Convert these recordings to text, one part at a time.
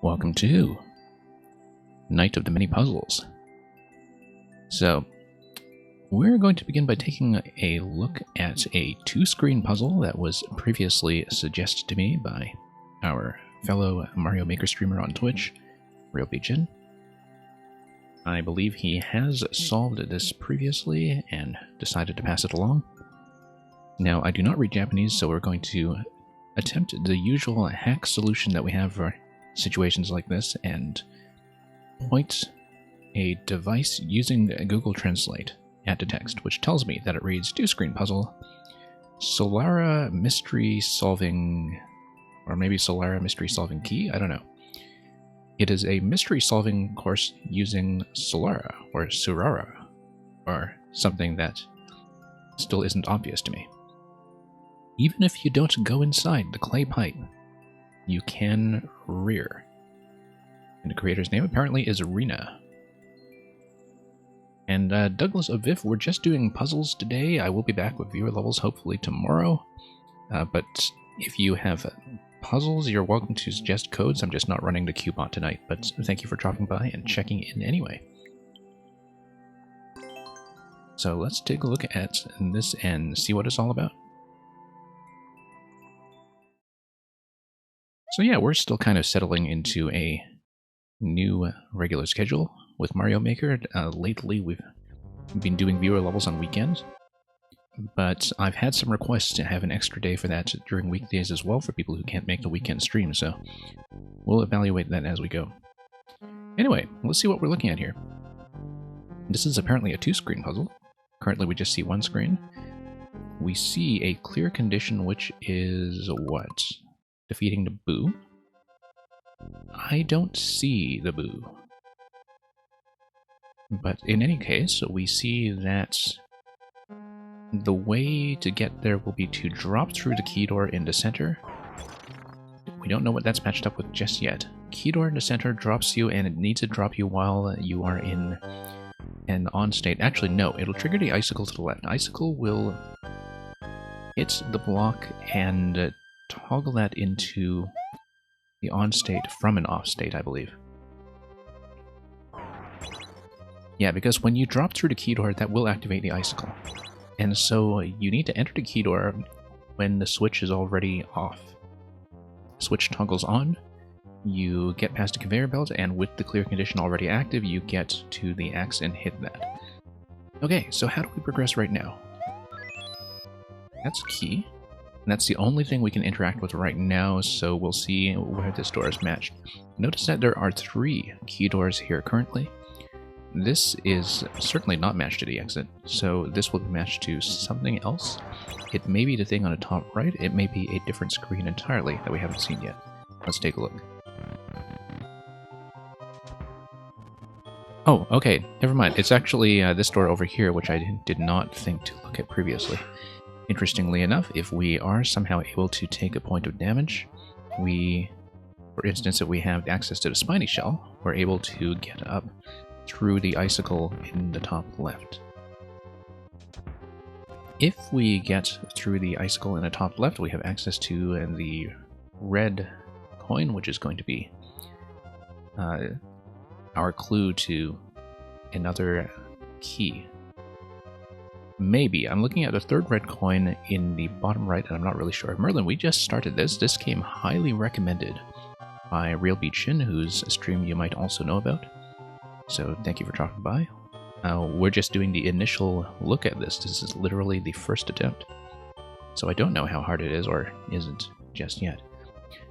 Welcome to Night of the Many Puzzles. So, we're going to begin by taking a look at a two-screen puzzle that was previously suggested to me by our fellow Mario Maker streamer on Twitch, RealBeachin. I believe he has solved this previously and decided to pass it along. Now, I do not read Japanese, so we're going to attempt the usual hack solution that we have for situations like this and point a device using Google Translate at the text, which tells me that it reads two-screen puzzle, Solara mystery solving, or maybe Solara mystery solving key, I don't know. It is a mystery solving course using Solara or Surara, or something that still isn't obvious to me. Even if you don't go inside the clay pipe, you can rear. And the creator's name apparently is Rena. And Douglas of VIF, we're just doing puzzles today. I will be back with viewer levels hopefully tomorrow. But if you have puzzles, you're welcome to suggest codes. I'm just not running the Qbot tonight, but thank you for dropping by and checking in anyway. So let's take a look at this and see what it's all about. So yeah, we're still kind of settling into a new regular schedule with Mario Maker. Lately, we've been doing viewer levels on weekends, but I've had some requests to have an extra day for that during weekdays as well for people who can't make the weekend stream, so we'll evaluate that as we go. Anyway, let's see what we're looking at here. This is apparently a two-screen puzzle. Currently, we just see one screen. We see a clear condition, which is what? Defeating the Boo? I don't see the Boo. But in any case, we see that the way to get there will be to drop through the key door in the center. We don't know what that's matched up with just yet. Key door in the center drops you, and it needs to drop you while you are in an on state. Actually, no, it'll trigger the icicle to the left. Icicle will hit the block and toggle that into the on state from an off state, I believe. Yeah, because when you drop through the key door, that will activate the icicle. And so you need to enter the key door when the switch is already off. Switch toggles on, you get past the conveyor belt, and with the clear condition already active, you get to the axe and hit that. Okay, so how do we progress right now? That's key. And that's the only thing we can interact with right now, so we'll see where this door is matched. Notice that there are 3 key doors here currently. This is certainly not matched to the exit, so this will be matched to something else. It may be the thing on the top right, it may be a different screen entirely that we haven't seen yet. Let's take a look. Oh, okay, never mind. It's actually this door over here, which I did not think to look at previously. Interestingly enough, if we are somehow able to take a point of damage, for instance, if we have access to the spiny shell, we're able to get up through the icicle in the top left. If we get through the icicle in the top left, we have access to the red coin, which is going to be our clue to another key. Maybe. I'm looking at the 3rd red coin in the bottom right, and I'm not really sure. Merlin, we just started this. This came highly recommended by RealBeachin, whose stream you might also know about. So thank you for dropping by. We're just doing the initial look at this. This is literally the first attempt. So I don't know how hard it is or isn't just yet.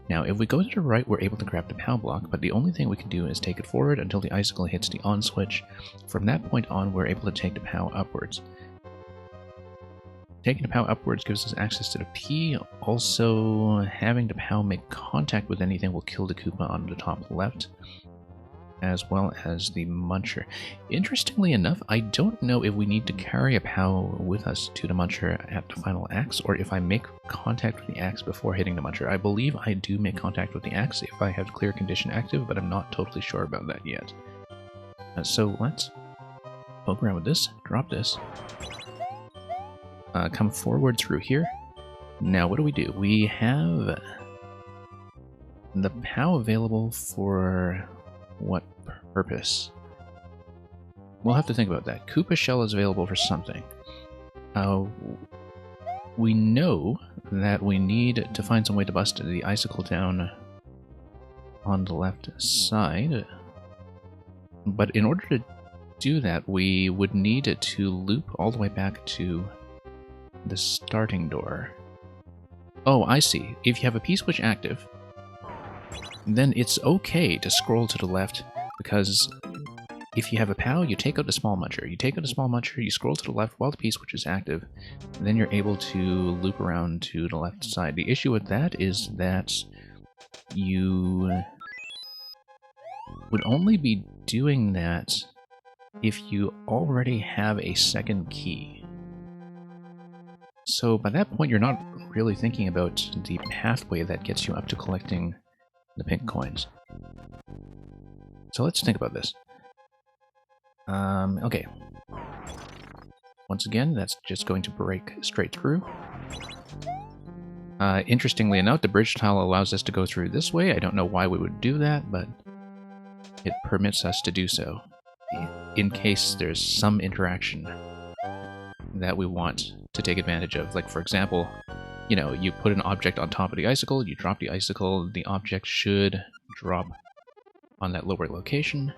Now, if we go to the right, we're able to grab the POW block, but the only thing we can do is take it forward until the icicle hits the on switch. From that point on, we're able to take the POW upwards. Taking the POW upwards gives us access to the P. Also, having the POW make contact with anything will kill the Koopa on the top left, as well as the Muncher. Interestingly enough, I don't know if we need to carry a POW with us to the Muncher at the final axe, or if I make contact with the axe before hitting the Muncher. I believe I do make contact with the axe if I have clear condition active, but I'm not totally sure about that yet. So let's poke around with this, drop this. Come forward through here. Now, what do? We have The POW available for what purpose? We'll have to think about that. Koopa Shell is available for something. We know that we need to find some way to bust the icicle down on the left side. But in order to do that, we would need to loop all the way back to the starting door. Oh, I see. If you have a P-switch active, then it's okay to scroll to the left, because if you have a POW, you take out the small muncher. You take out the small muncher, you scroll to the left while the P-switch is active, and then you're able to loop around to the left side. The issue with that is that you would only be doing that if you already have a second key. So by that point, you're not really thinking about the pathway that gets you up to collecting the pink coins. So let's think about this. Okay. Once again, that's just going to break straight through. Interestingly enough, the bridge tile allows us to go through this way. I don't know why we would do that, but it permits us to do so, in case there's some interaction that we want to take advantage of. Like, for example, you know, you put an object on top of the icicle, you drop the icicle, the object should drop on that lower location,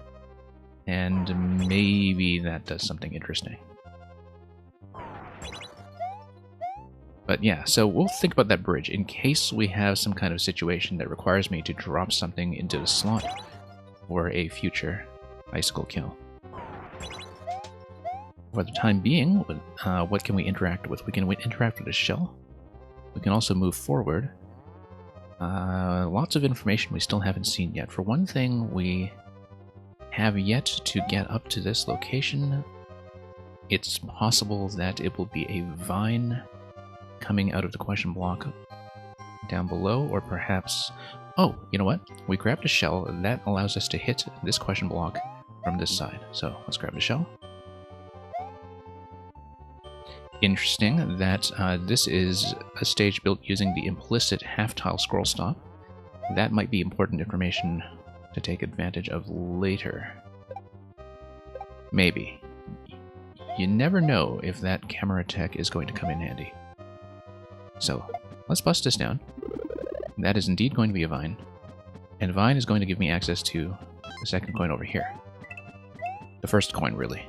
and maybe that does something interesting. But yeah, so we'll think about that bridge in case we have some kind of situation that requires me to drop something into the slot for a future icicle kill. For the time being, what can we interact with? We can interact with a shell. We can also move forward. Lots of information we still haven't seen yet. For one thing, we have yet to get up to this location. It's possible that it will be a vine coming out of the question block down below, or perhaps... Oh, you know what? We grabbed a shell, and that allows us to hit this question block from this side. So let's grab the shell. Interesting that this is a stage built using the implicit half-tile scroll stop. That might be important information to take advantage of later. Maybe. You never know if that camera tech is going to come in handy. So, let's bust this down. That is indeed going to be a vine. And vine is going to give me access to the second coin over here. The first coin, really,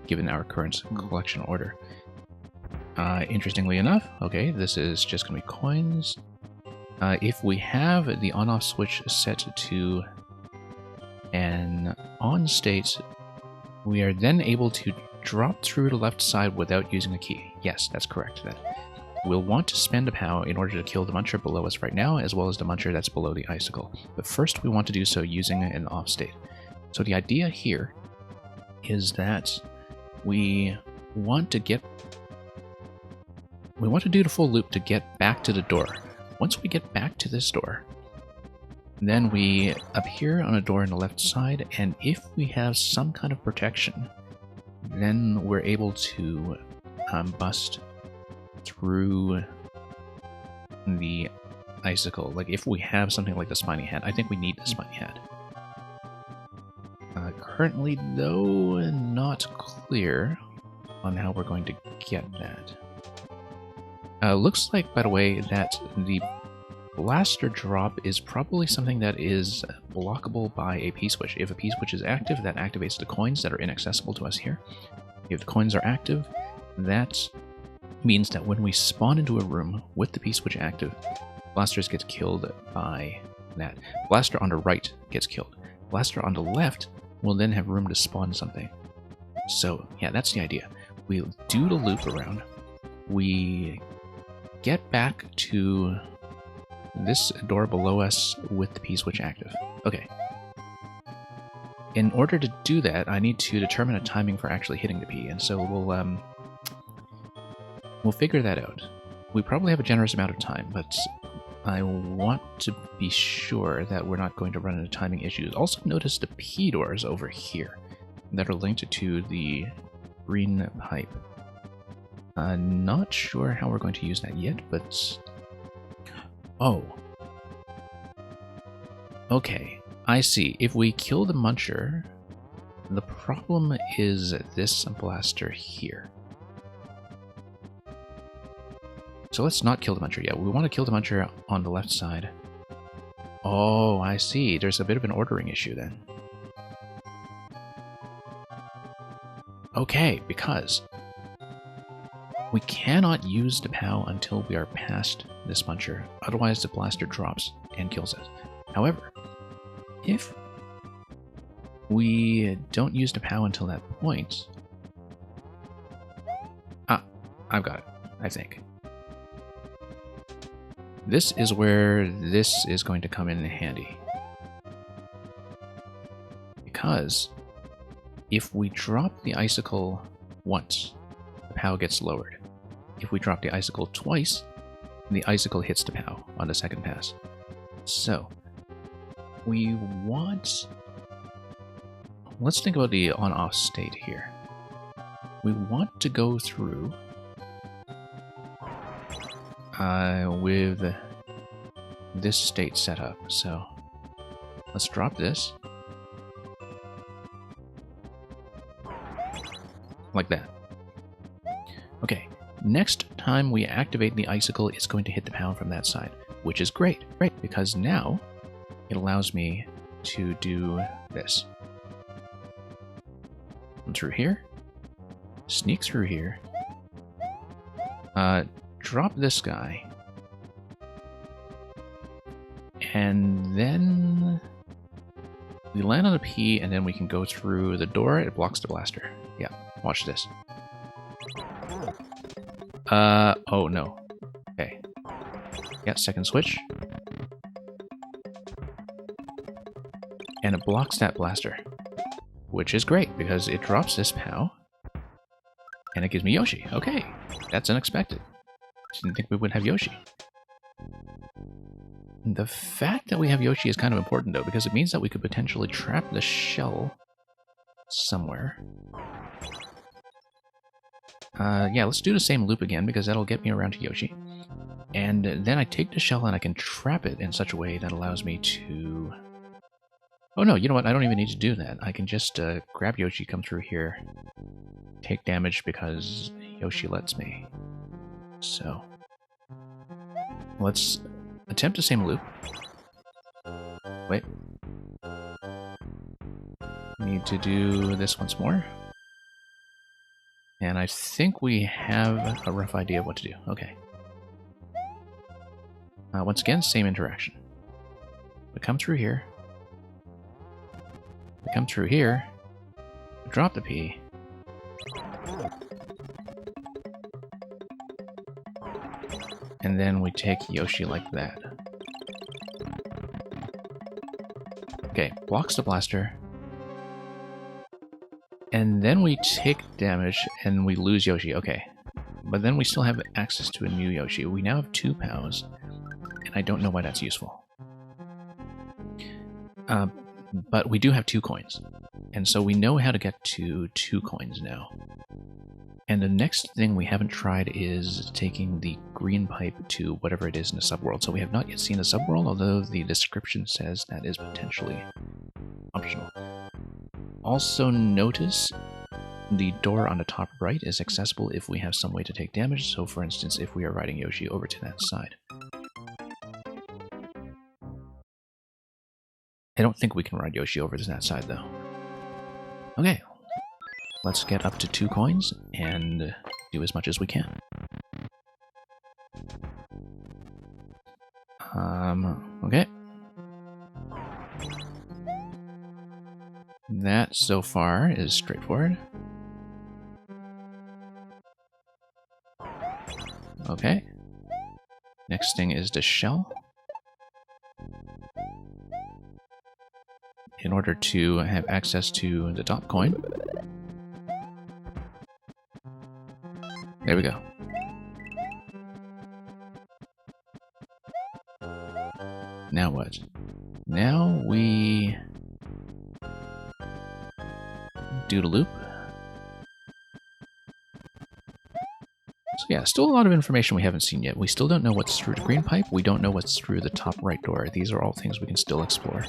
given our current collection order. Interestingly enough, okay, this is just going to be coins. If we have the on-off switch set to an on state, we are then able to drop through the left side without using a key. Yes, that's correct. We'll want to spend a POW in order to kill the muncher below us right now, as well as the muncher that's below the icicle. But first we want to do so using an off state. So the idea here is that we want to do the full loop to get back to the door. Once we get back to this door, then we appear on a door on the left side, and if we have some kind of protection, then we're able to bust through the icicle. Like, if we have something like the spiny hat, I think we need the spiny hat. Currently, though, not clear on how we're going to get that. Looks like, by the way, that the blaster drop is probably something that is blockable by a P-switch. If a P-switch is active, that activates the coins that are inaccessible to us here. If the coins are active, that means that when we spawn into a room with the P-switch active, blasters gets killed by that. Blaster on the right gets killed. Blaster on the left will then have room to spawn something. So, yeah, that's the idea. We do the loop around. We get back to this door below us with the P-switch active. Okay. In order to do that, I need to determine a timing for actually hitting the P, and so we'll figure that out. We probably have a generous amount of time, but I want to be sure that we're not going to run into timing issues. Also notice the P doors over here that are linked to the green pipe. Not sure how we're going to use that yet, but... Oh. Okay, I see. If we kill the Muncher, the problem is this blaster here. So let's not kill the Muncher yet. We want to kill the Muncher on the left side. Oh, I see. There's a bit of an ordering issue then. Okay, because we cannot use the POW until we are past this Muncher. Otherwise, the blaster drops and kills us. However, if we don't use the POW until that point... Ah, I've got it, I think. This is where this is going to come in handy. Because if we drop the icicle once, the POW gets lowered. If we drop the icicle twice, the icicle hits the POW on the second pass. So, we want... Let's think about the on-off state here. We want to go through with this state set up. So, let's drop this. Like that. Okay, next time we activate the icicle, it's going to hit the POW from that side, which is great, because now it allows me to do this. Come through here, sneak through here, drop this guy, and then we land on a P, and then we can go through the door. It blocks the blaster. Yeah, watch this. Oh no. Okay. Yeah, second switch. And it blocks that blaster. Which is great, because it drops this POW. And it gives me Yoshi. Okay, that's unexpected. Didn't think we would have Yoshi. The fact that we have Yoshi is kind of important, though, because it means that we could potentially trap the shell somewhere. Yeah, let's do the same loop again, because that'll get me around to Yoshi. And then I take the shell and I can trap it in such a way that allows me to... Oh no, you know what? I don't even need to do that. I can just grab Yoshi, come through here, take damage because Yoshi lets me. So, let's attempt the same loop. Wait. Need to do this once more. And I think we have a rough idea of what to do. Okay. Once again, same interaction. We come through here. We come through here. We drop the P. And then we take Yoshi like that. Okay, blocks the blaster. And then we take damage and we lose Yoshi. Okay. But then we still have access to a new Yoshi. We now have 2 POWs. And I don't know why that's useful. But we do have 2 coins. And so we know how to get to 2 coins now. And the next thing we haven't tried is taking the green pipe to whatever it is in the subworld. So we have not yet seen the subworld, although the description says that is potentially optional. Also notice the door on the top right is accessible if we have some way to take damage. So for instance, if we are riding Yoshi over to that side. I don't think we can ride Yoshi over to that side though. Okay. Let's get up to 2 coins and do as much as we can. Okay. That, so far, is straightforward. Okay. Next thing is the shell. In order to have access to the top coin. There we go. Now what? Now we do the loop. So yeah, still a lot of information we haven't seen yet. We still don't know what's through the green pipe. We don't know what's through the top right door. These are all things we can still explore.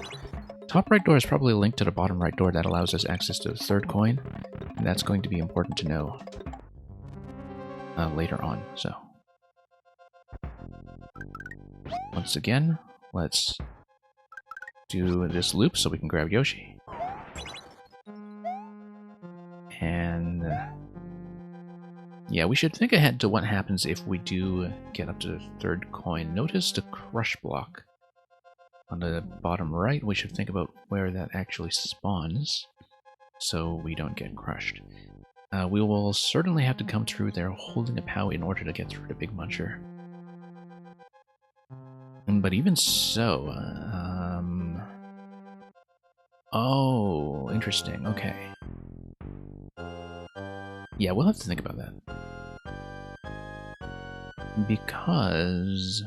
Top right door is probably linked to the bottom right door. That allows us access to the third coin. And that's going to be important to know later on. So, once again, let's do this loop so we can grab Yoshi. And yeah, we should think ahead to what happens if we do get up to the third coin. Notice the crush block on the bottom right. We should think about where that actually spawns so we don't get crushed. We will certainly have to come through there holding a POW in order to get through the big muncher. But even so, oh, interesting, okay. Yeah, we'll have to think about that. Because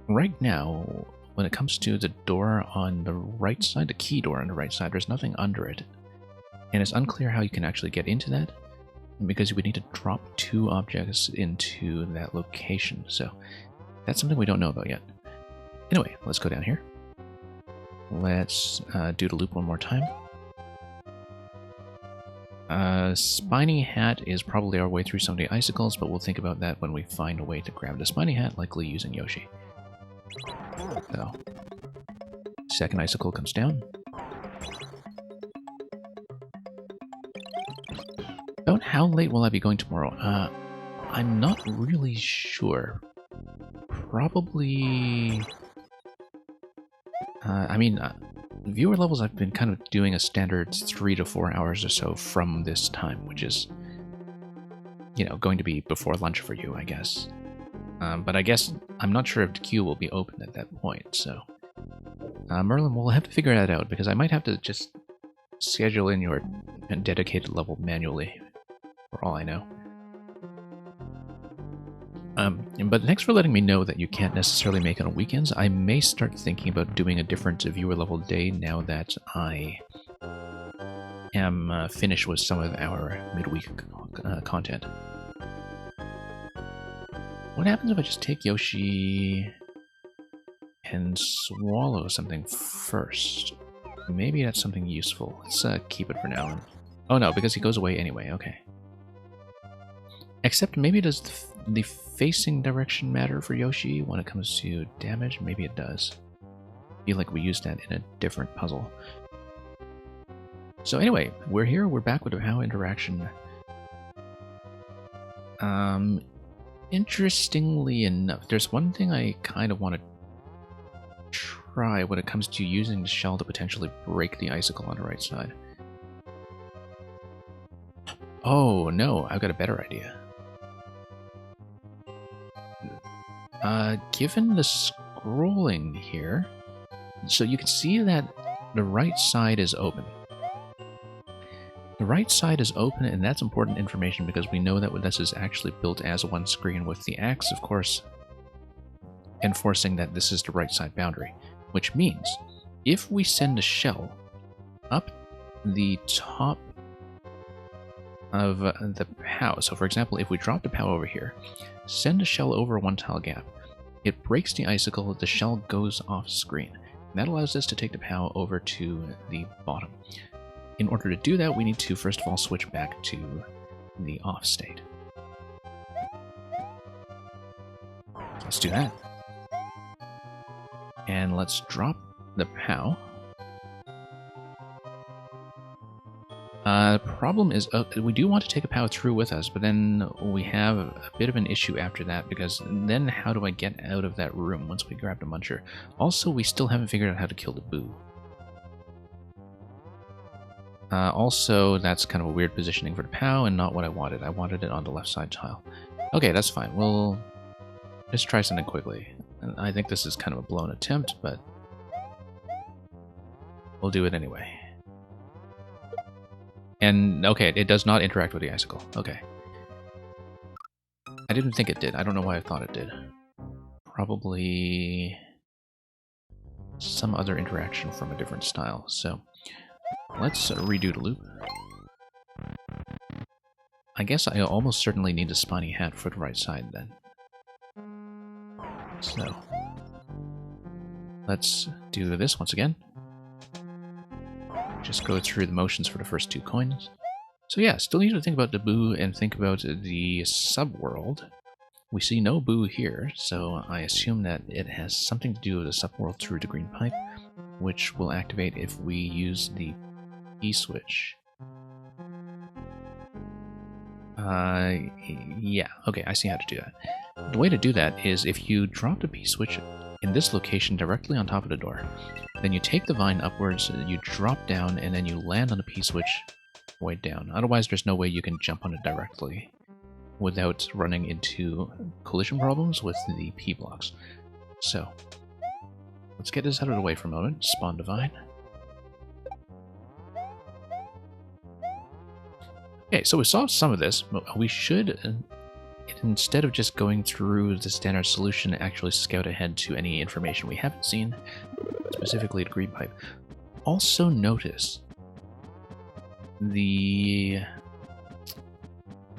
right now, when it comes to the door on the right side, the key door on the right side, there's nothing under it. And it's unclear how you can actually get into that, because you would need to drop 2 objects into that location. So that's something we don't know about yet. Anyway, let's go down here. Let's do the loop one more time. Spiny Hat is probably our way through some of the icicles, but we'll think about that when we find a way to grab the Spiny Hat, likely using Yoshi. So, second icicle comes down. About how late will I be going tomorrow? I'm not really sure. Probably... viewer levels, I've been kind of doing a standard 3 to 4 hours or so from this time, which is, you know, going to be before lunch for you, I guess. But I guess I'm not sure if the queue will be open at that point, so... Merlin, we'll have to figure that out, because I might have to just schedule in your dedicated level manually, for all I know. But thanks for letting me know that you can't necessarily make it on weekends. I may start thinking about doing a different viewer level day now that I am finished with some of our midweek content. What happens if I just take Yoshi and swallow something first? Maybe that's something useful. Let's keep it for now. Oh no, because he goes away anyway, okay. Except maybe does the facing direction matter for Yoshi when it comes to damage? Maybe it does. I feel like we used that in a different puzzle. So anyway, we're here, we're back with the POW interaction. Interestingly enough, there's one thing I kind of want to try when it comes to using the shell to potentially break the icicle on the right side. Oh no, I've got a better idea. Given the scrolling here, so you can see that the right side is open. The right side is open, and that's important information because we know that this is actually built as one screen, with the axe, of course, enforcing that this is the right side boundary. Which means, if we send a shell up the top of the POW, so for example, if we drop the POW over here, send a shell over a 1 tile gap, it breaks the icicle, the shell goes off screen. And that allows us to take the POW over to the bottom. In order to do that, we need to first of all switch back to the off state. Let's do that. And let's drop the POW. Problem is, we do want to take a POW through with us, but then we have a bit of an issue after that, because then how do I get out of that room once we grab the muncher? Also, we still haven't figured out how to kill the Boo. Also, that's kind of a weird positioning for the POW and not what I wanted. I wanted it on the left side tile. Okay, that's fine. We'll just try something quickly. I think this is kind of a blown attempt, but we'll do it anyway. And, okay, it does not interact with the icicle. Okay. I didn't think it did. I don't know why I thought it did. Probably some other interaction from a different style. So, let's redo the loop. I guess I almost certainly need a spiny hat for the right side then. So, let's do this once again. Just go through the motions for the first 2 coins. So yeah, still need to think about the Boo and think about the subworld. We see no Boo here, so I assume that it has something to do with the subworld through the green pipe, which will activate if we use the P-switch. Yeah, okay, I see how to do that. The way to do that is if you drop the P-switch in this location directly on top of the door, then you take the vine upwards, you drop down, and then you land on the P-switch way down. Otherwise, there's no way you can jump on it directly without running into collision problems with the P-blocks. So, let's get this out of the way for a moment. Spawn the vine. Okay, so we saw some of this, but we should, instead of just going through the standard solution, actually scout ahead to any information we haven't seen, specifically the green pipe. Also notice the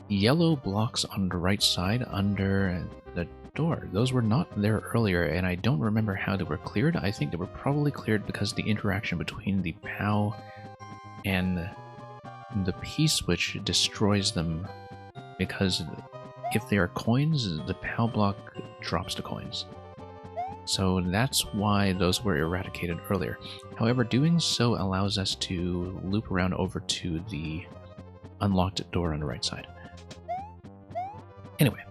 yellow blocks on the right side under the door. Those were not there earlier, and I don't remember how they were cleared. I think they were probably cleared because the interaction between the POW and the P-switch destroys them, because if they are coins, the POW block drops the coins. So that's why those were eradicated earlier. However, doing so allows us to loop around over to the unlocked door on the right side. Anyway,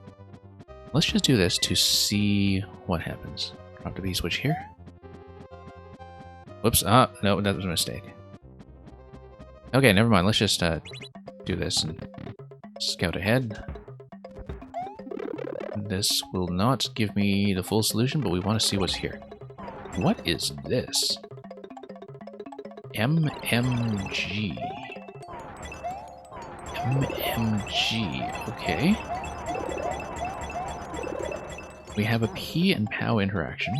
let's just do this to see what happens. Drop the P-switch here. Whoops, no, that was a mistake. Okay, never mind, let's just do this and scout ahead. This will not give me the full solution, but we want to see what's here. What is this? MMG. MMG, okay. We have a P and POW interaction.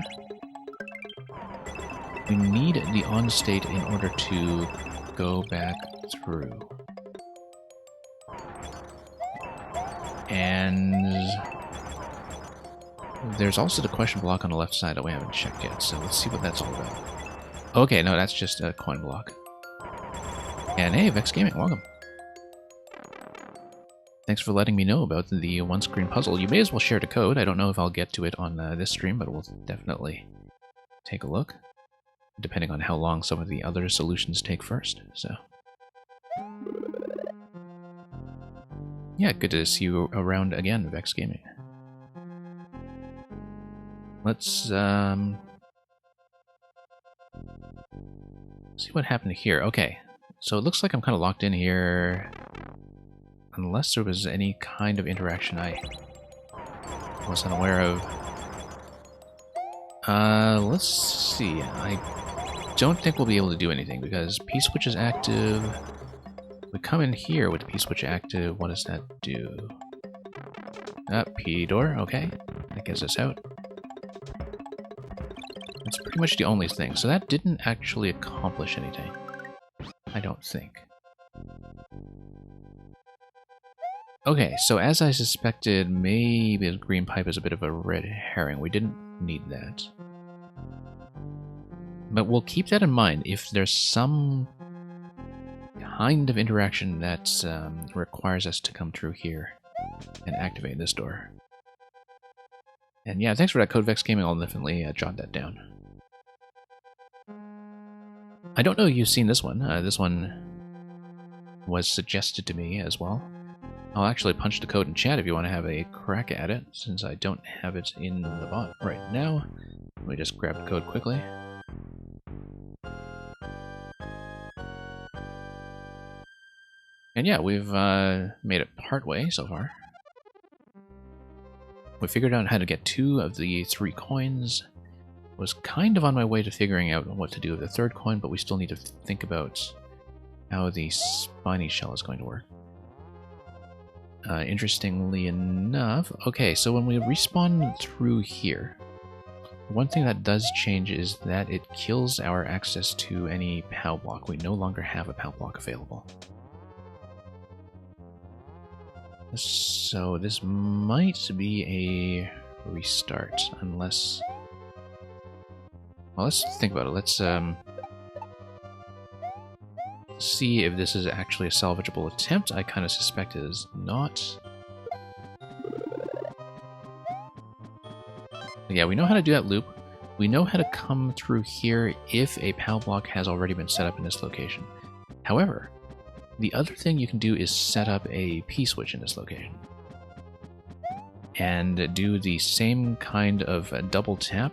We need the on state in order to go back through. And there's also the question block on the left side that we haven't checked yet, so let's see what that's all about. Okay, no, that's just a coin block. And hey, Vex Gaming, welcome. Thanks for letting me know about the one-screen puzzle. You may as well share the code. I don't know if I'll get to it on this stream, but we'll definitely take a look, depending on how long some of the other solutions take first. So, yeah, good to see you around again, Vex Gaming. Let's see what happened here. Okay, so it looks like I'm kind of locked in here, unless there was any kind of interaction I was unaware of. Let's see. I don't think we'll be able to do anything because P-switch is active. We come in here with P-switch active. What does that do? P door. Okay, that gets us out. That's pretty much the only thing. So that didn't actually accomplish anything, I don't think. Okay, so as I suspected, maybe the green pipe is a bit of a red herring. We didn't need that. But we'll keep that in mind if there's some kind of interaction that requires us to come through here and activate this door. And yeah, thanks for that code, Vex Gaming. I'll definitely jot that down. I don't know if you've seen this one. This one was suggested to me as well. I'll actually punch the code in chat if you want to have a crack at it, since I don't have it in the bot right now. Let me just grab the code quickly. And yeah, we've made it partway so far. We figured out how to get 2 of the 3 coins. Was kind of on my way to figuring out what to do with the 3rd coin, but we still need to think about how the spiny shell is going to work. Interestingly enough, okay, so when we respawn through here, one thing that does change is that it kills our access to any POW block. We no longer have a POW block available. So this might be a restart, unless... Well, let's think about it. Let's see if this is actually a salvageable attempt. I kind of suspect it is not. Yeah, we know how to do that loop. We know how to come through here if a POW block has already been set up in this location. However, the other thing you can do is set up a P-switch in this location. And do the same kind of double tap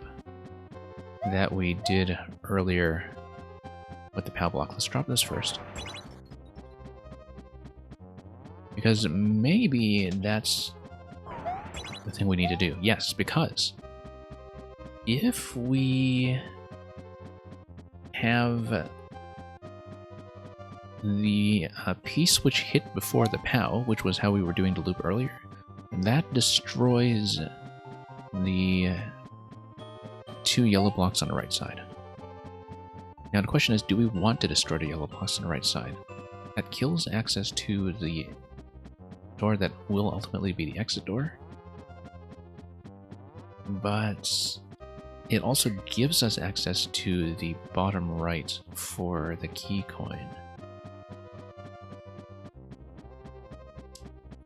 that we did earlier with the POW block. Let's drop this first. Because maybe that's the thing we need to do. Yes, because if we have the P-switch hit before the POW, which was how we were doing the loop earlier, that destroys the 2 yellow blocks on the right side. Now the question is, do we want to destroy the yellow blocks on the right side? That kills access to the door that will ultimately be the exit door. But it also gives us access to the bottom right for the key coin.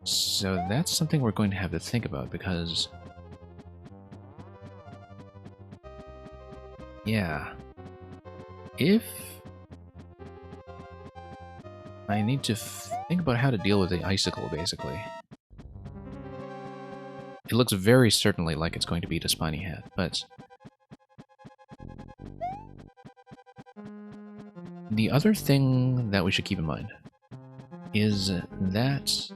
So that's something we're going to have to think about, because... yeah. If I need to think about how to deal with the icicle, basically. It looks very certainly like it's going to be the spiny hat, but... the other thing that we should keep in mind is that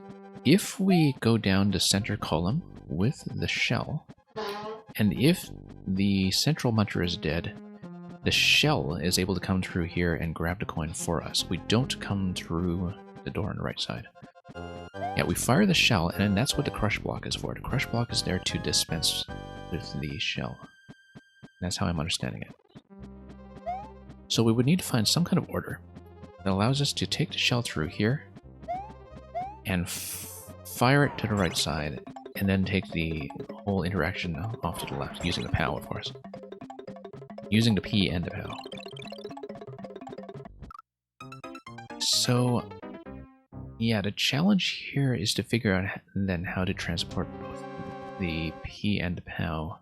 if we go down the center column with the shell, and if the central muncher is dead, the shell is able to come through here and grab the coin for us. We don't come through the door on the right side. Yeah, we fire the shell, and then that's what the crush block is for. The crush block is there to dispense with the shell. That's how I'm understanding it. So we would need to find some kind of order that allows us to take the shell through here and fire it to the right side, and then take the whole interaction off to the left, using the POW, of course. Using the P and the POW. So, yeah, the challenge here is to figure out then how to transport both the P and the POW.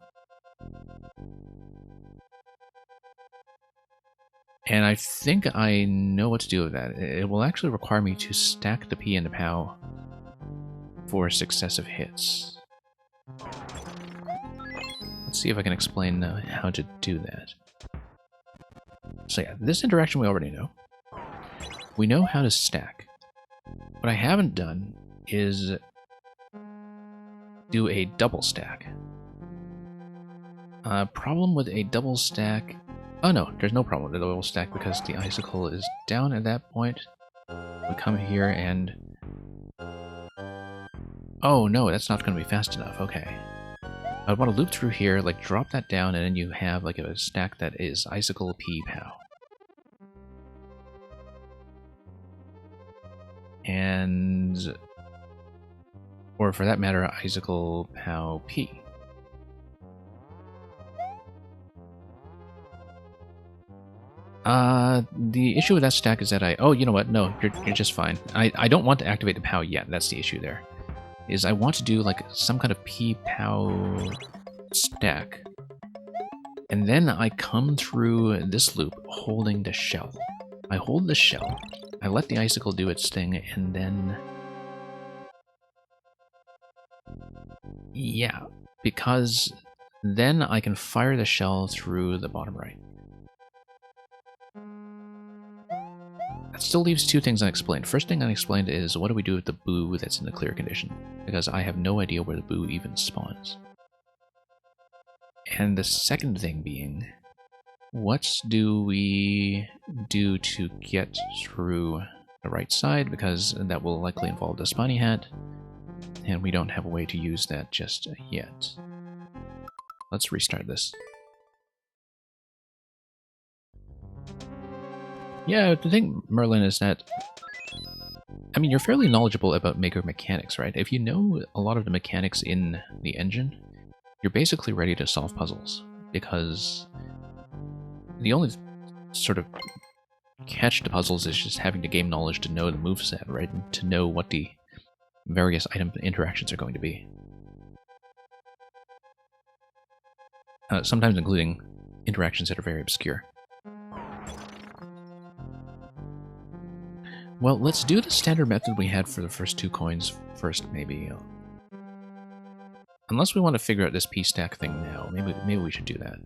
And I think I know what to do with that. It will actually require me to stack the P and the POW for successive hits. Let's see if I can explain how to do that. So yeah, this interaction we already know. We know how to stack. What I haven't done is do a double stack. Problem with a double stack... oh no, there's no problem with a double stack because the icicle is down at that point. We come here and... oh no, that's not going to be fast enough, okay. I'd want to loop through here, like drop that down, and then you have like a stack that is icicle P POW. And... or for that matter, icicle POW P. The issue with that stack is that oh, you know what? No, you're just fine. I don't want to activate the POW yet. That's the issue there. Is I want to do like some kind of P-POW stack. And then I come through this loop holding the shell. I hold the shell, I let the icicle do its thing, and then... yeah, because then I can fire the shell through the bottom right. That still leaves two things unexplained. First thing unexplained is, what do we do with the boo that's in the clear condition? Because I have no idea where the boo even spawns. And the second thing being, what do we do to get through the right side? Because that will likely involve the spiny hat, and we don't have a way to use that just yet. Let's restart this. Yeah, the thing, Merlin, is that I mean, you're fairly knowledgeable about Maker mechanics, right? If you know a lot of the mechanics in the engine, you're basically ready to solve puzzles, because the only sort of catch to puzzles is just having the game knowledge to know the moveset, right? And to know what the various item interactions are going to be. Sometimes including interactions that are very obscure. Well, let's do the standard method we had for the first 2 coins first, maybe. Unless we want to figure out this P-stack thing now. Maybe we should do that.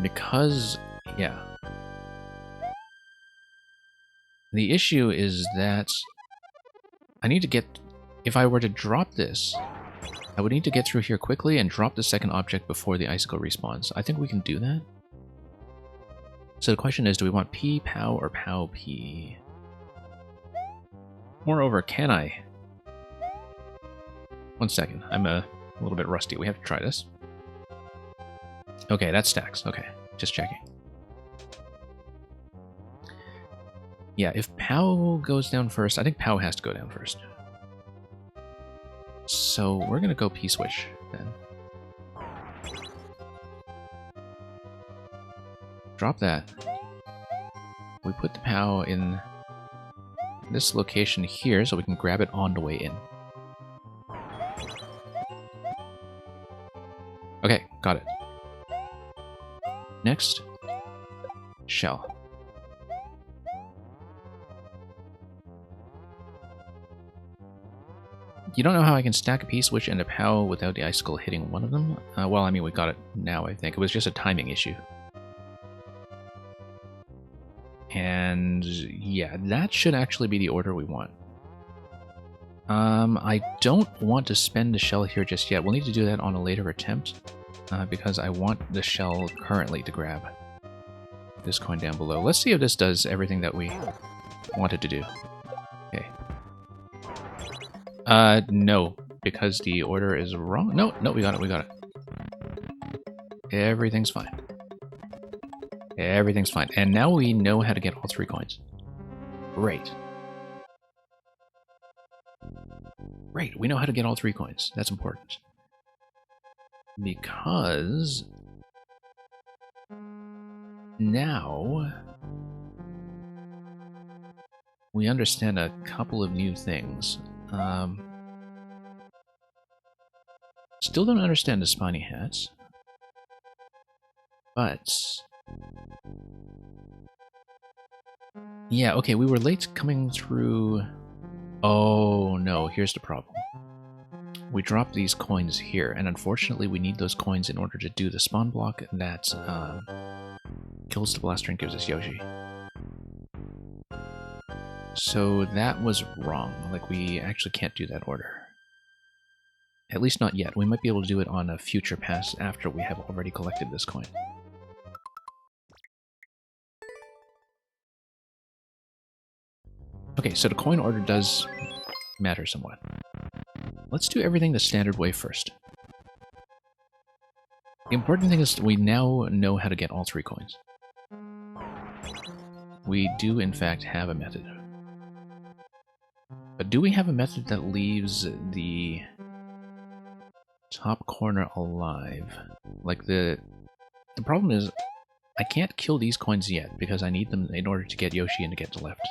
Because, yeah. The issue is that I need to get... If I were to drop this, I would need to get through here quickly and drop the second object before the icicle respawns. I think we can do that. So the question is, do we want P, POW, or POW, P? Moreover, can I? One second, I'm a little bit rusty. We have to try this. Okay, that stacks. Okay, just checking. Yeah, if POW goes down first, I think POW has to go down first. So we're gonna go P-switch then. Drop that. We put the POW in this location here so we can grab it on the way in. Okay, got it. Next, shell. You don't know how I can stack a P-switch and a POW without the icicle hitting one of them? Well, I mean, we got it now, I think. It was just a timing issue. And yeah, that should actually be the order we want. I don't want to spend the shell here just yet. We'll need to do that on a later attempt, because I want the shell currently to grab this coin down below. Let's see if this does everything that we wanted to do. Okay. No, because the order is wrong. No, we got it. Everything's fine. Everything's fine. And now we know how to get all 3 coins. Great. Great, we know how to get all 3 coins. That's important. Because now we understand a couple of new things. Still don't understand the spiny hats. But yeah, okay, we were late coming through. Oh no, here's the problem. We dropped these coins here, and unfortunately we need those coins in order to do the spawn block that kills the blaster and gives us Yoshi. So that was wrong. Like, we actually can't do that order. At least not yet. We might be able to do it on a future pass after we have already collected this coin. Okay, so the coin order does matter somewhat. Let's do everything the standard way first. The important thing is we now know how to get all 3 coins. We do, in fact, have a method. But do we have a method that leaves the top corner alive? Like, the problem is, I can't kill these coins yet, because I need them in order to get Yoshi and to get to left.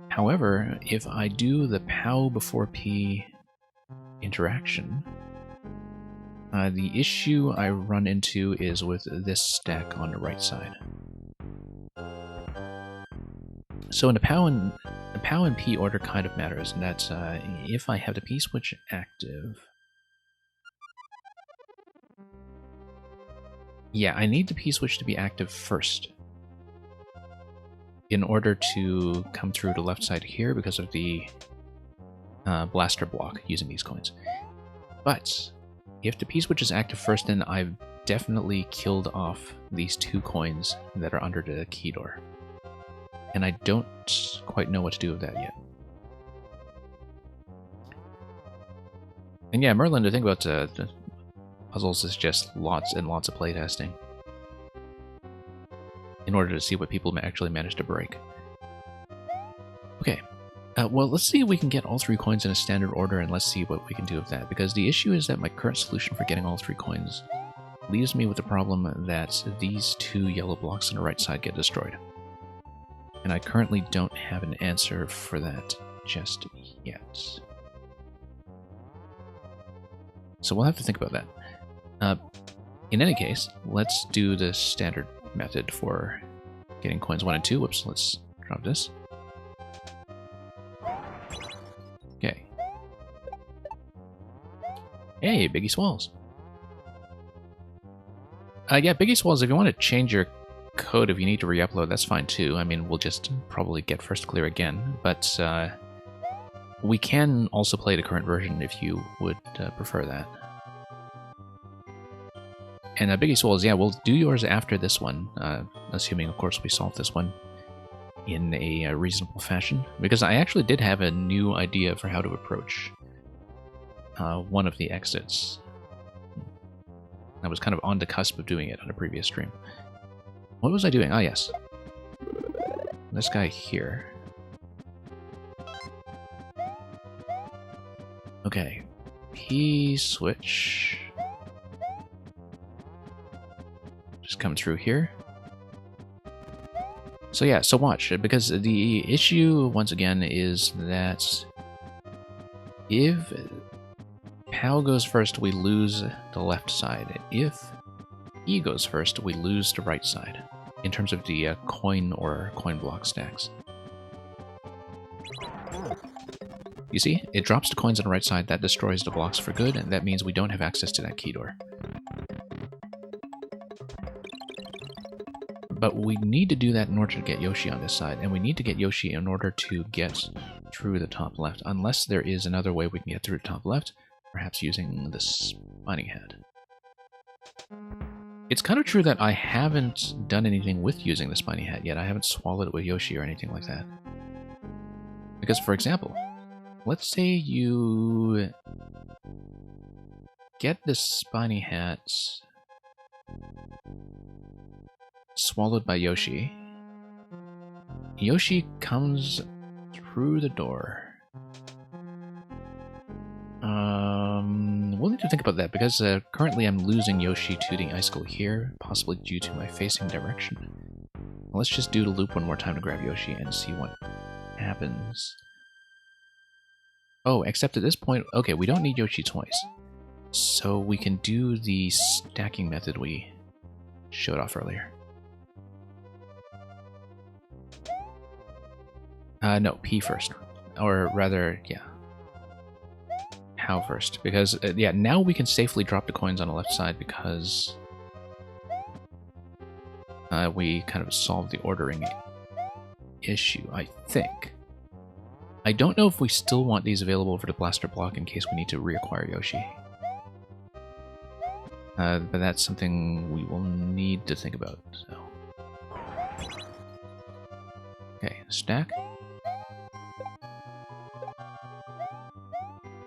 However, if I do the POW before P interaction, the issue I run into is with this stack on the right side. So in the POW and P order kind of matters, and that's if I have the P-switch active. Yeah, I need the P-switch to be active first in order to come through the left side here because of the blaster block using these coins. But if the P-switch is active first, then I've definitely killed off these 2 coins that are under the key door. And I don't quite know what to do with that yet. And yeah, Merlin, the thing about the puzzles is just lots and lots of playtesting. in order to see what people actually managed to break. Okay, well, let's see if we can get all 3 coins in a standard order, and let's see what we can do with that, because the issue is that my current solution for getting all 3 coins leaves me with the problem that these 2 yellow blocks on the right side get destroyed. And I currently don't have an answer for that just yet. So we'll have to think about that. In any case, let's do the standard method for getting coins 1 and 2. Whoops, let's drop this. Okay. Hey, Biggie Swalls. Yeah, Biggie Swalls, if you want to change your code, if you need to re-upload, that's fine too. I mean, we'll just probably get first clear again, but we can also play the current version if you would prefer that. And Biggie Swalls, yeah, we'll do yours after this one, assuming, of course, we solve this one in a reasonable fashion, because I actually did have a new idea for how to approach one of the exits. I was kind of on the cusp of doing it on a previous stream. What was I doing? Ah, yes. This guy here. Okay. P-switch. Just come through here. So yeah, so watch, because the issue, once again, is that if POW goes first, we lose the left side. If E goes first, we lose the right side, in terms of the coin or coin block stacks. You see, it drops the coins on the right side, that destroys the blocks for good, and that means we don't have access to that key door. But we need to do that in order to get Yoshi on this side, and we need to get Yoshi in order to get through the top left, unless there is another way we can get through the top left, perhaps using the Spiny Hat. It's kind of true that I haven't done anything with using the Spiny Hat yet. I haven't swallowed it with Yoshi or anything like that. Because, for example, let's say you get the Spiny Hat swallowed by Yoshi. Yoshi comes through the door. We'll need to think about that, because currently I'm losing Yoshi to the icicle here, possibly due to my facing direction. Let's just do the loop one more time to grab Yoshi and see what happens. Oh, except at this point, okay, we don't need Yoshi twice. So we can do the stacking method we showed off earlier. No, P first. Or rather, yeah. POW first. Because, yeah, now we can safely drop the coins on the left side because we kind of solved the ordering issue, I think. I don't know if we still want these available for the blaster block in case we need to reacquire Yoshi. But that's something we will need to think about, so. Okay, stack.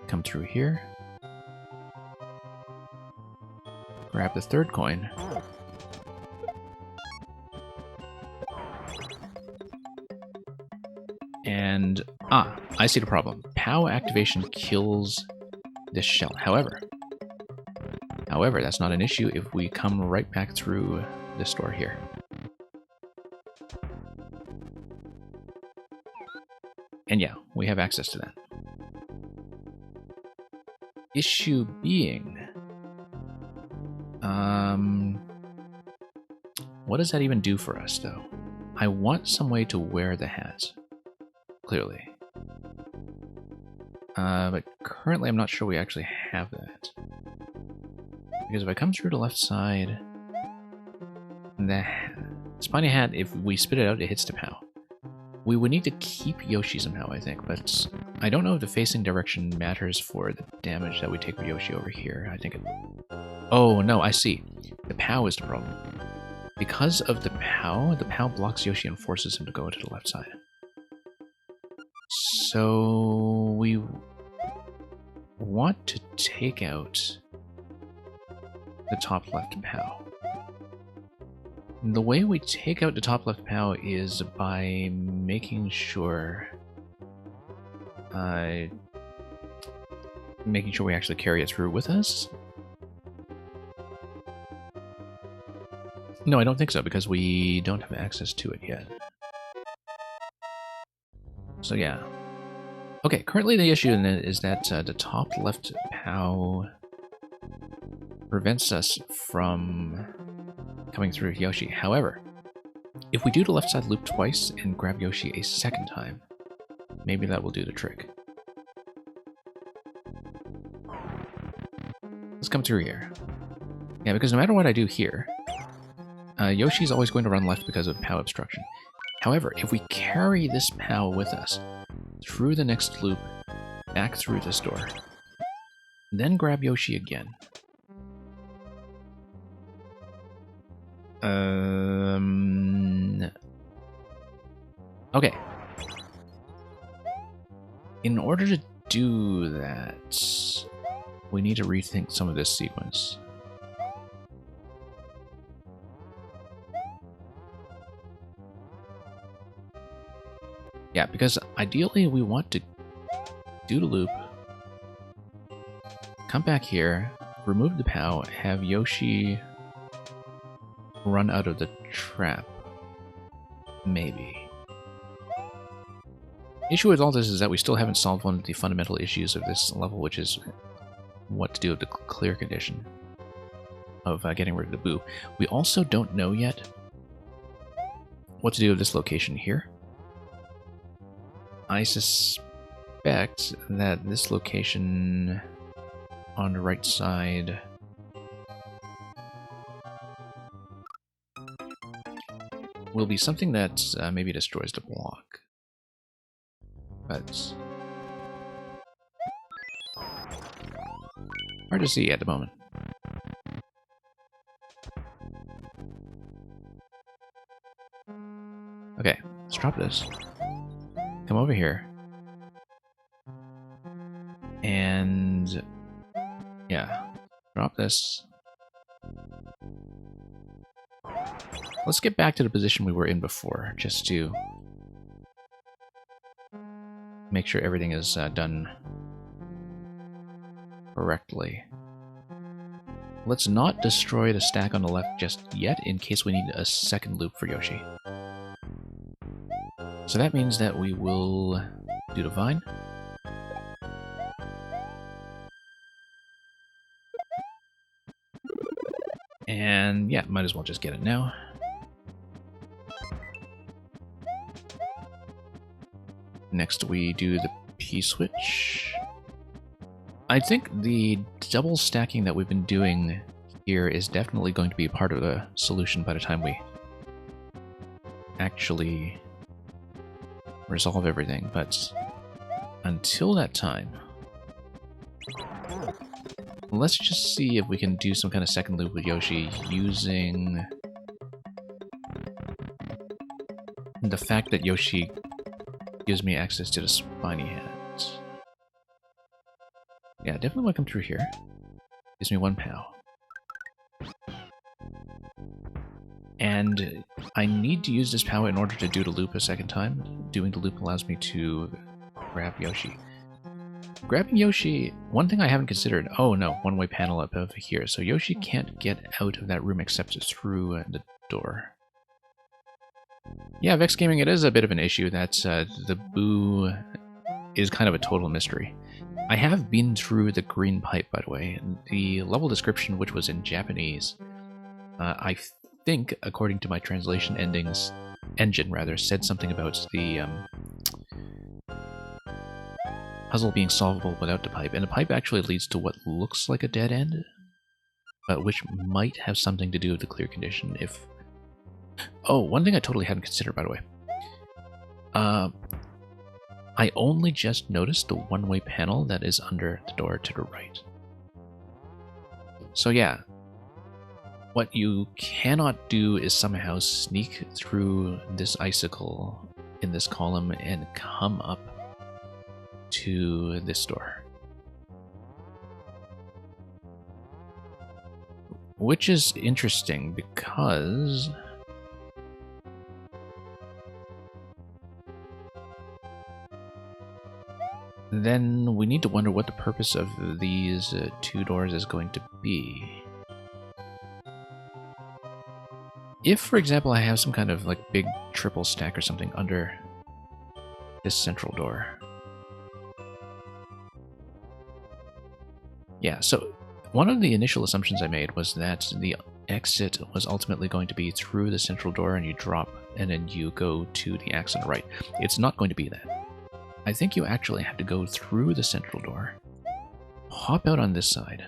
Come through here. Grab the third coin. And, I see the problem. POW activation kills this shell. However, that's not an issue if we come right back through this door here. And yeah, we have access to that. Issue being, what does that even do for us, though? I want some way to wear the hat, clearly. But currently I'm not sure we actually have that. Because if I come through the left side, the Spiny Hat, if we spit it out, it hits the POW. We would need to keep Yoshi somehow, I think, but I don't know if the facing direction matters for the damage that we take with Yoshi over here. I think it... Oh, no, I see. The POW is the problem. Because of the POW blocks Yoshi and forces him to go to the left side. So we want to take out the top left POW. The way we take out the top left POW is by making sure we actually carry it through with us. No, I don't think so, because we don't have access to it yet. So yeah. Okay, currently the issue is that the top left POW prevents us from coming through Yoshi. However, if we do the left side loop twice and grab Yoshi a second time, maybe that will do the trick. Let's come through here. Yeah, because no matter what I do here, Yoshi's always going to run left because of POW obstruction. However, if we carry this POW with us through the next loop, back through this door, then grab Yoshi again. Okay. In order to do that, we need to rethink some of this sequence. Yeah, because ideally we want to do the loop, come back here, remove the POW, have Yoshi run out of the trap. Maybe. The issue with all this is that we still haven't solved one of the fundamental issues of this level, which is what to do with the clear condition of getting rid of the Boo. We also don't know yet what to do with this location here. I suspect that this location on the right side will be something that maybe destroys the block. But hard to see at the moment. Okay, let's drop this. Come over here. And yeah, drop this. Let's get back to the position we were in before, just to make sure everything is done correctly. Let's not destroy the stack on the left just yet, in case we need a second loop for Yoshi. So that means that we will do the vine. And yeah, might as well just get it now. Next we do the P-switch. I think the double stacking that we've been doing here is definitely going to be part of the solution by the time we actually resolve everything, but until that time, let's just see if we can do some kind of second loop with Yoshi using the fact that Yoshi gives me access to the spiny heads. Yeah, definitely want to come through here. Gives me 1 POW. And I need to use this POW in order to do the loop a second time. Doing the loop allows me to grab Yoshi. Grabbing Yoshi, one thing I haven't considered, oh no, one-way panel up over here. So Yoshi can't get out of that room except through the door. Yeah, Vex Gaming, it is a bit of an issue that the Boo is kind of a total mystery. I have been through the green pipe, by the way. The level description, which was in Japanese, I think, according to my translation engine, said something about the puzzle being solvable without the pipe. And the pipe actually leads to what looks like a dead end, but which might have something to do with the clear condition if... Oh, one thing I totally hadn't considered, by the way. I only just noticed the one-way panel that is under the door to the right. So yeah, what you cannot do is somehow sneak through this icicle in this column and come up to this door. Which is interesting because then we need to wonder what the purpose of these two doors is going to be. If, for example, I have some kind of like big triple stack or something under this central door. Yeah, so one of the initial assumptions I made was that the exit was ultimately going to be through the central door and you drop and then you go to the axe on the right. It's not going to be that. I think you actually have to go through the central door, hop out on this side,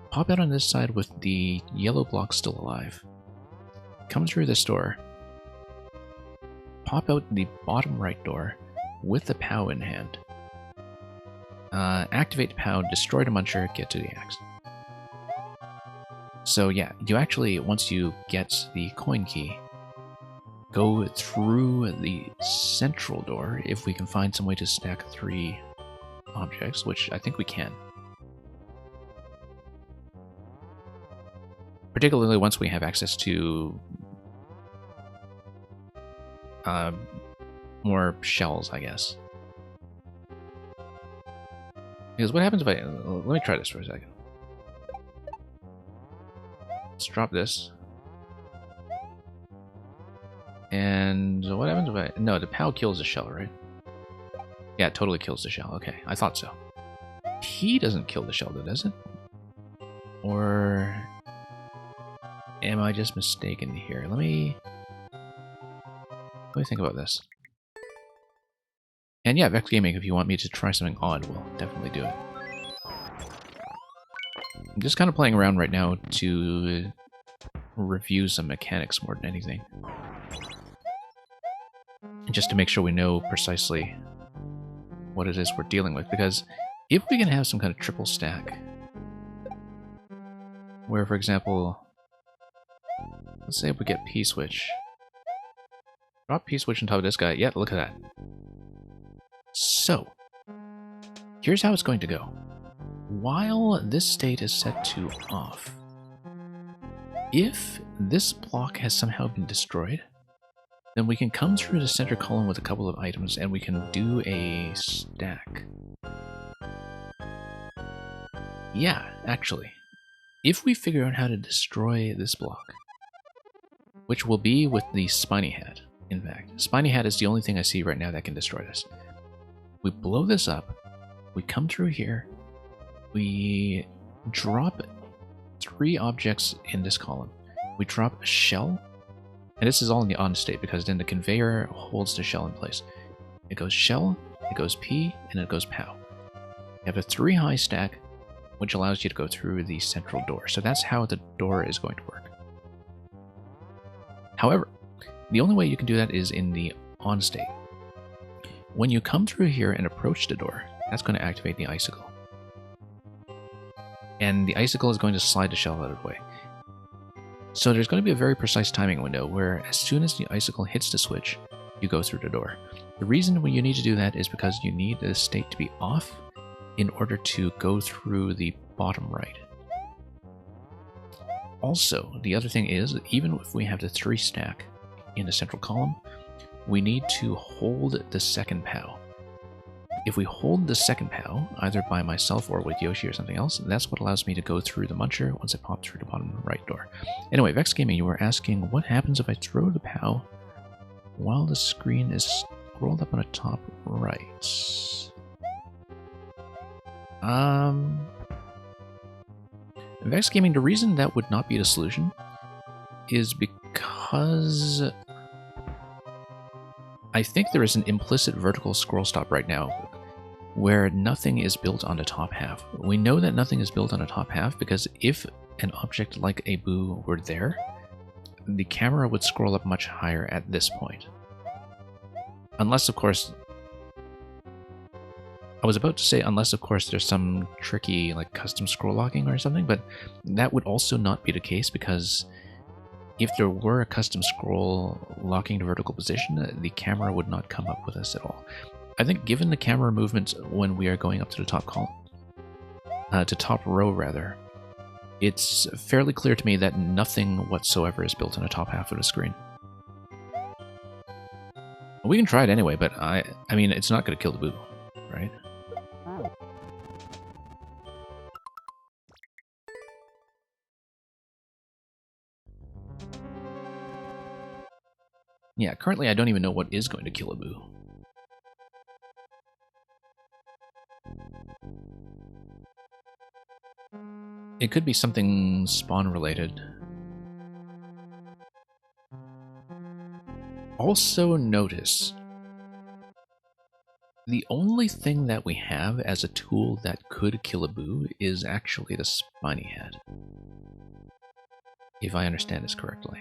pop out on this side with the yellow block still alive, come through this door, pop out the bottom right door with the POW in hand, activate the POW, destroy the muncher, get to the axe. So yeah, you actually, once you get the coin key, go through the central door if we can find some way to stack 3 objects, which I think we can. Particularly once we have access to more shells, I guess. Because what happens if I... Let me try this for a second. Let's drop this. And what happens if I... No, the POW kills the shell, right? Yeah, it totally kills the shell. Okay, I thought so. P doesn't kill the shell, though, does it? Or... am I just mistaken here? Let me think about this. And yeah, Vex Gaming, if you want me to try something odd, we'll definitely do it. I'm just kind of playing around right now to review some mechanics more than anything. Just to make sure we know precisely what it is we're dealing with, because if we can have some kind of triple stack, where, for example, let's say if we get P-switch, drop P-switch on top of this guy, yeah, look at that. So, here's how it's going to go. While this state is set to off, if this block has somehow been destroyed, then we can come through the center column with a couple of items and we can do a stack. Yeah, actually. If we figure out how to destroy this block, which will be with the Spiny Hat, in fact. Spiny Hat is the only thing I see right now that can destroy this. We blow this up, we come through here, we drop 3 objects in this column. We drop a shell, and this is all in the on state because then the conveyor holds the shell in place. It goes shell, it goes P, and it goes POW. You have a 3 high stack, which allows you to go through the central door. So that's how the door is going to work. However, the only way you can do that is in the on state. When you come through here and approach the door, that's going to activate the icicle. And the icicle is going to slide the shell out of the way. So there's going to be a very precise timing window where as soon as the icicle hits the switch, you go through the door. The reason you need to do that is because you need the state to be off in order to go through the bottom right. Also, the other thing is, even if we have the 3 stack in the central column, we need to hold the second POW. If we hold the second POW, either by myself or with Yoshi or something else, that's what allows me to go through the muncher once I pop through the bottom right door. Anyway, Vex Gaming, you were asking what happens if I throw the POW while the screen is scrolled up on the top right. Vex Gaming, the reason that would not be the solution is because I think there is an implicit vertical scroll stop right now where nothing is built on the top half. We know that nothing is built on the top half because if an object like a Boo were there, the camera would scroll up much higher at this point. Unless, of course, I was about to say unless, of course, there's some tricky like custom scroll locking or something, but that would also not be the case because if there were a custom scroll locking the vertical position, the camera would not come up with us at all. I think given the camera movements when we are going up to the top column, to top row rather, it's fairly clear to me that nothing whatsoever is built on the top half of the screen. We can try it anyway, but I mean, it's not going to kill the Boo, right? Yeah, currently I don't even know what is going to kill a Boo. It could be something spawn-related. Also notice, the only thing that we have as a tool that could kill a Boo is actually the Spiny Head. If I understand this correctly.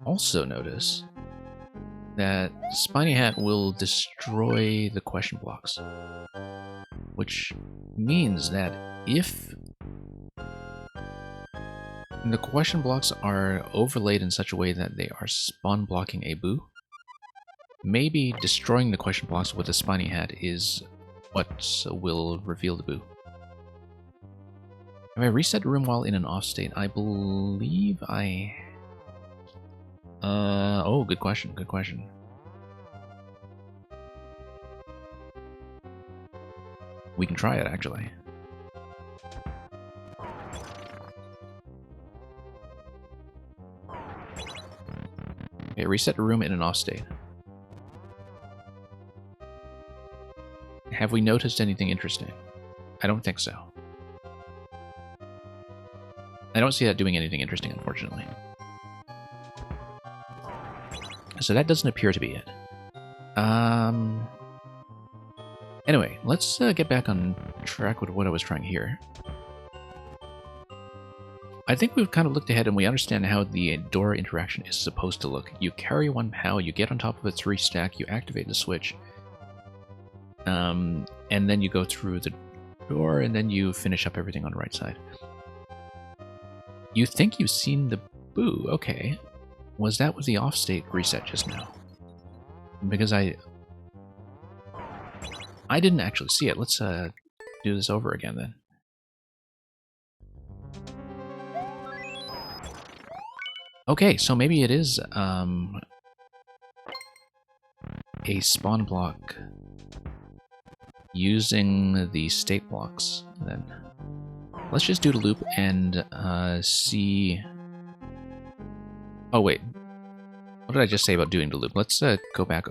Also notice that Spiny Hat will destroy the question blocks. Which means that if the question blocks are overlaid in such a way that they are spawn blocking a Boo, maybe destroying the question blocks with a Spiny Hat is what will reveal the Boo. Have I reset the room while in an off state? I believe I... oh, good question, good question. We can try it, actually. Okay, reset the room in an off state. Have we noticed anything interesting? I don't think so. I don't see that doing anything interesting, unfortunately. So that doesn't appear to be it. Anyway, let's get back on track with what I was trying here. I think we've kind of looked ahead and we understand how the door interaction is supposed to look. You carry one POW, you get on top of a 3-stack, you activate the switch, and then you go through the door, and then you finish up everything on the right side. You think you've seen the Boo, okay. Was that with the off-state reset just now? Because I didn't actually see it. Let's do this over again then. Okay, so maybe it is a spawn block using the state blocks then. Let's just do the loop and see... Oh wait, what did I just say about doing the loop? Let's go back.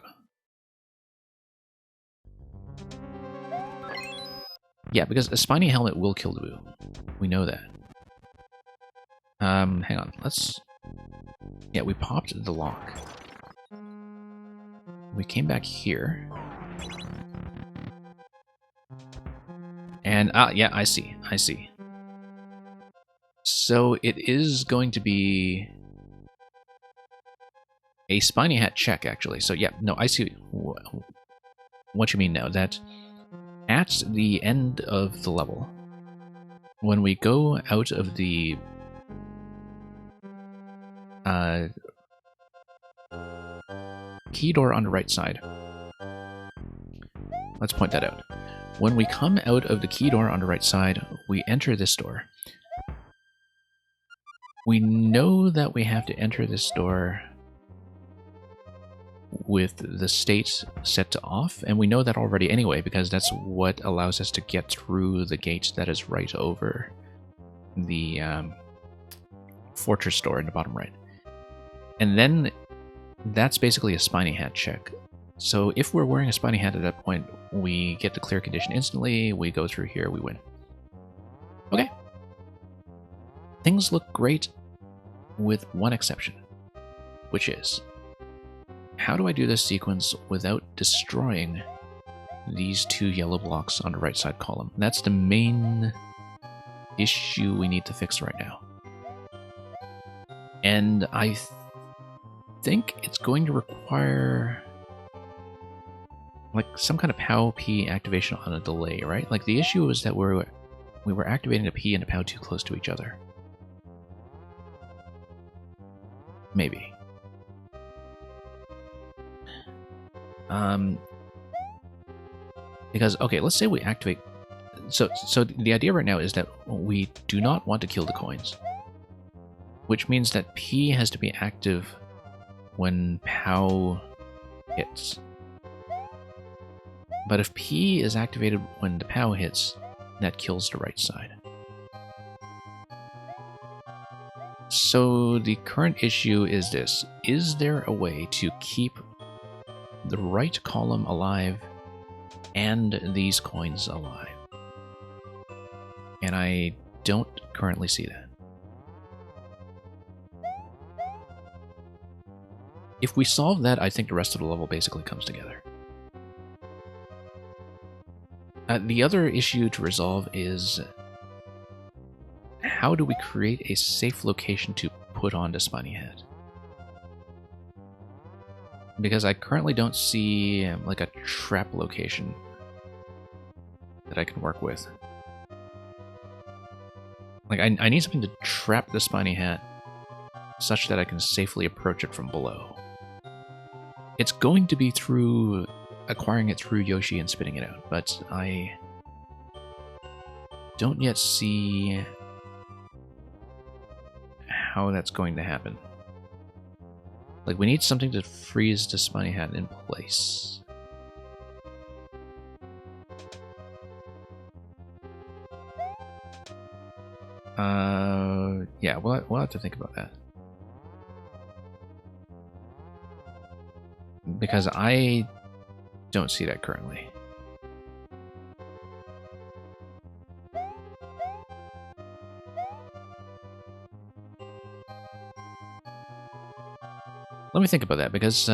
Yeah, because a Spiny Helmet will kill the Boo. We know that. Hang on, let's... Yeah, we popped the lock. We came back here. And, yeah, I see. So it is going to be a Spiny Hat check, actually. So yeah, no, I see what you mean now. That at the end of the level, when we go out of the key door on the right side, let's point that out. When we come out of the key door on the right side, we enter this door. We know that we have to enter this door with the state set to off, and we know that already anyway, because that's what allows us to get through the gate that is right over the fortress door in the bottom right. And then that's basically a Spiny Hat check. So if we're wearing a Spiny Hat at that point, we get the clear condition instantly, we go through here, we win. Okay. Things look great with one exception, which is, how do I do this sequence without destroying these 2 yellow blocks on the right side column? That's the main issue we need to fix right now. And I think it's going to require like some kind of POW-P activation on a delay, right? Like the issue is that we were activating a P and a POW too close to each other. Maybe. Because, okay, let's say we activate... So the idea right now is that we do not want to kill the coins. Which means that P has to be active when POW hits. But if P is activated when the POW hits, that kills the right side. So the current issue is this. Is there a way to keep the right column alive and these coins alive? And I don't currently see that. If we solve that, I think the rest of the level basically comes together. The other issue to resolve is how do we create a safe location to put on the Spiny Hat? Because I currently don't see like a trap location that I can work with. Like I need something to trap the Spiny Hat such that I can safely approach it from below. It's going to be through acquiring it through Yoshi and spitting it out, but I don't yet see how that's going to happen. Like, we need something to freeze the Spiny Hat in place. Yeah, we'll have to think about that. Because I don't see that currently. Let me think about that, because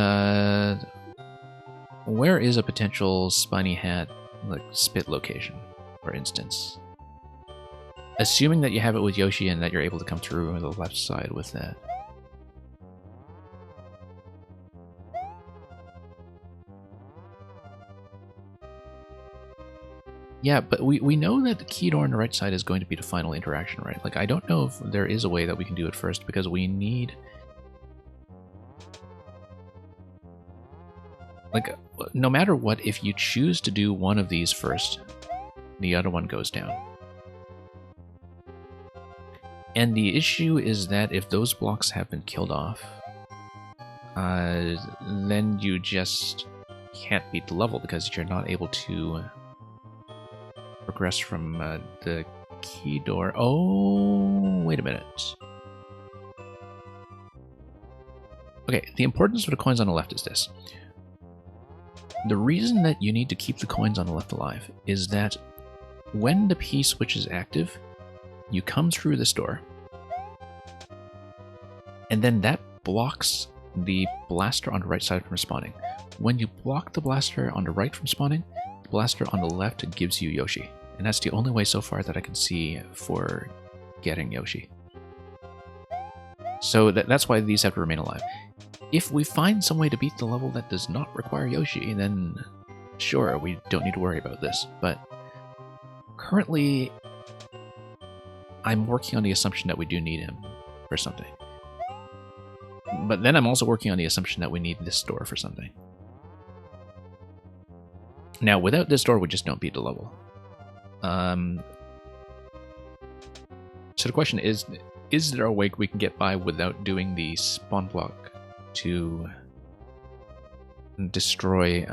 where is a potential Spiny Hat like spit location, for instance? Assuming that you have it with Yoshi and that you're able to come through on the left side with that. Yeah, but we know that the key door on the right side is going to be the final interaction, right? Like, I don't know if there is a way that we can do it first, because we need... Like, no matter what, if you choose to do one of these first, the other one goes down. And the issue is that if those blocks have been killed off, then you just can't beat the level, because you're not able to progress from the key door. Oh, wait a minute. Okay, the importance of the coins on the left is this. The reason that you need to keep the coins on the left alive is that when the P-switch is active, you come through this door, and then that blocks the blaster on the right side from spawning. When you block the blaster on the right from spawning, the blaster on the left gives you Yoshi. And that's the only way so far that I can see for getting Yoshi. So that's why these have to remain alive. If we find some way to beat the level that does not require Yoshi, then sure, we don't need to worry about this. But currently, I'm working on the assumption that we do need him for something. But then I'm also working on the assumption that we need this door for something. Now, without this door, we just don't beat the level. So the question is there a way we can get by without doing the spawn block to destroy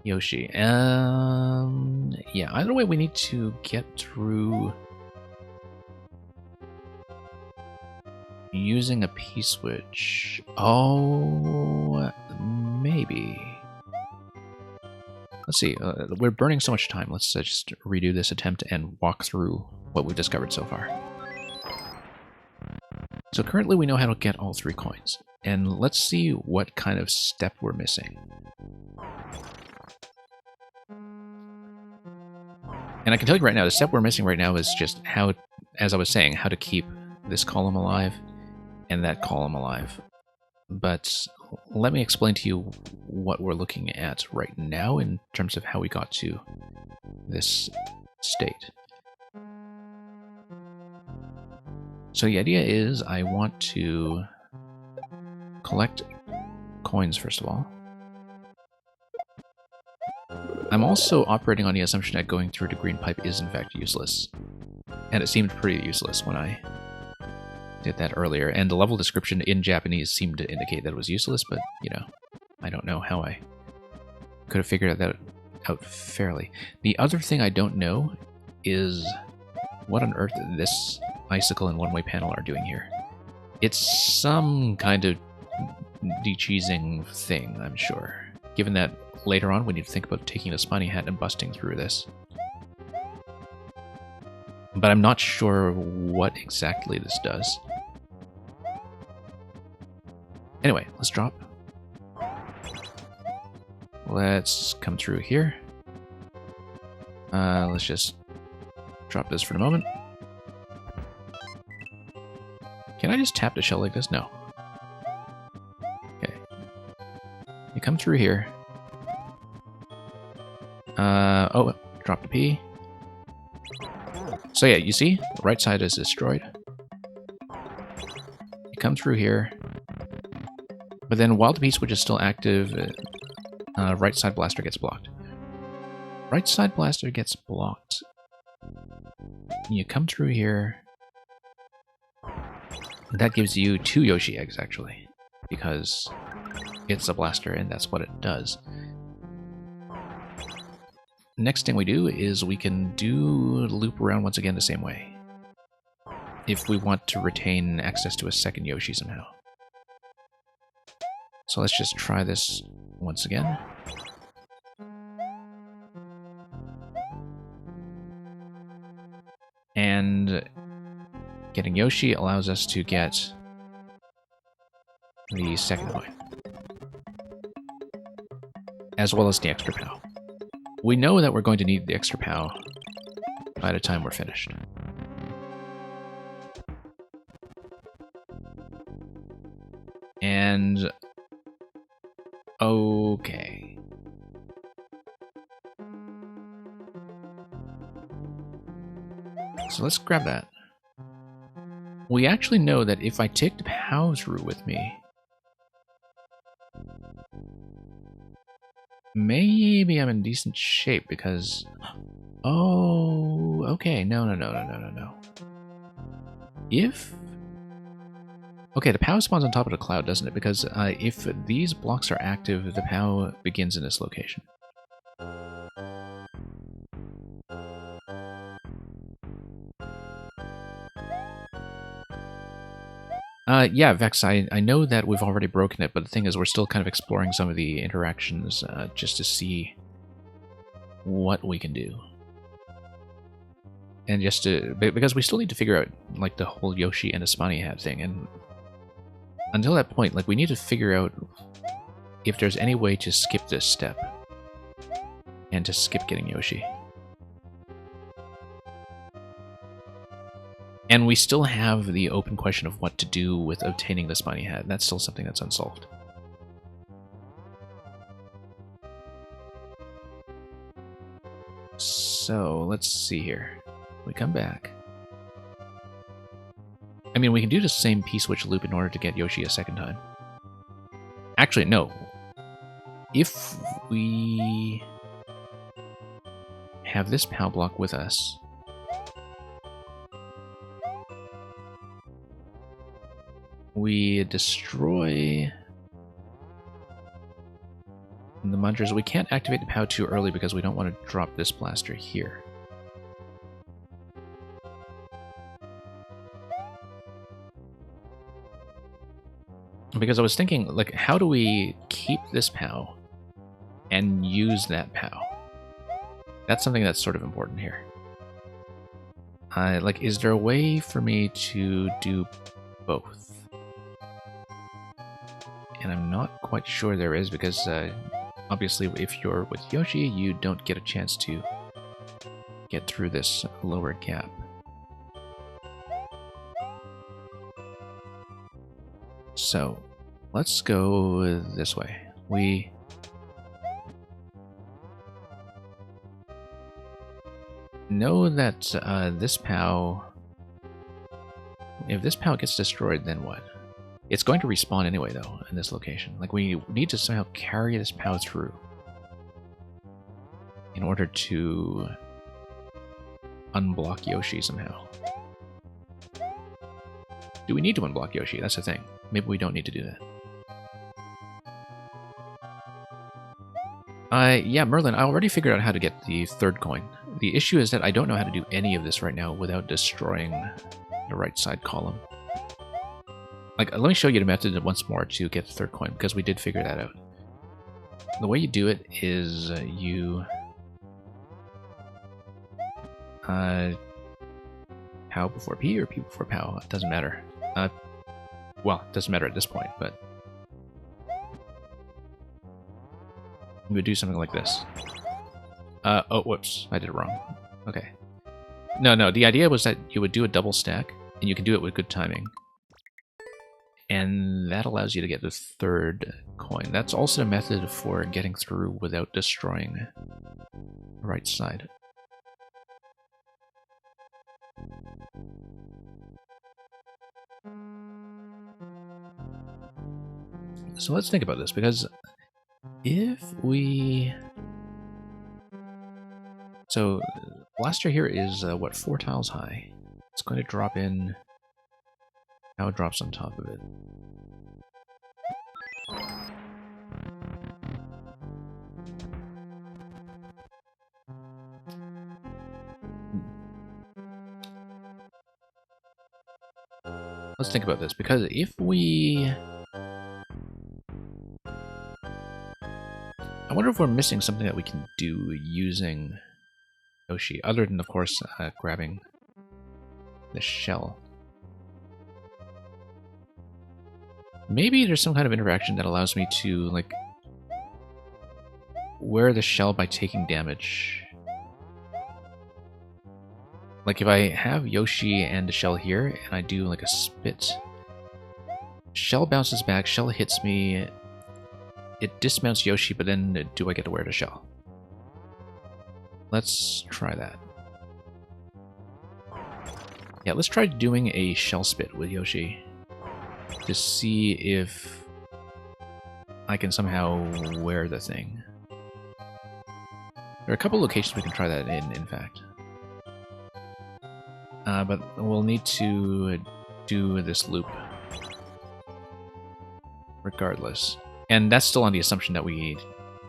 Yoshi? Yeah, either way we need to get through using a P-switch. Oh, maybe. Let's see, we're burning so much time. Let's just redo this attempt and walk through what we've discovered so far. So currently we know how to get all 3 coins. And let's see what kind of step we're missing. And I can tell you right now, the step we're missing right now is just how, as I was saying, how to keep this column alive and that column alive. But let me explain to you what we're looking at right now in terms of how we got to this state. So the idea is I want to collect coins first of all. I'm also operating on the assumption that going through the green pipe is in fact useless. And it seemed pretty useless when I did that earlier, and the level description in Japanese seemed to indicate that it was useless, but, you know, I don't know how I could have figured that out fairly. The other thing I don't know is what on earth this Icicle and One Way Panel are doing here. It's some kind of de-cheesing thing, I'm sure. Given that later on we need to think about taking the Spiny Hat and busting through this. But I'm not sure what exactly this does. Anyway, let's drop. Let's come through here. Let's just drop this for the moment. Can I just tap the shell like this? No. Okay. You come through here. Oh, drop the P. So yeah, you see? The right side is destroyed. You come through here. But then while the P-switch is still active, right side blaster gets blocked. Right side blaster gets blocked. You come through here. That gives you 2 Yoshi eggs, actually. Because it's a blaster and that's what it does. Next thing we do is we can do loop around once again the same way. If we want to retain access to a second Yoshi somehow. So let's just try this once again. And getting Yoshi allows us to get the second coin. As well as the extra POW. We know that we're going to need the extra POW by the time we're finished. And... okay. So let's grab that. We actually know that if I take the POW through with me, maybe I'm in decent shape because... oh, okay. No. If... okay, the POW spawns on top of the cloud, doesn't it? Because if these blocks are active, the POW begins in this location. Yeah, Vex, I know that we've already broken it, but the thing is we're still kind of exploring some of the interactions just to see what we can do. And just to... because we still need to figure out, like, the whole Yoshi and the Spiny Hat thing, and until that point, like, we need to figure out if there's any way to skip this step and to skip getting Yoshi. And we still have the open question of what to do with obtaining the Spiny Hat. That's still something that's unsolved. So, let's see here. We come back. I mean, we can do the same P-switch loop in order to get Yoshi a second time. Actually, no. If we have this POW block with us, we destroy the Mudgers. We can't activate the POW too early because we don't want to drop this blaster here. Because I was thinking, like, how do we keep this POW and use that POW? That's something that's sort of important here. Like, is there a way for me to do both? And I'm not quite sure there is, because obviously if you're with Yoshi, you don't get a chance to get through this lower gap. So, let's go this way. We know that this POW... if this POW gets destroyed, then what? It's going to respawn anyway, though, in this location. Like, we need to somehow carry this POW through in order to unblock Yoshi somehow. Do we need to unblock Yoshi? That's the thing. Maybe we don't need to do that. Yeah, Merlin, I already figured out how to get the third coin. The issue is that I don't know how to do any of this right now without destroying the right side column. Like, let me show you the method once more to get the third coin, because we did figure that out. The way you do it is you POW before P or P before POW. It doesn't matter. Well, it doesn't matter at this point, but we would do something like this. Oh, whoops, I did it wrong. Okay. No, the idea was that you would do a double stack, and you can do it with good timing. And that allows you to get the third coin. That's also a method for getting through without destroying the right side. So let's think about this, because if we... So, Blaster here is, what, 4 tiles high. It's going to drop in... Now it drops on top of it. Let's think about this, because if we... I wonder if we're missing something that we can do using Yoshi, other than, of course, grabbing the shell. Maybe there's some kind of interaction that allows me to, like, wear the shell by taking damage. Like, if I have Yoshi and the shell here, and I do, like, a spit, shell bounces back, shell hits me, it dismounts Yoshi, but then do I get to wear the shell? Let's try that. Yeah, let's try doing a shell spit with Yoshi to see if I can somehow wear the thing. There are a couple locations we can try that in fact. But we'll need to do this loop regardless. And that's still on the assumption that we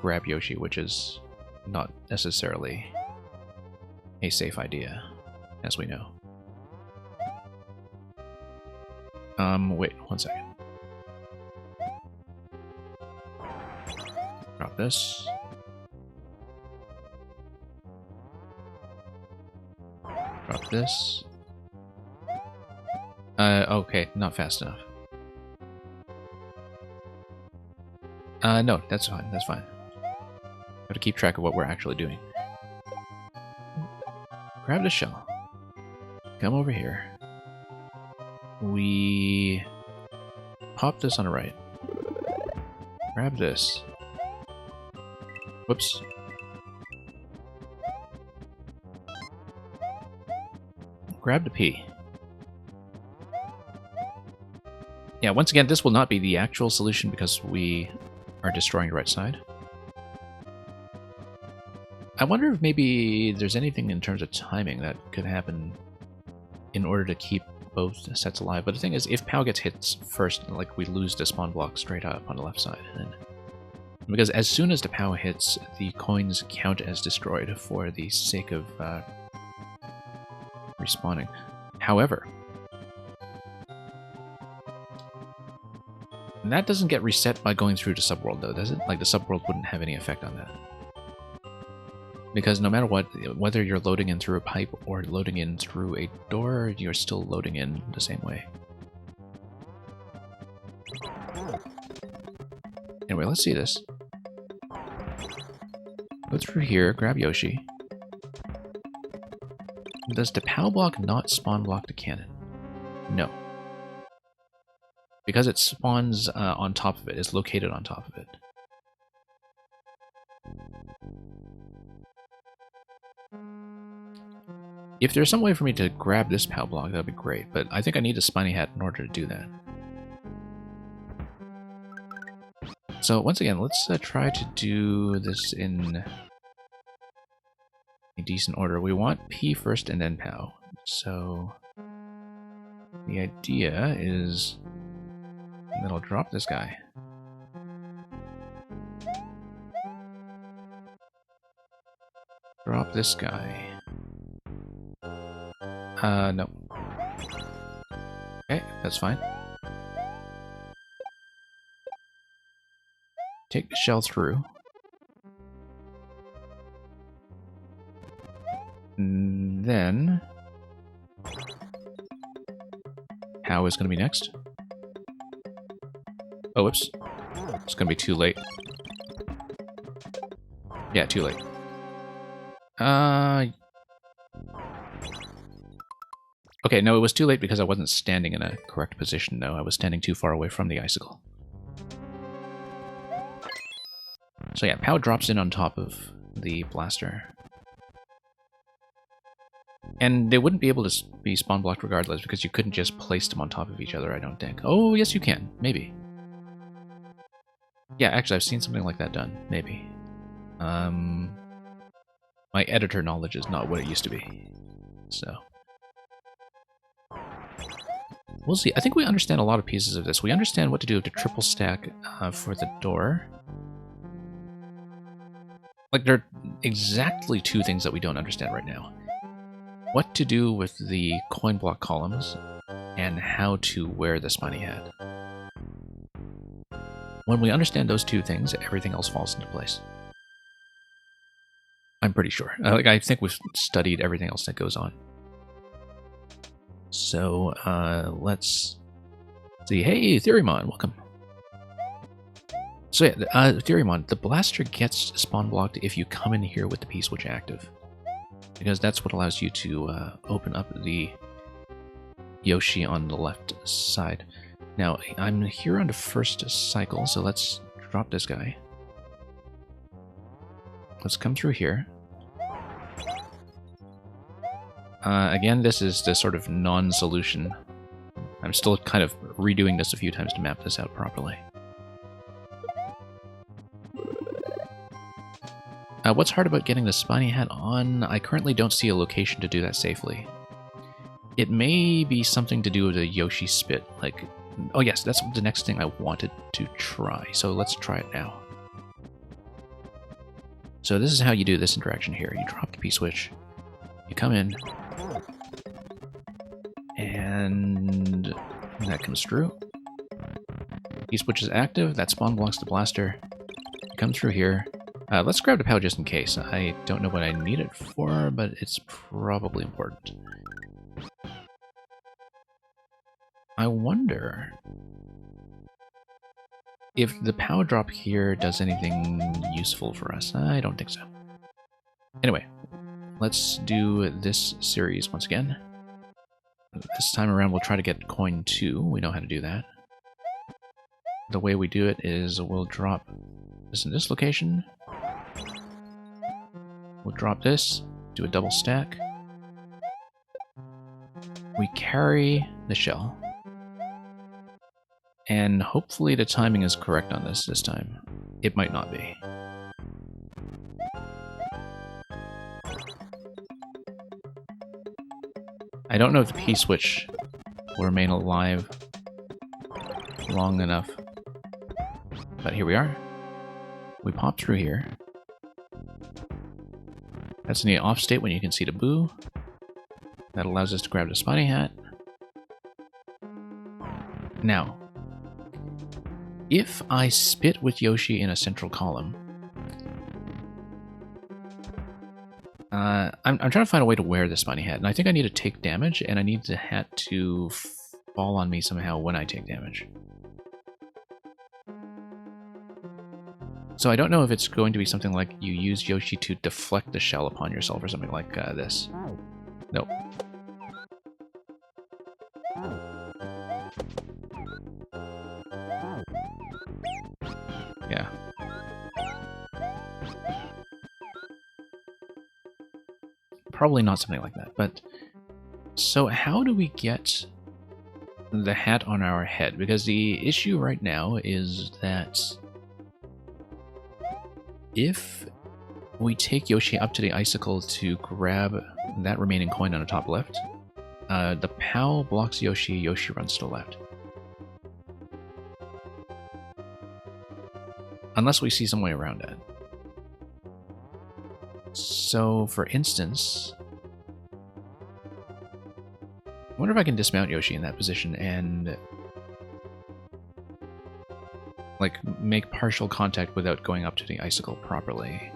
grab Yoshi, which is not necessarily a safe idea, as we know. Wait, 1 second. Drop this. Drop this. Okay, not fast enough. No, that's fine, that's fine. Got to keep track of what we're actually doing. Grab the shell. Come over here. We pop this on the right. Grab this. Whoops. Grab the P. Yeah, once again, this will not be the actual solution because we are destroying the right side. I wonder if maybe there's anything in terms of timing that could happen in order to keep both sets alive. But the thing is, if POW gets hit first, like, we lose the spawn block straight up on the left side. And because as soon as the POW hits, the coins count as destroyed for the sake of respawning. However, that doesn't get reset by going through the subworld, though, does it? Like, the subworld wouldn't have any effect on that. Because no matter what, whether you're loading in through a pipe or loading in through a door, you're still loading in the same way. Anyway, let's see this. Go through here, grab Yoshi. Does the POW block not spawn block the cannon? No. Because it spawns on top of it, it's located on top of it. If there's some way for me to grab this POW block, that would be great, but I think I need a Spiny Hat in order to do that. So once again, let's try to do this in a decent order. We want P first and then POW. So the idea is that I'll drop this guy. Drop this guy. No. That's fine. Take the shell through. And then... How is going to be next? Oh, whoops. It's going to be too late. Yeah, too late. Okay, no, it was too late because I wasn't standing in a correct position, though. I was standing too far away from the icicle. So yeah, Pow drops in on top of the blaster. And they wouldn't be able to be spawn blocked regardless, because you couldn't just place them on top of each other, I don't think. Oh, yes you can. Maybe. Yeah, actually, I've seen something like that done. Maybe. My editor knowledge is not what it used to be. So... We'll see. I think we understand a lot of pieces of this. We understand what to do with the triple stack for the door. Like, there are exactly two things that we don't understand right now. What to do with the coin block columns, and how to wear the spiny hat. When we understand those two things, everything else falls into place. I'm pretty sure. I think we've studied everything else that goes on. So, let's see. Hey, Theuremon, welcome. So yeah, Theuremon, the blaster gets spawn blocked if you come in here with the P-switch active. Because that's what allows you to open up the Yoshi on the left side. Now, I'm here on the first cycle, so let's drop this guy. Let's come through here. Again, this is the sort of non-solution. I'm still kind of redoing this a few times to map this out properly. What's hard about getting the spiny hat on? I currently don't see a location to do that safely. It may be something to do with a Yoshi spit. Like, oh yes, that's the next thing I wanted to try. So let's try it now. So this is how you do this interaction here. You drop the P-switch. You come in. And that comes through. P-switch is active. That spawn blocks the blaster. You come through here. Let's grab the POW just in case. I don't know what I need it for, but it's probably important. I wonder if the POW drop here does anything useful for us. I don't think so. Anyway, let's do this series once again. This time around we'll try to get coin 2. We know how to do that. The way we do it is we'll drop this in this location. We'll drop this, do a double stack. We carry the shell. And hopefully the timing is correct on this time. It might not be. I don't know if the P-switch will remain alive long enough. But here we are. We pop through here. That's in the off state when you can see the boo. That allows us to grab the spiny hat. Now, if I spit with Yoshi in a central column, I'm trying to find a way to wear the spiny hat, and I think I need to take damage, and I need the hat to fall on me somehow when I take damage. So I don't know if it's going to be something like you use Yoshi to deflect the shell upon yourself or something like this. Nope. Yeah. Probably not something like that, but... So how do we get the hat on our head? Because the issue right now is that if we take Yoshi up to the icicle to grab that remaining coin on the top left, the POW blocks Yoshi, Yoshi runs to the left. Unless we see some way around it. So, for instance, wonder if I can dismount Yoshi in that position and like make partial contact without going up to the icicle properly.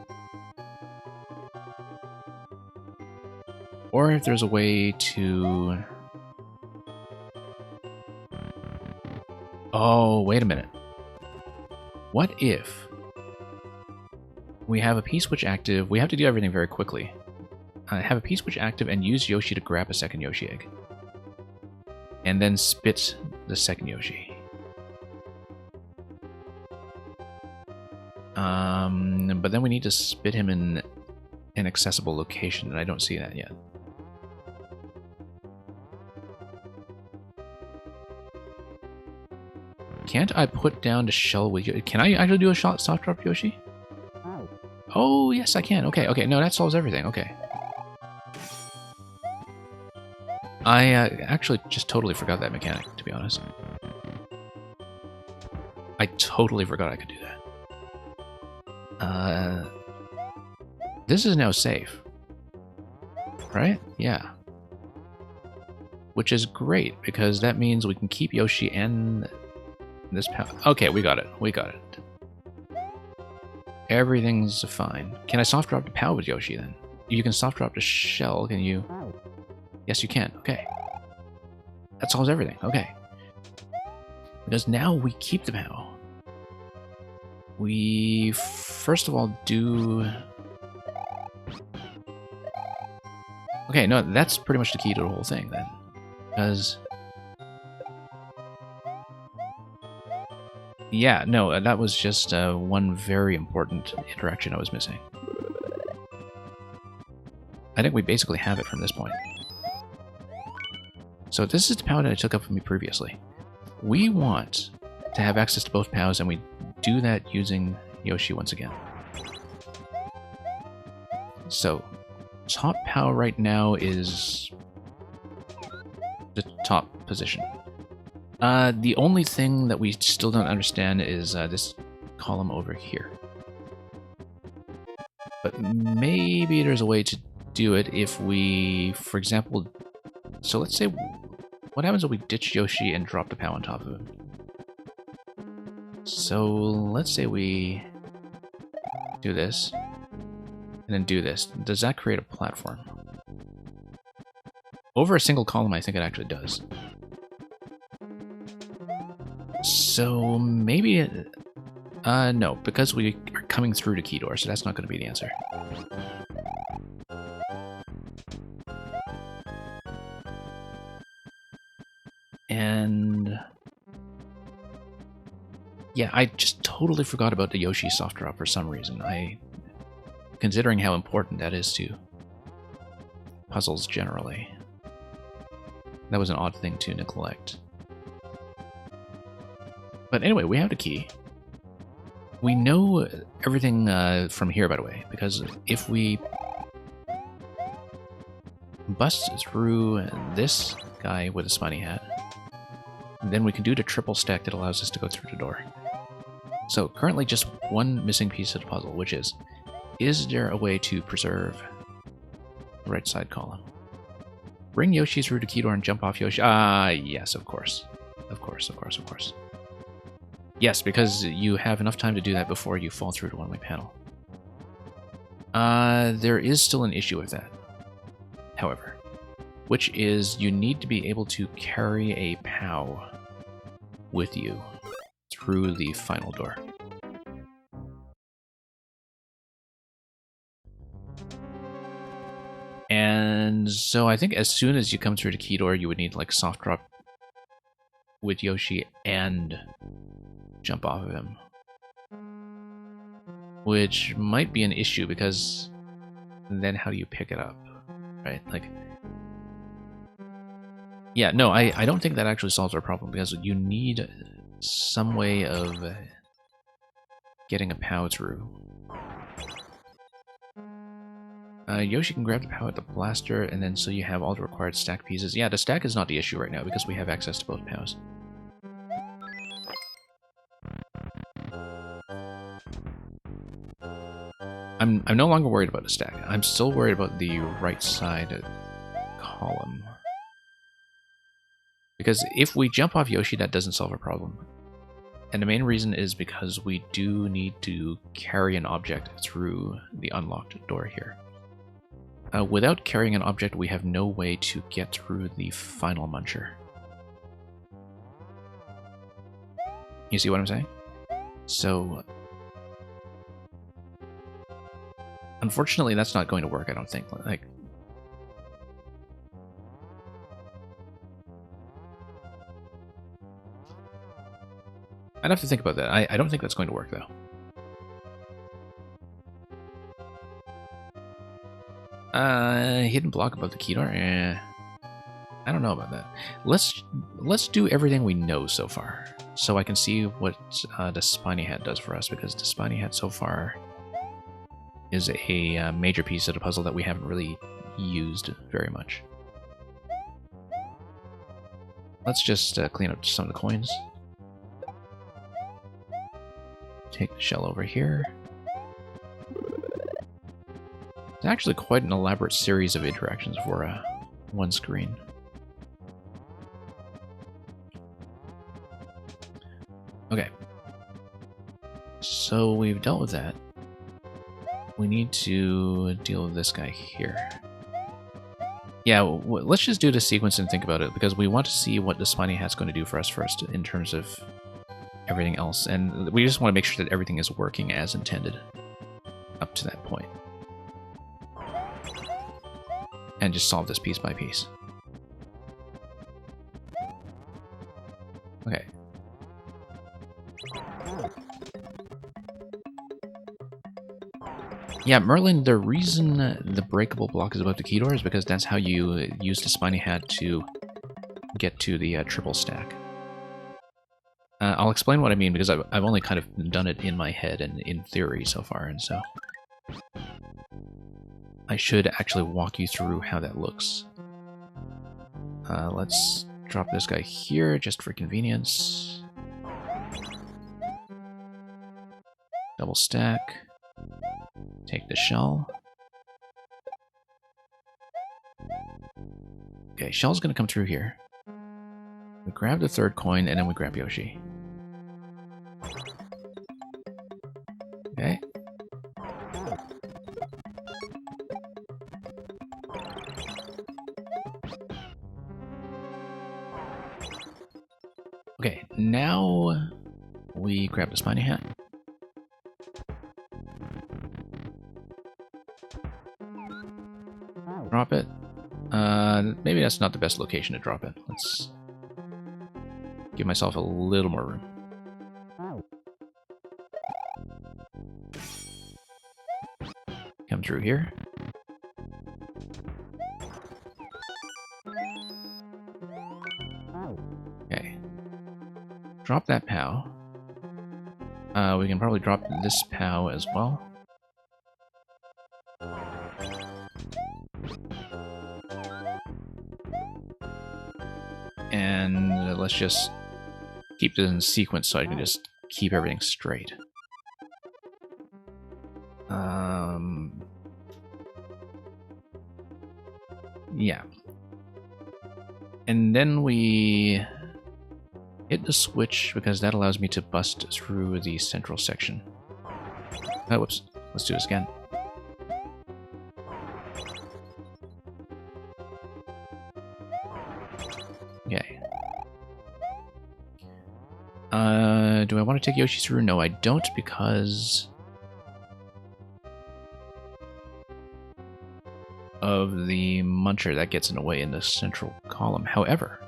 Or if there's a way to... Oh, wait a minute. What if we have a P-switch active? We have to do everything very quickly. Have a P-switch active and use Yoshi to grab a second Yoshi egg. And then spit the second Yoshi. But then we need to spit him in an accessible location, and I don't see that yet. Can't I put down the shell with Yoshi? Can I actually do a soft drop Yoshi? Oh, yes, I can. Okay, okay. No, that solves everything. Okay. I actually just totally forgot that mechanic, to be honest. I totally forgot I could do that. This is now safe. Right? Yeah. Which is great, because that means we can keep Yoshi and this power. Okay, we got it. We got it. Everything's fine. Can I soft drop the power with Yoshi then? You can soft drop the shell, can you? Yes, you can. Okay. That solves everything. Okay. Because now we keep the POW. We first of all do... Okay, no, that's pretty much the key to the whole thing then. Because... Yeah, no, that was just one very important interaction I was missing. I think we basically have it from this point. So this is the POW that I took up from me previously. We want to have access to both POWs, and we do that using Yoshi once again. So, top POW right now is the top position. The only thing that we still don't understand is this column over here. But maybe there's a way to do it if we, for example... So let's say... What happens if we ditch Yoshi and drop the POW on top of him? So let's say we do this, and then do this. Does that create a platform? Over a single column, I think it actually does. So maybe... no, because we are coming through the key door, so that's not going to be the answer. And... yeah, I just totally forgot about the Yoshi soft drop for some reason. Considering how important that is to puzzles generally. That was an odd thing to neglect. But anyway, we have the key. We know everything from here, by the way, because if we bust through this guy with a spiny hat, then we can do the triple stack that allows us to go through the door. So currently just one missing piece of the puzzle, which is there a way to preserve the right side column? Bring Yoshi through the key door and jump off Yoshi. Yes, of course. Of course, of course, of course. Yes, because you have enough time to do that before you fall through the one-way panel. There is still an issue with that, however, which is you need to be able to carry a POW with you through the final door. And so I think as soon as you come through the key door, you would need like soft drop with Yoshi and jump off of him. Which might be an issue because then how do you pick it up, right? Like, yeah, no, I don't think that actually solves our problem because you need some way of getting a POW through. Yoshi can grab the POW at the blaster, and then so you have all the required stack pieces. Yeah, the stack is not the issue right now because we have access to both POWs. I'm no longer worried about the stack. I'm still worried about the right side column. Because if we jump off Yoshi, that doesn't solve a problem. And the main reason is because we do need to carry an object through the unlocked door here. Without carrying an object, we have no way to get through the final muncher. You see what I'm saying? So, unfortunately, that's not going to work, I don't think. Like, I'd have to think about that. I don't think that's going to work, though. Hidden block above the key door? I don't know about that. Let's do everything we know so far, so I can see what the Spiny Hat does for us, because the Spiny Hat so far is a major piece of the puzzle that we haven't really used very much. Let's just clean up some of the coins. Take the shell over here. It's actually quite an elaborate series of interactions for one screen. Okay. So we've dealt with that. We need to deal with this guy here. Yeah, let's just do the sequence and think about it, because we want to see what the Spiny Hat's going to do for us first in terms of everything else. And we just want to make sure that everything is working as intended up to that point. And just solve this piece by piece. Okay. Yeah, Merlin, the reason the breakable block is above the key door is because that's how you use the Spiny Hat to get to the triple stack. I'll explain what I mean, because I've only kind of done it in my head and in theory so far, and so I should actually walk you through how that looks. Let's drop this guy here just for convenience. Double stack. Take the shell. Okay, shell's gonna come through here. We grab the third coin, and then we grab Yoshi. Okay. Okay, now we grab the Spiny Hat. Drop it. Maybe that's not the best location to drop it. Let's give myself a little more room. Come through here. Okay. Drop that POW. We can probably drop this POW as well. And let's just keep this in sequence so I can just keep everything straight. Yeah. And then we hit the switch, because that allows me to bust through the central section. Oh, whoops. Let's do this again. Okay. Do I want to take Yoshi through? No, I don't, because of the muncher that gets in the way in the central column. However,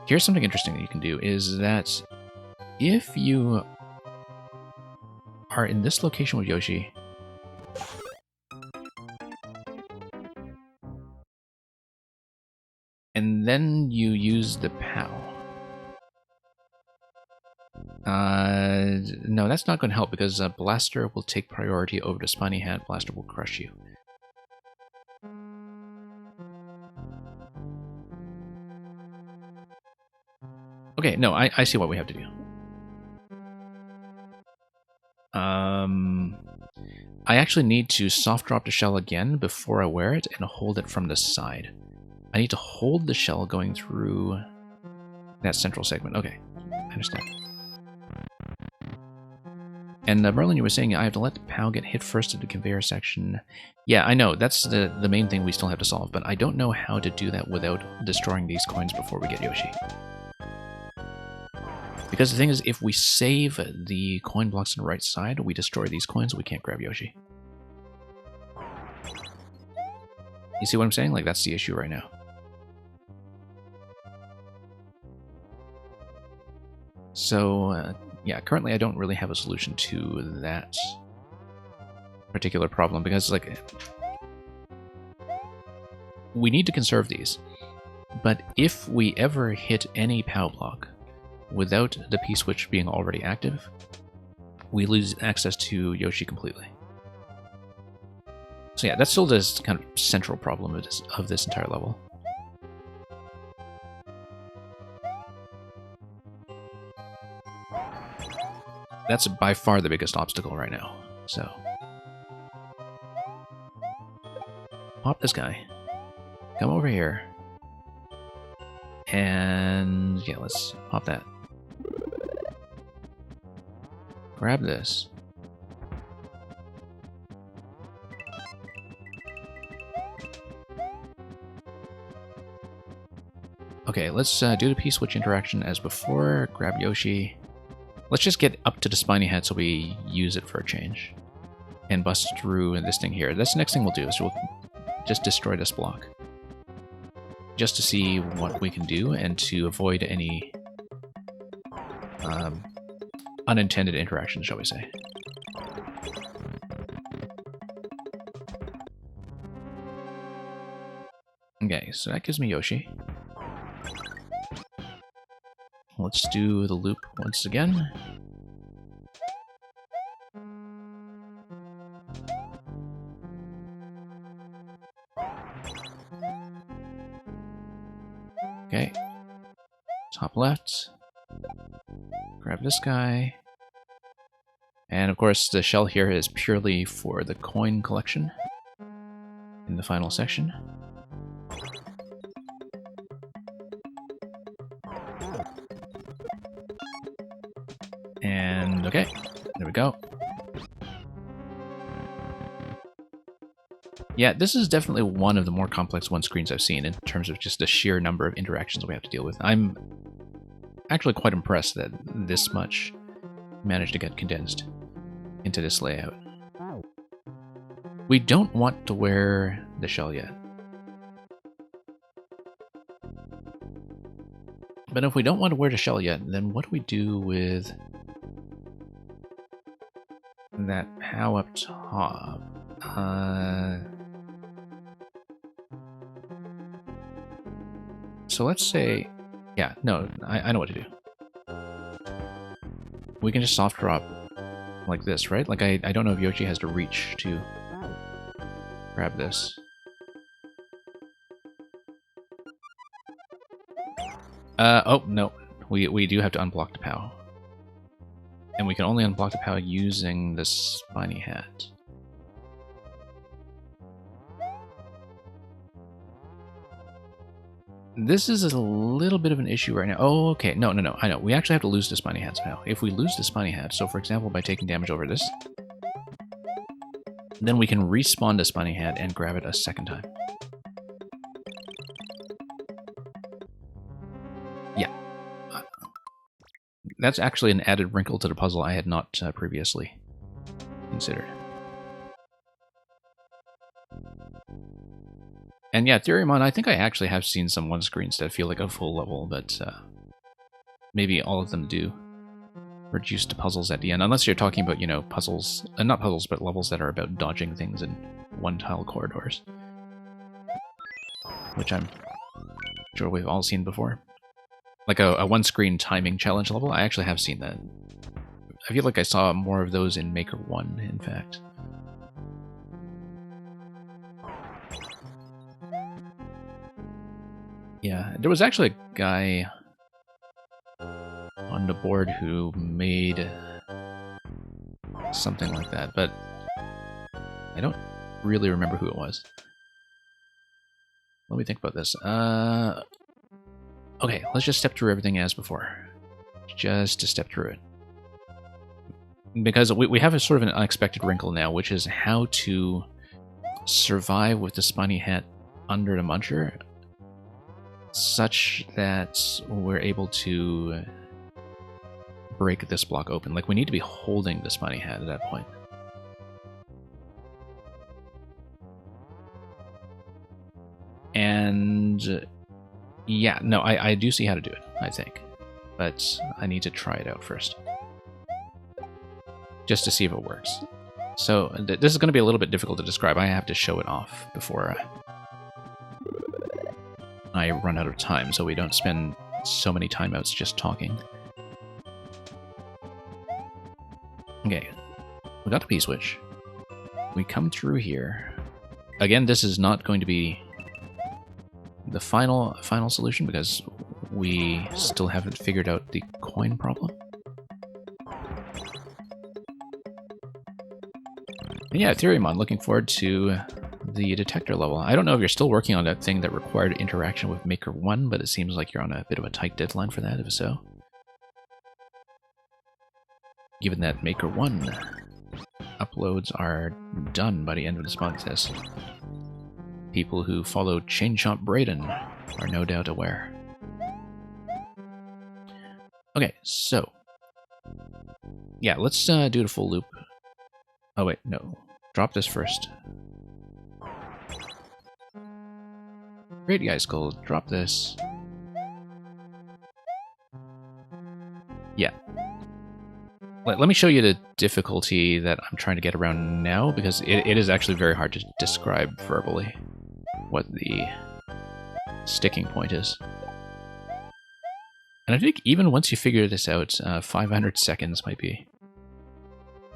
here's something interesting that you can do, is that if you are in this location with Yoshi, and then you use the POW. No, that's not going to help, because Blaster will take priority over the Spiny Hat. Blaster will crush you. Okay, no, I see what we have to do. I actually need to soft drop the shell again before I wear it and hold it from the side. I need to hold the shell going through that central segment. Okay, I understand. And Merlin, you were saying I have to let the POW get hit first at the conveyor section. Yeah, I know. That's the main thing we still have to solve, but I don't know how to do that without destroying these coins before we get Yoshi. Because the thing is, if we save the coin blocks on the right side, we destroy these coins, we can't grab Yoshi. You see what I'm saying? Like, that's the issue right now. So, yeah, currently I don't really have a solution to that particular problem, because, like, we need to conserve these. But if we ever hit any POW block without the P-switch being already active, we lose access to Yoshi completely. So yeah, that's still the kind of central problem of this entire level. That's by far the biggest obstacle right now, so... Pop this guy. Come over here. And yeah, let's pop that. Grab this. Okay, let's do the P-switch interaction as before. Grab Yoshi. Let's just get up to the spiny head so we use it for a change. And bust through this thing here. That's the next thing we'll do, is we'll just destroy this block. Just to see what we can do and to avoid any unintended interactions, shall we say. Okay, so that gives me Yoshi. Let's do the loop once again. Okay. Top left. Grab this guy. And of course, the shell here is purely for the coin collection in the final section. And okay, there we go. Yeah, this is definitely one of the more complex one-screens I've seen in terms of just the sheer number of interactions we have to deal with. I'm actually quite impressed that this much managed to get condensed into this layout. We don't want to wear the shell yet. But if we don't want to wear the shell yet, then what do we do with that POW up top? So let's say, yeah, no, I know what to do. We can just soft drop like this, right? Like, I don't know if Yoshi has to reach to grab this. Oh, no. We do have to unblock the POW. And we can only unblock the POW using the spiny hat. This is a little bit of an issue right now. Oh, okay. No, I know. We actually have to lose the spiny hat somehow. If we lose the spiny hat, so for example, by taking damage over this, then we can respawn the spiny hat and grab it a second time. Yeah. That's actually an added wrinkle to the puzzle I had not previously considered. And yeah, Theoremon, I think I actually have seen some one-screens that feel like a full level, but maybe all of them do reduce to puzzles at the end, unless you're talking about, you know, puzzles, not puzzles, but levels that are about dodging things in one-tile corridors. Which I'm sure we've all seen before. Like a one-screen timing challenge level, I actually have seen that. I feel like I saw more of those in Maker 1, in fact. Yeah, there was actually a guy on the board who made something like that, but I don't really remember who it was. Let me think about this. Okay, let's just step through everything as before. Just to step through it. Because we have a sort of an unexpected wrinkle now, which is how to survive with the spiny hat under the muncher such that we're able to break this block open. Like, we need to be holding the spiny hat at that point. And yeah, no, I do see how to do it, I think. But I need to try it out first. Just to see if it works. So this is going to be a little bit difficult to describe. I have to show it off before I run out of time, so we don't spend so many timeouts just talking. Okay, we got the P-switch. We come through here. Again, this is not going to be the final solution because we still haven't figured out the coin problem. And yeah, Ethereumon, looking forward to the detector level. I don't know if you're still working on that thing that required interaction with Maker 1, but it seems like you're on a bit of a tight deadline for that, if so. Given that Maker 1 uploads are done by the end of this month, as people who follow Chain Chomp Braden are no doubt aware. Okay, so yeah, let's do the full loop. Oh wait, no. Drop this first. Great Guy Skull, drop this. Yeah. Let me show you the difficulty that I'm trying to get around now, because it is actually very hard to describe verbally what the sticking point is. And I think even once you figure this out, 500 seconds might be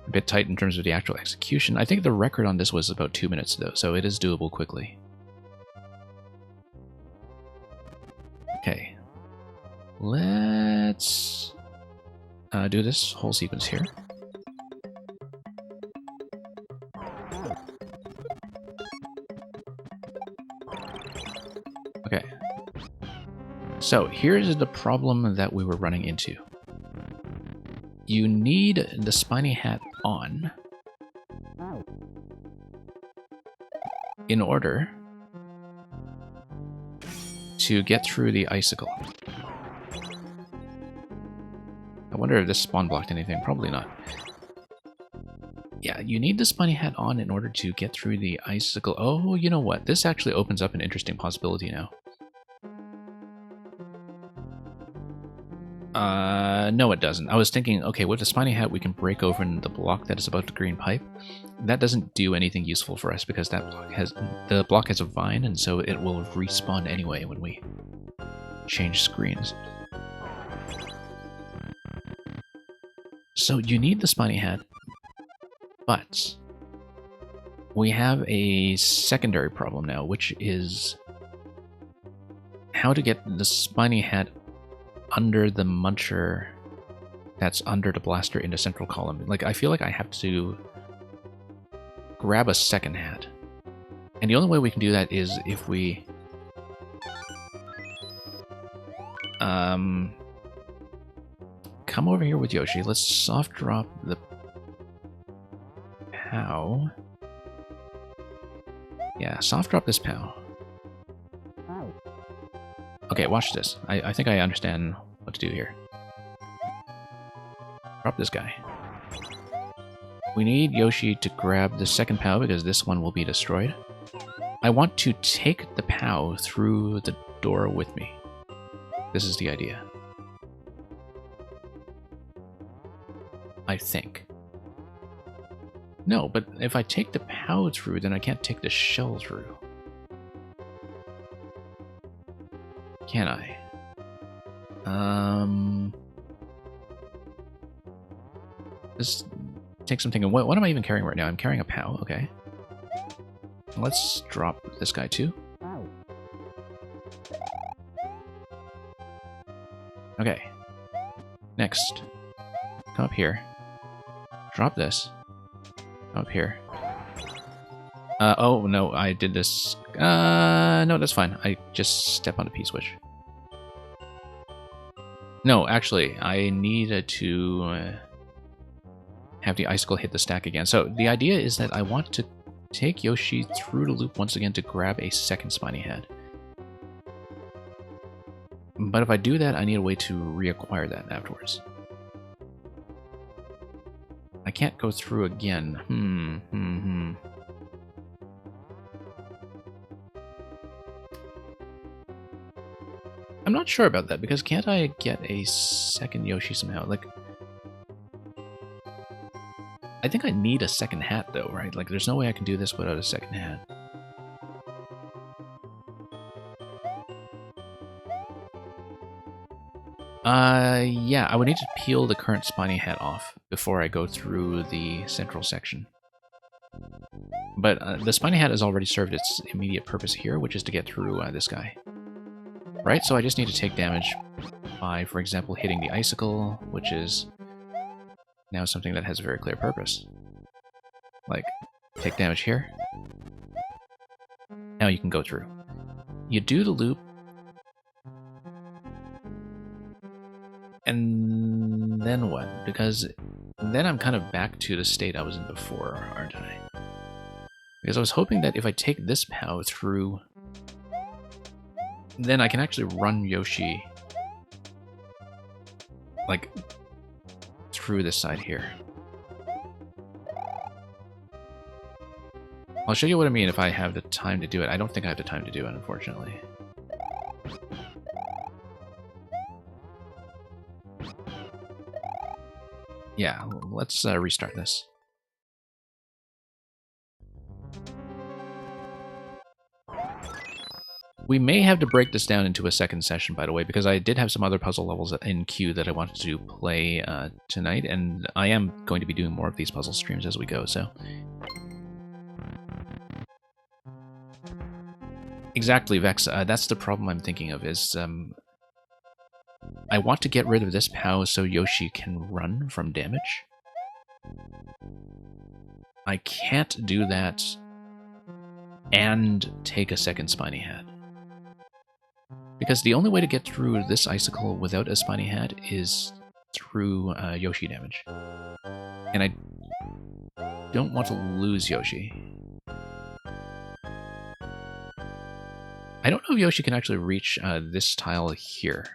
a bit tight in terms of the actual execution. I think the record on this was about 2 minutes though, so it is doable quickly. Okay. Let's do this whole sequence here. Okay. So here's the problem that we were running into. You need the spiny hat on in order to get through the icicle. I wonder if this spawn blocked anything. Probably not. Yeah, you need the spiny hat on in order to get through the icicle. Oh, you know what? This actually opens up an interesting possibility now. No it doesn't. I was thinking, okay, with the spiny hat we can break open the block that is above the green pipe. That doesn't do anything useful for us because that block has a vine, and so it will respawn anyway when we change screens. So you need the spiny hat, but we have a secondary problem now, which is how to get the spiny hat under the muncher that's under the blaster in the central column. Like, I feel like I have to grab a second hat. And the only way we can do that is if we come over here with Yoshi. Let's soft drop the POW. Yeah, soft drop this POW. Okay, watch this. I think I understand what to do here. Drop this guy. We need Yoshi to grab the second POW because this one will be destroyed. I want to take the POW through the door with me. This is the idea. I think. No, but if I take the POW through, then I can't take the shell through. Can I? This takes something. What am I even carrying right now? I'm carrying a POW. Okay. Let's drop this guy too. Okay. Next. Come up here. Drop this. Come up here. Oh, no, I did this. No, that's fine. I just step on the P-switch. No, actually, I needed to have the icicle hit the stack again. So the idea is that I want to take Yoshi through the loop once again to grab a second spiny head. But if I do that, I need a way to reacquire that afterwards. I can't go through again. I'm not sure about that, because can't I get a second Yoshi somehow? Like, I think I need a second hat, though, right? Like, there's no way I can do this without a second hat. Yeah, I would need to peel the current spiny hat off before I go through the central section. But the spiny hat has already served its immediate purpose here, which is to get through this guy. Right, so I just need to take damage by, for example, hitting the icicle, which is now something that has a very clear purpose. Like, take damage here. Now you can go through. You do the loop, and then what? Because then I'm kind of back to the state I was in before, aren't I? Because I was hoping that if I take this POW through, then I can actually run Yoshi, like, through this side here. I'll show you what I mean if I have the time to do it. I don't think I have the time to do it, unfortunately. Yeah, let's restart this. We may have to break this down into a second session, by the way, because I did have some other puzzle levels in queue that I wanted to play tonight, and I am going to be doing more of these puzzle streams as we go, so... Exactly, Vex. That's the problem I'm thinking of, is I want to get rid of this POW so Yoshi can run from damage. I can't do that and take a second spiny hat. Because the only way to get through this icicle without a spiny hat is through Yoshi damage. And I don't want to lose Yoshi. I don't know if Yoshi can actually reach this tile here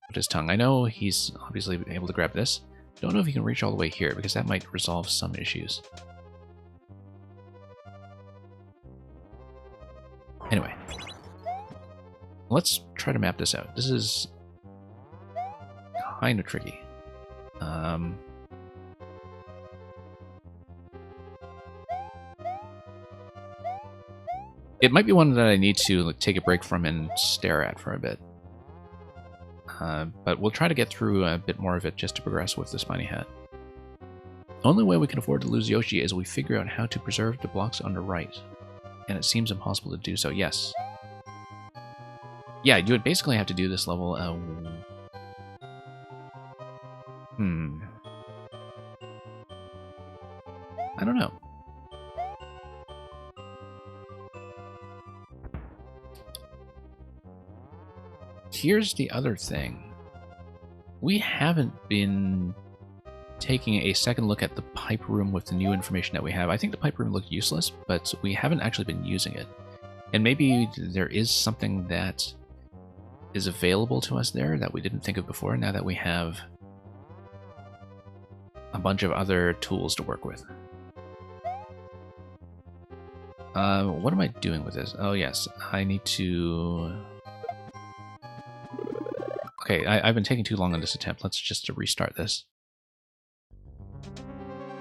with his tongue. I know he's obviously able to grab this. Don't know if he can reach all the way here, because that might resolve some issues. Anyway. Let's try to map this out. This is kind of tricky. It might be one that I need to take a break from and stare at for a bit. But we'll try to get through a bit more of it just to progress with the spiny hat. Only way we can afford to lose Yoshi is we figure out how to preserve the blocks on the right. And it seems impossible to do so, yes. Yeah, you would basically have to do this level. I don't know. Here's the other thing. We haven't been taking a second look at the pipe room with the new information that we have. I think the pipe room looked useless, but we haven't actually been using it. And maybe there is something that is available to us there that we didn't think of before, now that we have a bunch of other tools to work with. What am I doing with this? Oh yes, I need to... Okay, I've been taking too long on this attempt. Let's just restart this.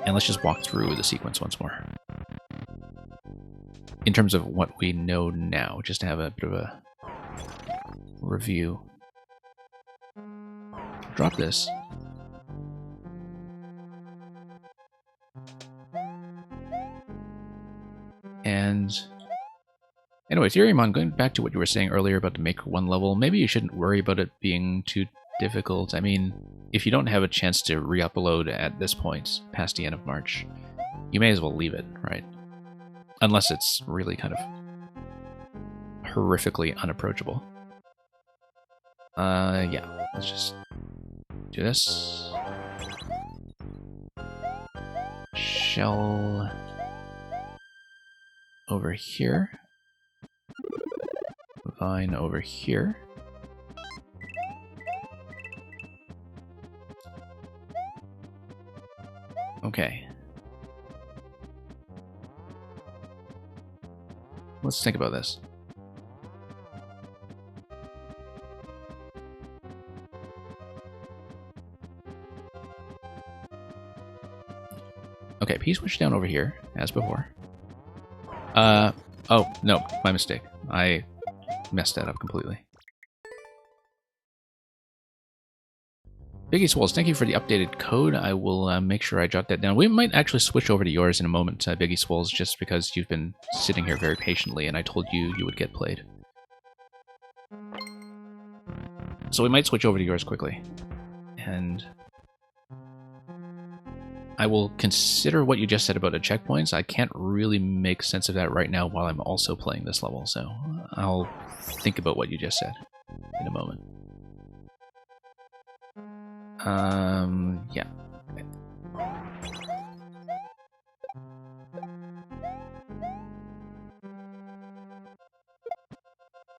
And let's just walk through the sequence once more. In terms of what we know now, just to have a bit of a review. Drop this. And anyway, Theoremon, going back to what you were saying earlier about the Maker 1 level, maybe you shouldn't worry about it being too difficult. I mean, if you don't have a chance to re-upload at this point, past the end of March, you may as well leave it, right? Unless it's really kind of horrifically unapproachable. Yeah, let's just do this. Shell over here. Vine over here. Okay. Let's think about this. Okay, P-switch down over here, as before. Oh, no, my mistake. I messed that up completely. Biggie Swolls, thank you for the updated code. I will make sure I jot that down. We might actually switch over to yours in a moment, Biggie Swolls, just because you've been sitting here very patiently and I told you you would get played. So we might switch over to yours quickly. And I will consider what you just said about the checkpoints. I can't really make sense of that right now while I'm also playing this level, so I'll think about what you just said in a moment. Yeah.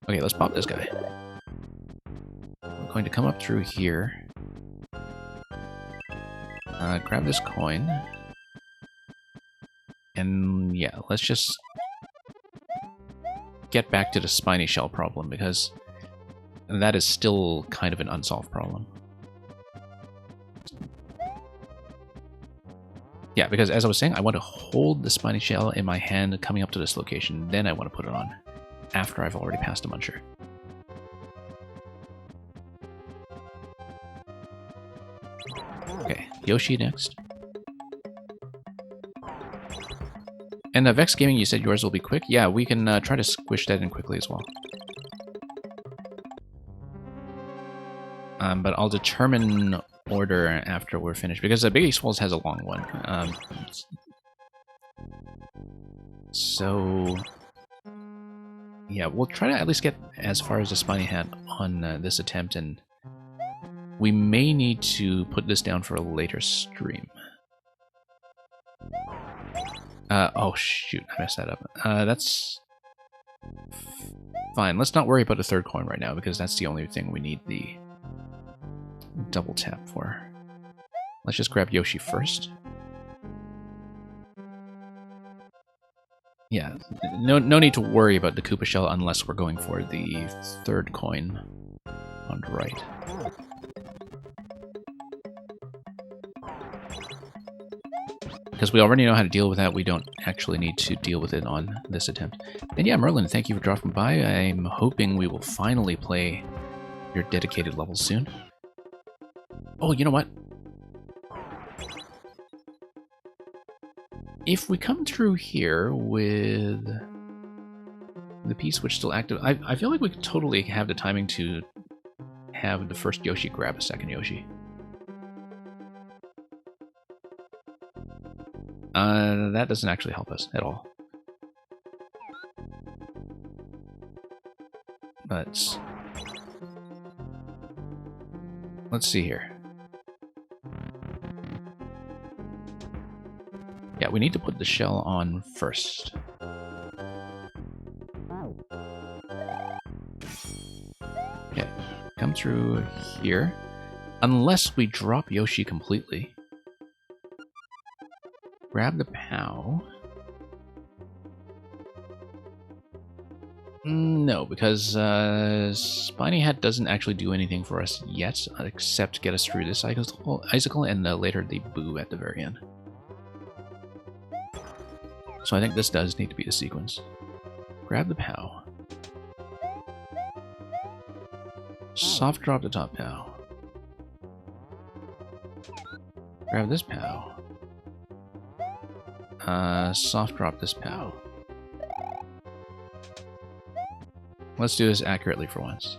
Okay, let's pop this guy. I'm going to come up through here. Grab this coin. And yeah, let's just get back to the spiny shell problem, because that is still kind of an unsolved problem. Yeah, because as I was saying, I want to hold the spiny shell in my hand coming up to this location, then I want to put it on, after I've already passed a muncher. Okay, Yoshi next. And Vex Gaming, you said yours will be quick? Yeah, we can try to squish that in quickly as well. But I'll determine order after we're finished, because Biggie Swolls has a long one. So yeah, we'll try to at least get as far as the Spiny Hat on this attempt, and we may need to put this down for a later stream. Oh shoot, I messed that up. That's fine. Let's not worry about the third coin right now, because that's the only thing we need the double tap for. Let's just grab Yoshi first. Yeah, no need to worry about the Koopa Shell unless we're going for the third coin on the right. Because we already know how to deal with that, we don't actually need to deal with it on this attempt. And yeah, Merlin, thank you for dropping by. I'm hoping we will finally play your dedicated levels soon. Oh, you know what? If we come through here with the P-switch still active, I feel like we could totally have the timing to have the first Yoshi grab a second Yoshi. That doesn't actually help us at all. But let's see here. Yeah, we need to put the shell on first. Okay, come through here. Unless we drop Yoshi completely. Grab the POW. No, because Spiny Hat doesn't actually do anything for us yet, except get us through this icicle and later the Boo at the very end. So I think this does need to be the sequence. Grab the POW. Soft drop the top POW. Grab this POW. Soft drop this POW. Let's do this accurately for once.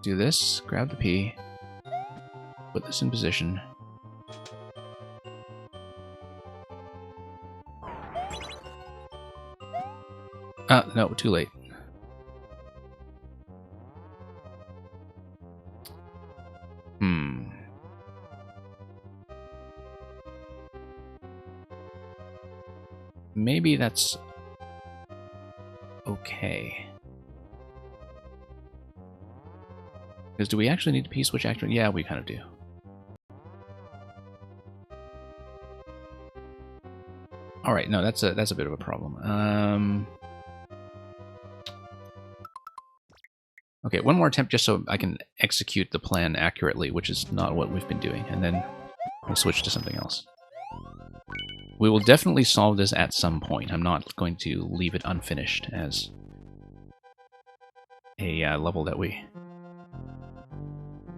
Do this, grab the P, put this in position, No, too late. Maybe that's okay. Because do we actually need to P-switch actually? Yeah, we kind of do. All right, no, that's a bit of a problem. Okay, one more attempt just so I can execute the plan accurately, which is not what we've been doing, and then we'll switch to something else. We will definitely solve this at some point. I'm not going to leave it unfinished as a level that we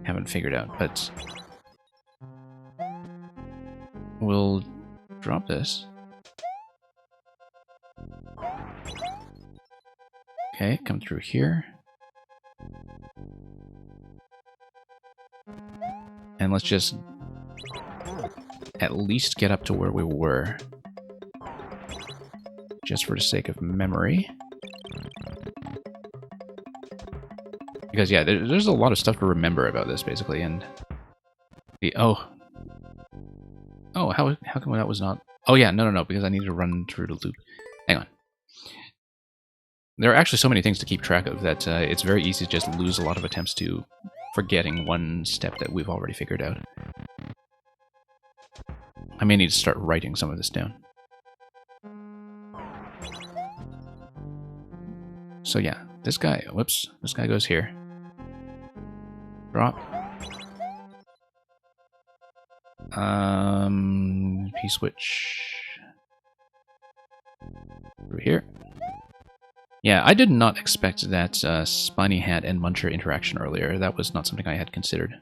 haven't figured out, but we'll drop this. Okay, come through here. And let's just at least get up to where we were. Just for the sake of memory. Because, yeah, there's a lot of stuff to remember about this, basically, and... Oh, how come that was not... Oh, yeah, no, because I need to run through the loop. Hang on. There are actually so many things to keep track of that it's very easy to just lose a lot of attempts to forgetting one step that we've already figured out. I may need to start writing some of this down. So yeah, this guy, whoops, this guy goes here. Drop. P-switch. Through here. Yeah, I did not expect that Spiny Hat and Muncher interaction earlier. That was not something I had considered.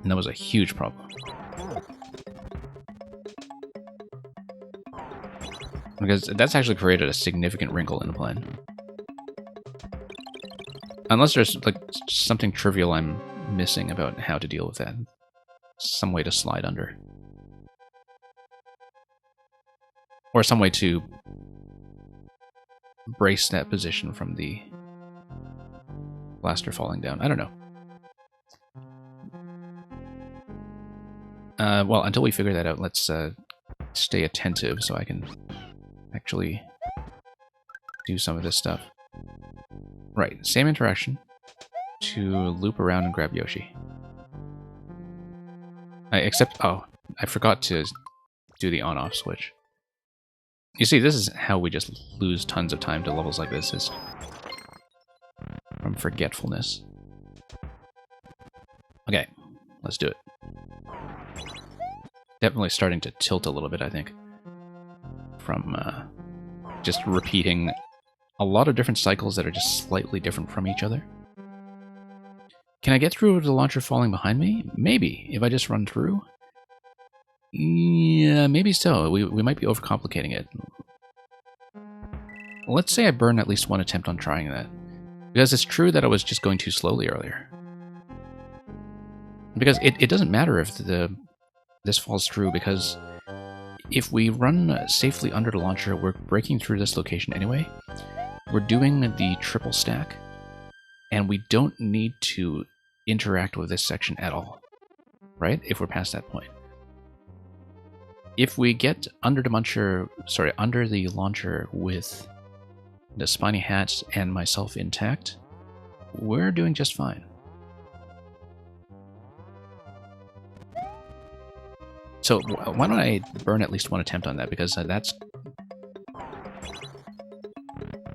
And that was a huge problem. Because that's actually created a significant wrinkle in the plan. Unless there's like something trivial I'm missing about how to deal with that. Some way to slide under. Or some way to brace that position from the blaster falling down. I don't know. Well, until we figure that out, let's stay attentive so I can actually do some of this stuff. Right, same interaction to loop around and grab Yoshi. Except, oh, I forgot to do the on-off switch. You see, this is how we just lose tons of time to levels like this, is from forgetfulness. Okay, let's do it. Definitely starting to tilt a little bit, I think, from just repeating a lot of different cycles that are just slightly different from each other. Can I get through with the launcher falling behind me? Maybe, if I just run through. Yeah, maybe so. We might be overcomplicating it. Let's say I burn at least one attempt on trying that. Because it's true that I was just going too slowly earlier. Because it doesn't matter if this falls through, because if we run safely under the launcher, we're breaking through this location anyway. We're doing the triple stack, and we don't need to interact with this section at all, right? If we're past that point. If we get under the launcher with the Spiny Hat and myself intact, we're doing just fine. So why don't I burn at least one attempt on that, because that's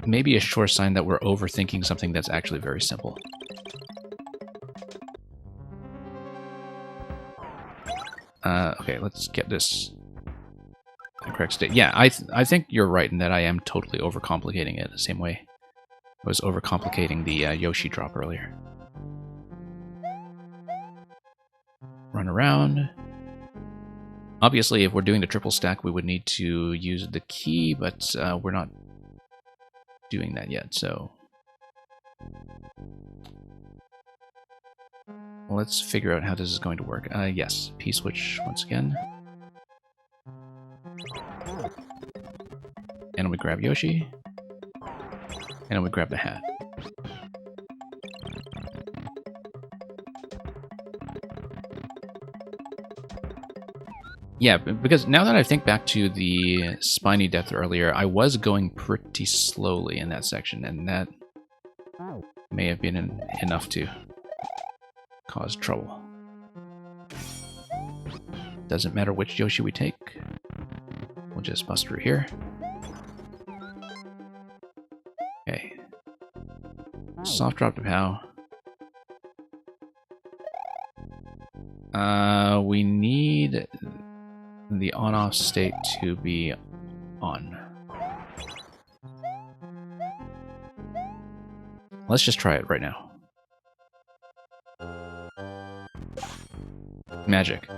maybe a sure sign that we're overthinking something that's actually very simple. Okay, let's get this in the correct state. Yeah, I think you're right in that I am totally overcomplicating it the same way I was overcomplicating the Yoshi drop earlier. Run around. Obviously, if we're doing the triple stack, we would need to use the key, but we're not doing that yet, so let's figure out how this is going to work. Yes, P-switch once again. And we grab Yoshi. And then we grab the hat. Yeah, because now that I think back to the spiny death earlier, I was going pretty slowly in that section, and that may have been enough to cause trouble. Doesn't matter which Yoshi we take. We'll just bust through here. Okay. Soft drop to POW. We need the on-off state to be on. Let's just try it right now. Magic.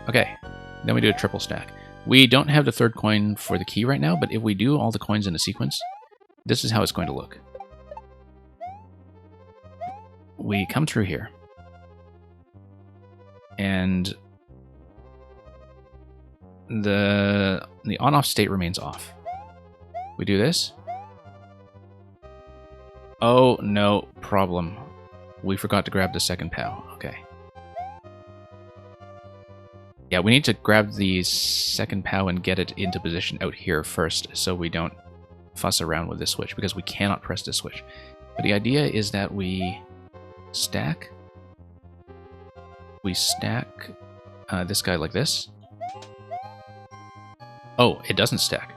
Okay, then we do a triple stack. We don't have the third coin for the key right now, but if we do all the coins in a sequence, this is how it's going to look. We come through here. And the on-off state remains off. We do this. Oh, no problem. We forgot to grab the second POW. Okay. Yeah, we need to grab the second POW and get it into position out here first so we don't fuss around with this switch, because we cannot press this switch. But the idea is that we stack. We stack this guy like this. Oh, it doesn't stack.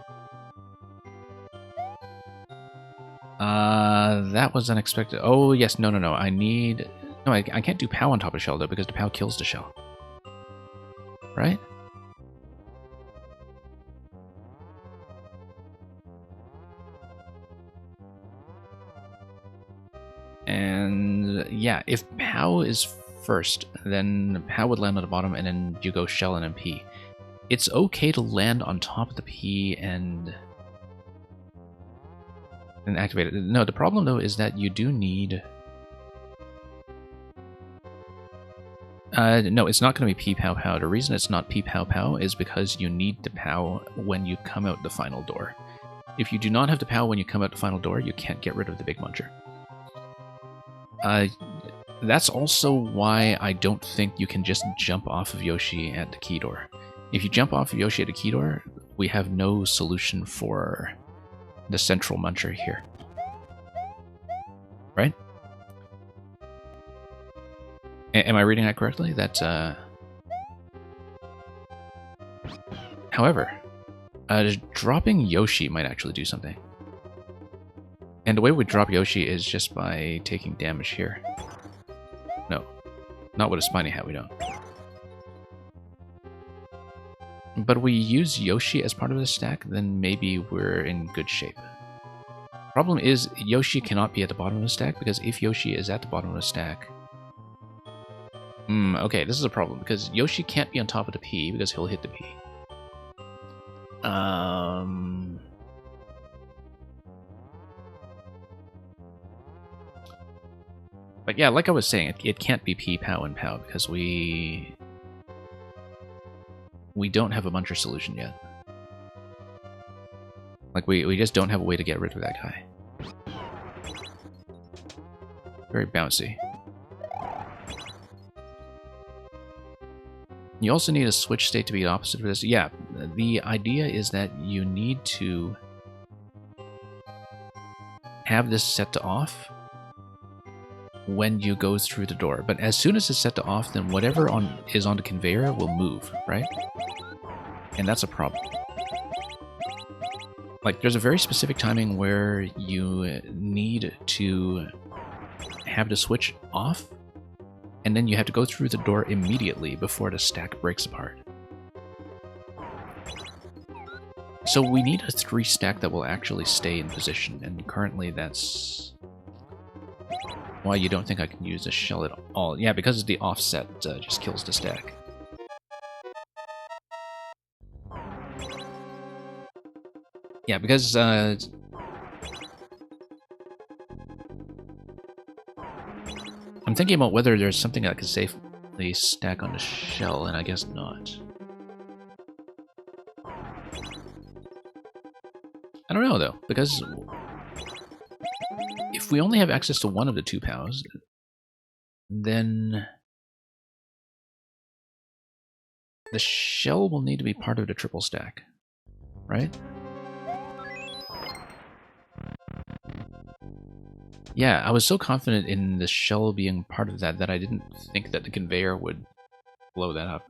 That was unexpected. Oh, yes, no. I need... No, I can't do POW on top of shell, though, because the POW kills the shell. Right? And yeah, if POW is first, then POW would land on the bottom, and then you go shell and then P. It's okay to land on top of the P and activate it. No, the problem though is that you do need... no, it's not going to be P, POW, POW. The reason it's not P, POW, POW is because you need the POW when you come out the final door. If you do not have the POW when you come out the final door, you can't get rid of the Big Muncher. That's also why I don't think you can just jump off of Yoshi at the key door. If you jump off of Yoshi at the key door, we have no solution for the central Muncher here. Right? Am I reading that correctly? That's, However, dropping Yoshi might actually do something. And the way we drop Yoshi is just by taking damage here. No. Not with a spiny hat, we don't. But we use Yoshi as part of the stack, then maybe we're in good shape. Problem is, Yoshi cannot be at the bottom of the stack, because if Yoshi is at the bottom of the stack... okay, this is a problem, because Yoshi can't be on top of the P, because he'll hit the P. But yeah, like I was saying, it can't be P, POW, and POW, because we don't have a Muncher solution yet. Like, we just don't have a way to get rid of that guy. Very bouncy. You also need a switch state to be opposite of this. Yeah, the idea is that you need to have this set to off when you go through the door. But as soon as it's set to off, then whatever is on the conveyor will move, right? And that's a problem. Like, there's a very specific timing where you need to have the switch off, and then you have to go through the door immediately before the stack breaks apart. So we need a 3 stack that will actually stay in position, and currently that's why you don't think I can use a shell at all. Yeah, because the offset just kills the stack. Yeah, because I'm thinking about whether there's something that could safely stack on the shell, and I guess not. I don't know, though, because if we only have access to one of the 2 POWs, then the shell will need to be part of the triple stack, right? Yeah, I was so confident in the shell being part of that I didn't think that the conveyor would blow that up.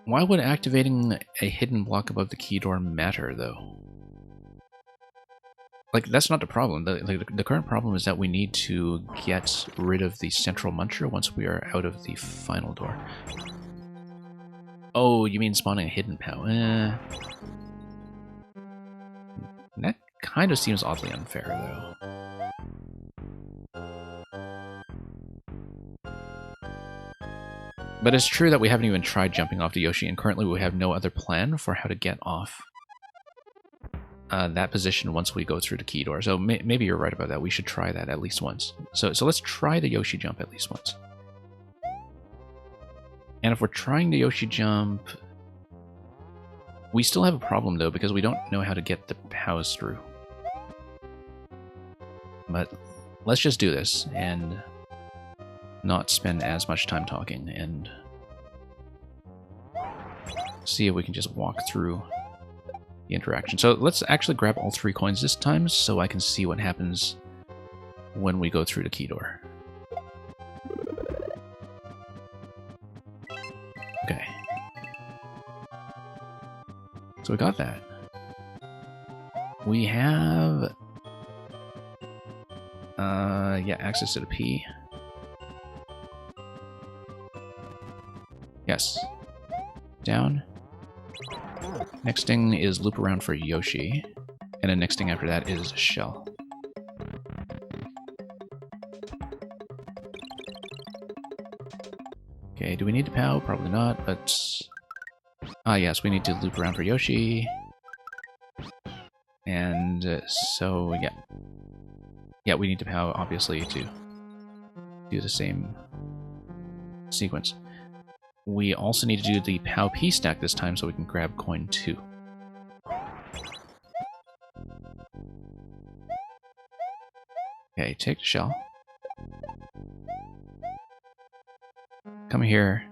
Why would activating a hidden block above the key door matter, though? Like, that's not the problem. The current problem is that we need to get rid of the central muncher once we are out of the final door. Oh, you mean spawning a hidden POW? That kind of seems oddly unfair, though. But it's true that we haven't even tried jumping off the Yoshi, and currently we have no other plan for how to get off that position once we go through the key door. So maybe you're right about that. We should try that at least once. So let's try the Yoshi jump at least once. And if we're trying the Yoshi jump, we still have a problem, though, because we don't know how to get the POWs through. But let's just do this and not spend as much time talking and see if we can just walk through the interaction. So let's actually grab all 3 coins this time so I can see what happens when we go through the key door. Okay. So we got that. We have yeah, access to the P. Yes. Down. Next thing is loop around for Yoshi. And then next thing after that is shell. Okay, do we need to POW? Probably not, but... Ah, yes, we need to loop around for Yoshi. And so, yeah. Yeah, we need to POW, obviously, to do the same sequence. We also need to do the POW P stack this time so we can grab coin 2. Okay, take the shell. Come here.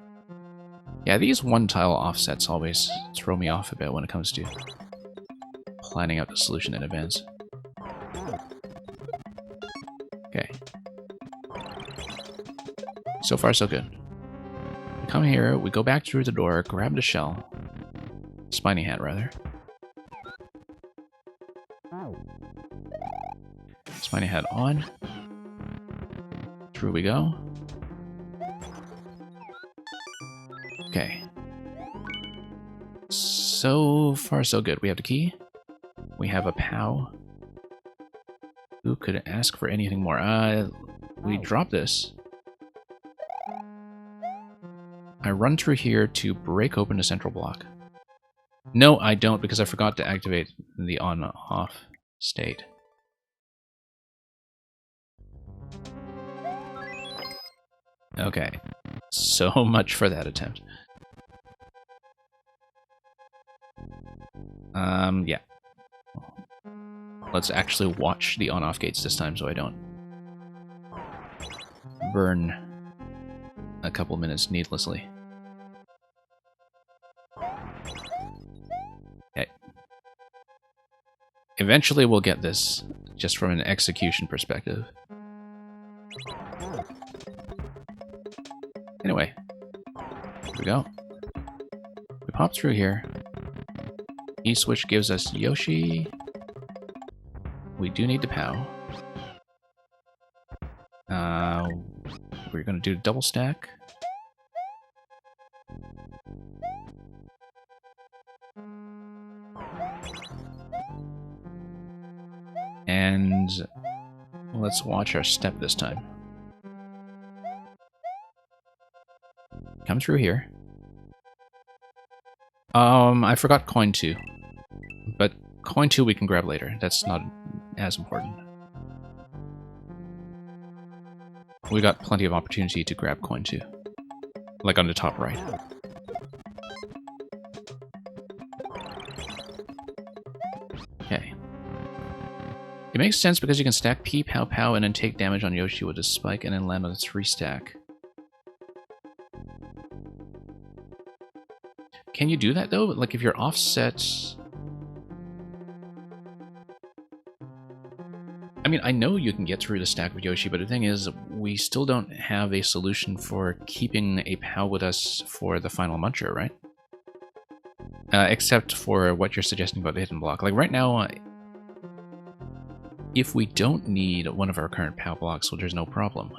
Yeah, these one-tile offsets always throw me off a bit when it comes to planning out the solution in advance. Okay. So far, so good. We come here, we go back through the door, grab the shell. Spiny hat, rather. Spiny hat on. Through we go. Okay. So far, so good. We have the key. We have a POW. Who could ask for anything more? We drop this. I run through here to break open the central block. No, I don't, because I forgot to activate the on-off state. Okay. So much for that attempt. Yeah. Let's actually watch the on-off gates this time so I don't burn a couple minutes needlessly. Okay. Eventually we'll get this, just from an execution perspective. Anyway, here we go. We pop through here. E-switch gives us Yoshi. We do need to POW. We're going to do double stack. And let's watch our step this time. Come through here. I forgot coin 2. But coin 2 we can grab later. That's not as important. We got plenty of opportunity to grab coin 2. Like on the top right. Okay. It makes sense because you can stack P, Pow, Pow, and then take damage on Yoshi with a spike and then land on a 3 stack. Can you do that though? Like if you're offset... I mean, I know you can get through the stack with Yoshi, but the thing is, we still don't have a solution for keeping a POW with us for the final Muncher, right? Except for what you're suggesting about the hidden block. Like right now, if we don't need one of our current POW blocks, well, there's no problem.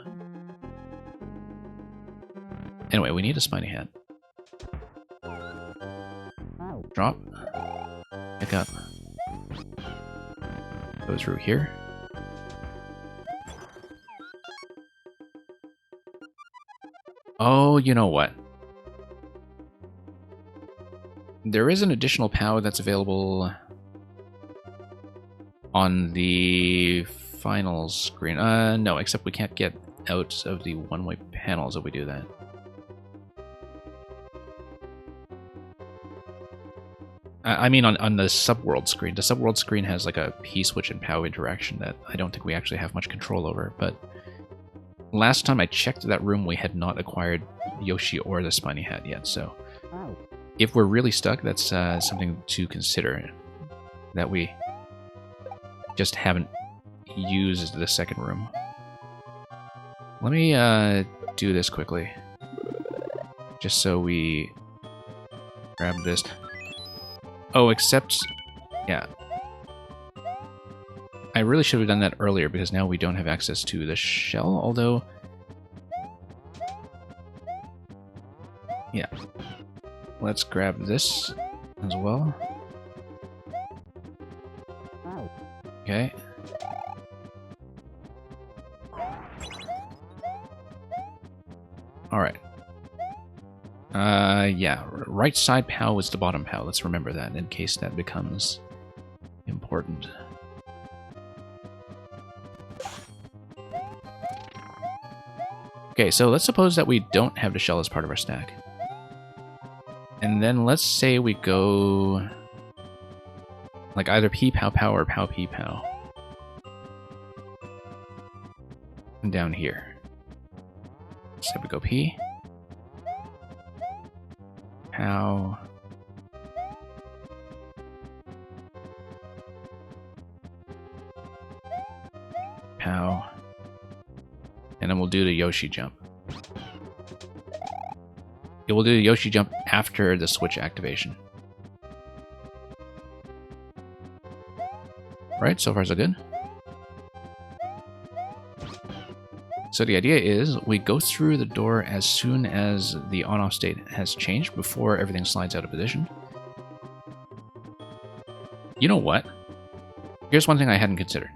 Anyway, we need a Spiny Hat. Drop. Pick up. Go through here. Oh, you know what? There is an additional POW that's available on the final screen. No, except we can't get out of the one-way panels if we do that. I mean on the subworld screen. The subworld screen has like a P-switch and POW interaction that I don't think we actually have much control over, but last time I checked that room, we had not acquired Yoshi or the Spiny Hat yet, so if we're really stuck, that's something to consider, that we just haven't used the second room. Let me do this quickly, just so we grab this. Oh, except, yeah. I really should have done that earlier, because now we don't have access to the shell, although... Yeah. Let's grab this as well. Okay. Alright. Yeah. Right side POW is the bottom POW. Let's remember that in case that becomes important. Okay, so let's suppose that we don't have the shell as part of our stack. And then let's say we go... like either P Pow Pow or Pow P Pow. And down here. So we go P. Pow. Pow. And then we'll do the Yoshi jump. It will do the Yoshi jump after the switch activation. Right, so far so good. So the idea is we go through the door as soon as the on-off state has changed, before everything slides out of position. You know what? Here's one thing I hadn't considered.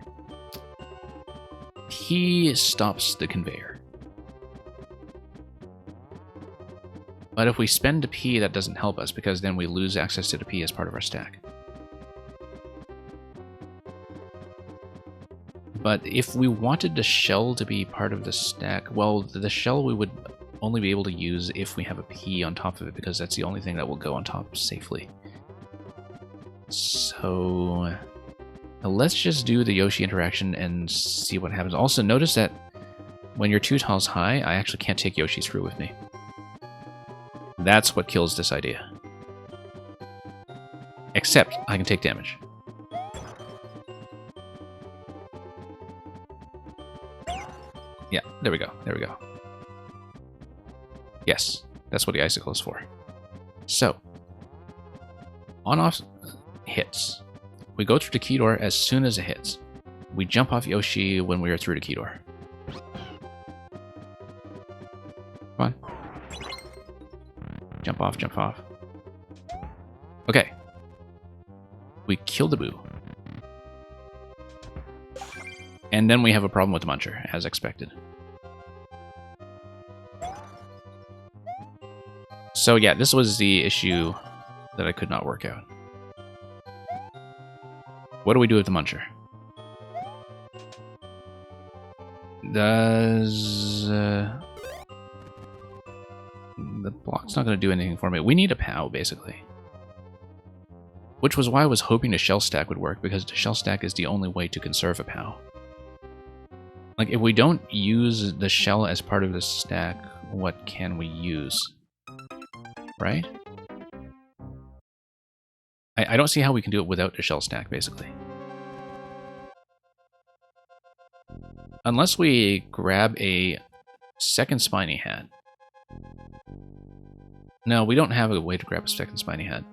P stops the conveyor. But if we spend a P, that doesn't help us, because then we lose access to the P as part of our stack. But if we wanted the shell to be part of the stack, well, the shell we would only be able to use if we have a P on top of it, because that's the only thing that will go on top safely. So let's just do the Yoshi interaction and see what happens. Also, notice that when you're 2 tiles high, I actually can't take Yoshi through with me. That's what kills this idea. Except I can take damage. Yeah, there we go. There we go. Yes, that's what the icicle is for. So, on-off hits. We go through the key door as soon as it hits. We jump off Yoshi when we are through the key door. Come on. Jump off, jump off. Okay. We kill the Boo. And then we have a problem with the Muncher, as expected. So yeah, this was the issue that I could not work out. What do we do with the Muncher? the block's not going to do anything for me. We need a POW, basically. Which was why I was hoping the shell stack would work, because the shell stack is the only way to conserve a POW. Like, if we don't use the shell as part of the stack, what can we use? Right? I don't see how we can do it without the shell stack, basically. Unless we grab a second spiny hat. No, we don't have a way to grab a second spiny hat.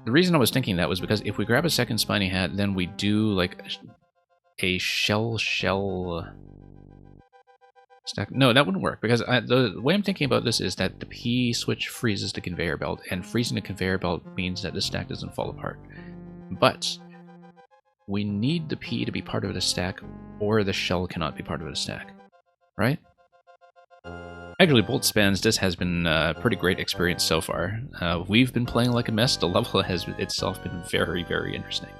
The reason I was thinking that was because if we grab a second spiny hat, then we do like a shell stack. No, that wouldn't work, because the way I'm thinking about this is that the P switch freezes the conveyor belt, and freezing the conveyor belt means that the stack doesn't fall apart. But we need the P to be part of the stack, or the shell cannot be part of the stack, right? Actually, Bolt Spans, this has been a pretty great experience so far. We've been playing like a mess. The level has itself been very, very interesting.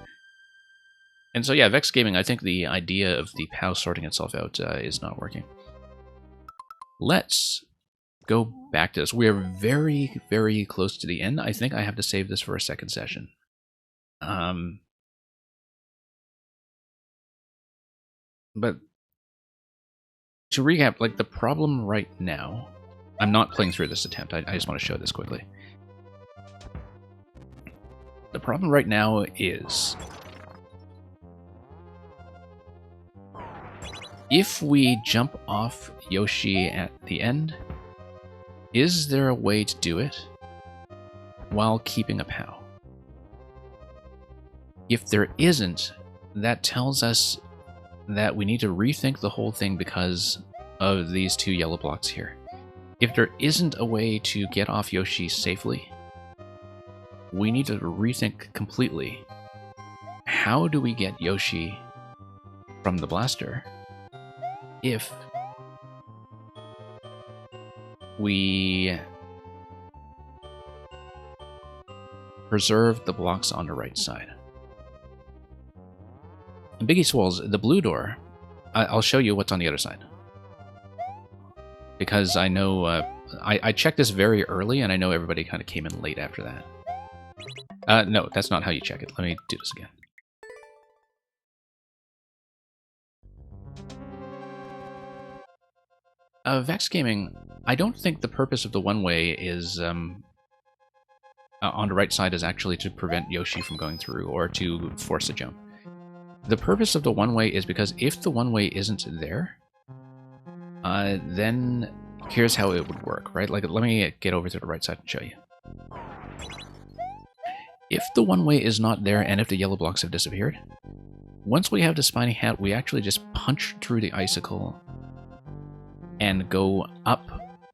And so yeah, Vex Gaming, I think the idea of the POW sorting itself out is not working. Let's go back to this. We are very, very close to the end. I think I have to save this for a second session. But to recap, like, the problem right now... I'm not playing through this attempt. I just want to show this quickly. The problem right now is... if we jump off Yoshi at the end, is there a way to do it while keeping a POW? If there isn't, that tells us that we need to rethink the whole thing because of these two yellow blocks here. If there isn't a way to get off Yoshi safely, we need to rethink completely, how do we get Yoshi from the blaster if we preserve the blocks on the right side? Biggie Swalls, the blue door, I'll show you what's on the other side. Because I know, I checked this very early, and I know everybody kind of came in late after that. No, that's not how you check it. Let me do this again. Vex Gaming, I don't think the purpose of the one-way is, on the right side is actually to prevent Yoshi from going through, or to force a jump. The purpose of the one-way is because if the one-way isn't there, then here's how it would work, right? Like, let me get over to the right side and show you. If the one-way is not there, and if the yellow blocks have disappeared, once we have the spiny hat, we actually just punch through the icicle and go up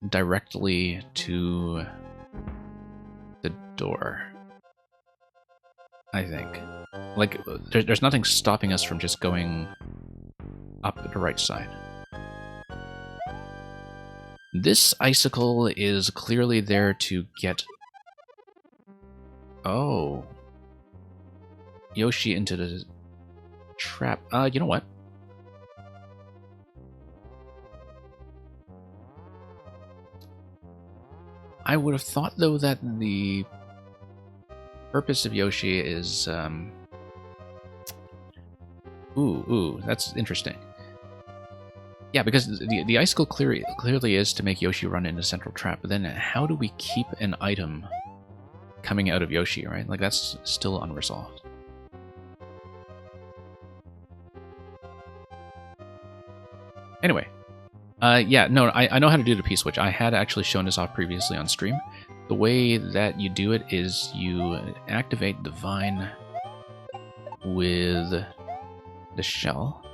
directly to the door, I think. Like, there's nothing stopping us from just going up the right side. This icicle is clearly there to get... oh. Yoshi into the trap. You know what? I would have thought, though, that the purpose of Yoshi is... Ooh, that's interesting. Yeah, because the icicle clearly is to make Yoshi run into Central Trap, but then how do we keep an item coming out of Yoshi, right? Like, that's still unresolved. Anyway, yeah, no, I know how to do the P-switch. I had actually shown this off previously on stream. The way that you do it is you activate the vine with the shell,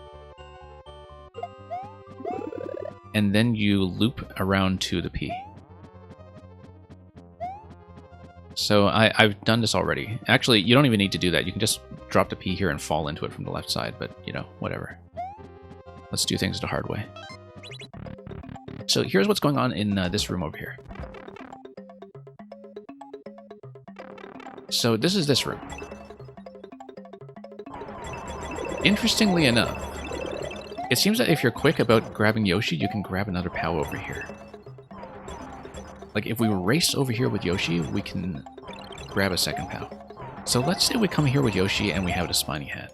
and then you loop around to the P. So I've done this already. Actually, you don't even need to do that. You can just drop the P here and fall into it from the left side, but, you know, whatever. Let's do things the hard way. So here's what's going on in this room over here. So this is this room. Interestingly enough, It seems that if you're quick about grabbing Yoshi, you can grab another POW over here. Like, if we race over here with Yoshi, we can grab a second POW. So let's say we come here with Yoshi and we have the Spiny Hat.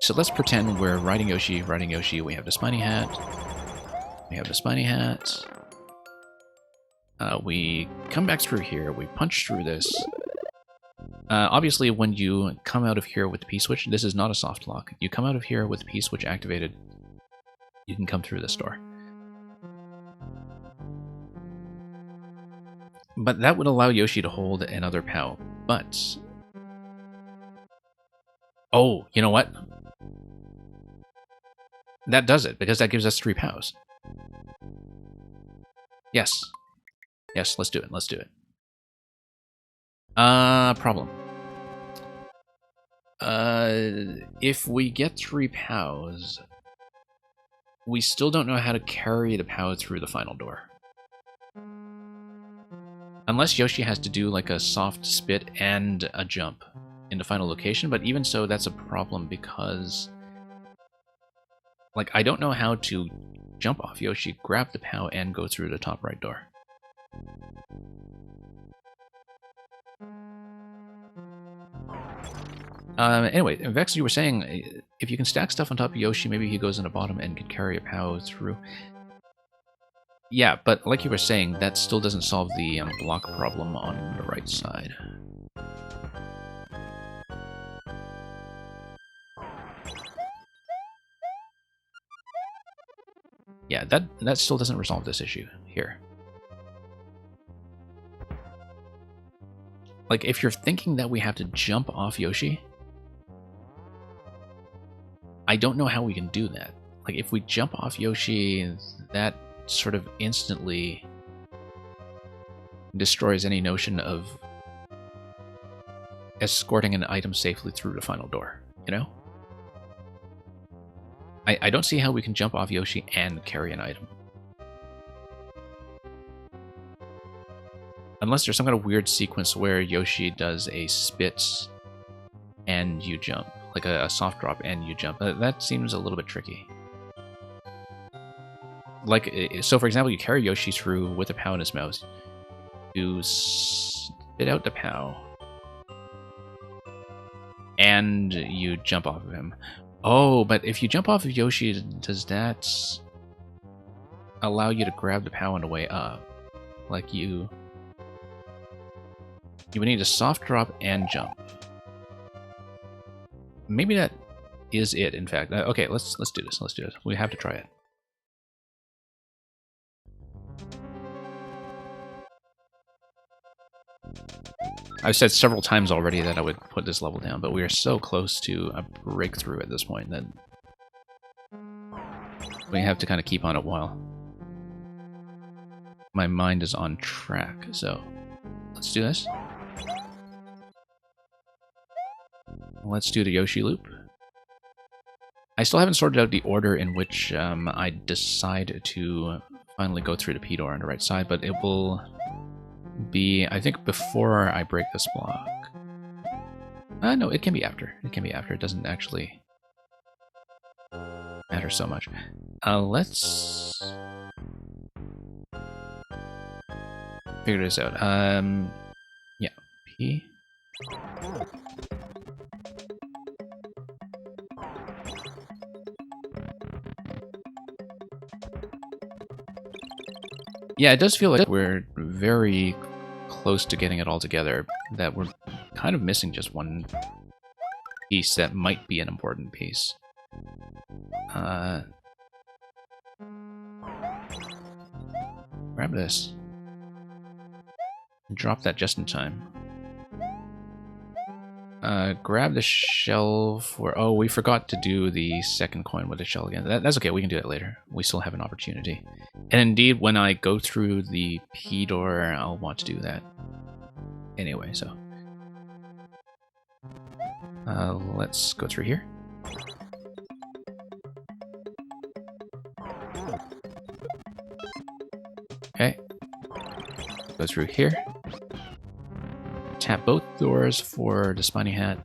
So let's pretend we're riding Yoshi, we have the Spiny Hat. We have the Spiny Hat. We come back through here, we punch through this. Obviously, when you come out of here with the P-switch, this is not a soft lock. You come out of here with the P-switch activated, you can come through this door. But that would allow Yoshi to hold another POW. But... oh, you know what? That does it, because that gives us 3 POWs. Yes. Yes, let's do it, let's do it. Problem. If we get 3 POWs, we still don't know how to carry the POW through the final door. Unless Yoshi has to do like a soft spit and a jump in the final location, but even so, that's a problem because... like, I don't know how to jump off Yoshi, grab the POW, and go through the top right door. Anyway, Vex, you were saying, if you can stack stuff on top of Yoshi, maybe he goes in the bottom and can carry a POW through. Yeah, but like you were saying, that still doesn't solve the block problem on the right side. Yeah, that still doesn't resolve this issue here. Like, if you're thinking that we have to jump off Yoshi, I don't know how we can do that. Like, if we jump off Yoshi, that sort of instantly destroys any notion of escorting an item safely through the final door, you know? I don't see how we can jump off Yoshi and carry an item. Unless there's some kind of weird sequence where Yoshi does a spit and you jump. Like a soft drop and you jump. That seems a little bit tricky. Like, so for example, you carry Yoshi through with a POW in his mouth. You spit out the POW. And you jump off of him. Oh, but if you jump off of Yoshi, does that allow you to grab the POW on the way up? Like you would need a soft drop and jump. Maybe that is it, in fact. Okay, let's do this. Let's do it. We have to try it. I've said several times already that I would put this level down, but we are so close to a breakthrough at this point that we have to kind of keep on it while my mind is on track. So let's do this. Let's do the Yoshi loop. I still haven't sorted out the order in which I decide to finally go through the P door on the right side, but it will be, I think, before I break this block. No, it can be after. It can be after. It doesn't actually matter so much. Let's figure this out. Yeah, P. Yeah, it does feel like we're very close to getting it all together, that we're kind of missing just one piece that might be an important piece. Grab this. And drop that just in time. Grab the shell for... oh, we forgot to do the second coin with the shell again. That's okay, we can do it later. We still have an opportunity. And indeed, when I go through the P door, I'll want to do that. Anyway, so... let's go through here. Okay. Go through here. Tap both doors for the Spiny Hat.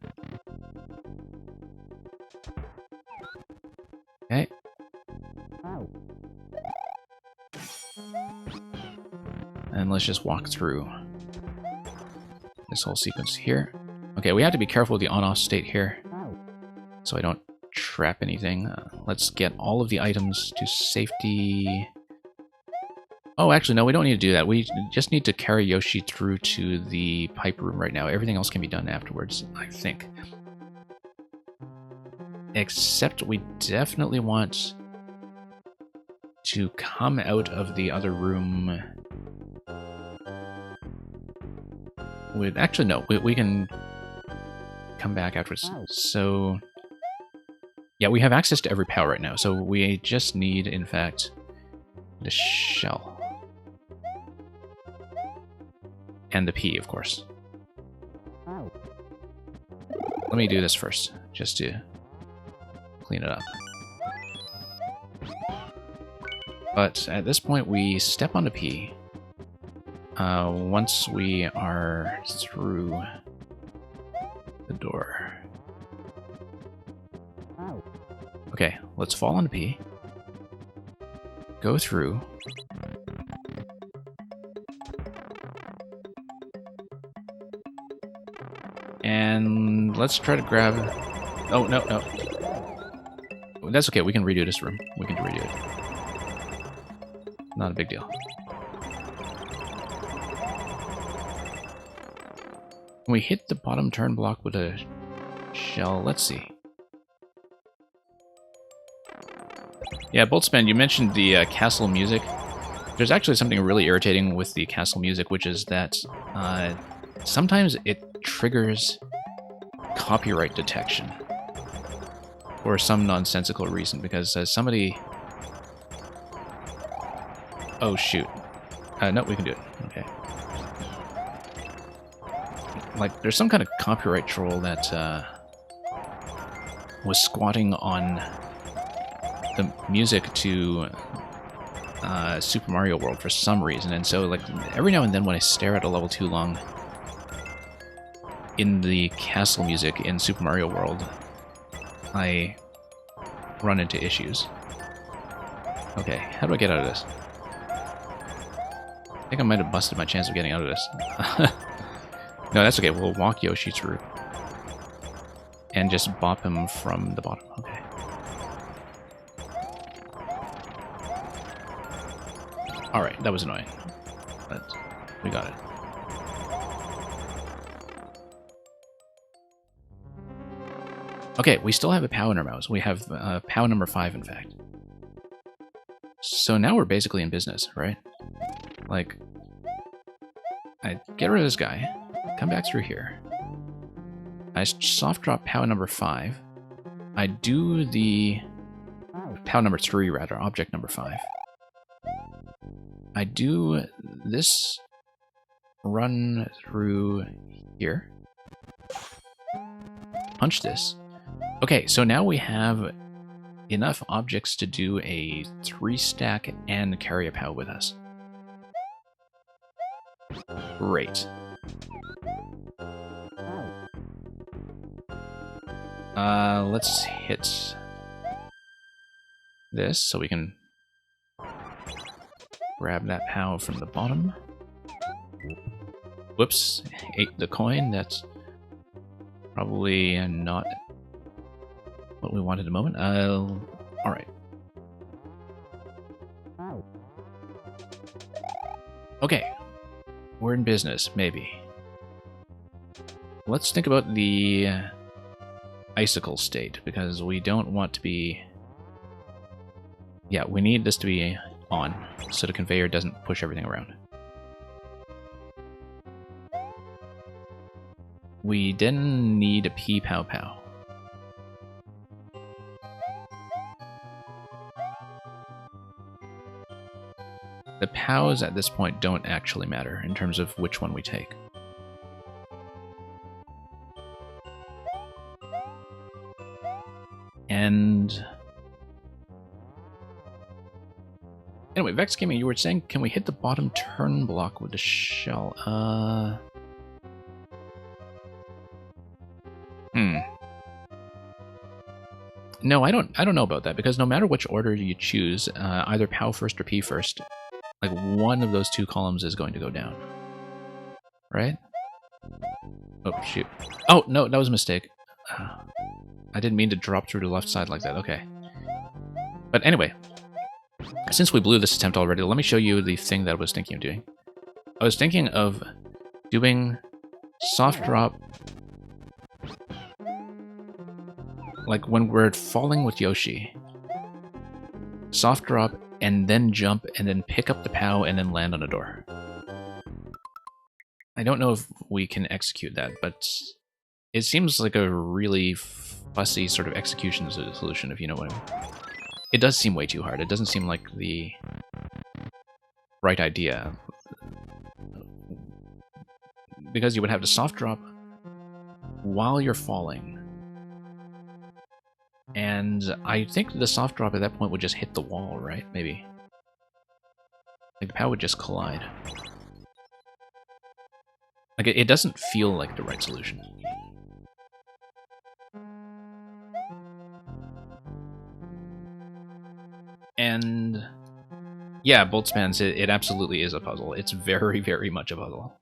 let's just walk through this whole sequence here. Okay, we have to be careful with the on-off state here, so I don't trap anything. Let's get all of the items to safety. Oh, actually, no, we don't need to do that. We just need to carry Yoshi through to the pipe room right now. Everything else can be done afterwards, I think. Except we definitely want to come out of the other room with... Actually, no, we can come back afterwards. So, yeah, we have access to every POW right now, so we just need, in fact, the shell. And the P, of course. Let me do this first, just to clean it up. But at this point, we step on the P. Once we are through the door. Okay, let's fall on the P. Go through. And let's try to grab... Oh, no, no. That's okay, we can redo this room. We can redo it. Not a big deal. Can we hit the bottom turn block with a shell? Let's see. Yeah, Boltzmann, you mentioned the castle music. There's actually something really irritating with the castle music, which is that sometimes it triggers copyright detection for some nonsensical reason, because somebody... Oh, shoot. No, we can do it. Okay. Like, there's some kind of copyright troll that was squatting on the music to Super Mario World for some reason, and so, like, every now and then when I stare at a level too long in the castle music in Super Mario World, I run into issues. Okay, how do I get out of this? I think I might have busted my chance of getting out of this. No, that's okay. We'll walk Yoshi through. And just bop him from the bottom. Okay. Alright, that was annoying. But we got it. Okay, we still have a POW in our mouths. We have POW number 5, in fact. So now we're basically in business, right? Like, I get rid of this guy, come back through here. I soft drop POW number 5. I do the POW number 3, rather, object number 5. I do this run through here. Punch this. Okay, so now we have enough objects to do a 3-stack and carry a POW with us. Great. Let's hit this so we can grab that POW from the bottom. Whoops, ate the coin. That's probably not what we want at the moment. Alright. Okay. We're in business, maybe. Let's think about the icicle state, because we don't want to be... Yeah, we need this to be on, so the conveyor doesn't push everything around. We then need a P-Pow-Pow. The POWs at this point don't actually matter in terms of which one we take. And... Anyway, Vex Gaming, you were saying, can we hit the bottom turn block with the shell? No, I don't know about that, because no matter which order you choose, either POW first or P first, Like, one of those 2 columns is going to go down. Right? Oh, shoot. Oh, no, that was a mistake. I didn't mean to drop through to the left side like that. Okay. But anyway, since we blew this attempt already, let me show you the thing that I was thinking of doing. I was thinking of doing soft drop, like when we're falling with Yoshi. Soft drop, and then jump, and then pick up the POW, and then land on a door. I don't know if we can execute that, but it seems like a really fussy sort of execution solution, if you know what I mean. It does seem way too hard. It doesn't seem like the right idea. Because you would have to soft drop while you're falling. And I think the soft drop at that point would just hit the wall, right? Maybe. Like the POW would just collide. Like it doesn't feel like the right solution. And yeah, bolt spans, it absolutely is a puzzle. It's very, very much a puzzle.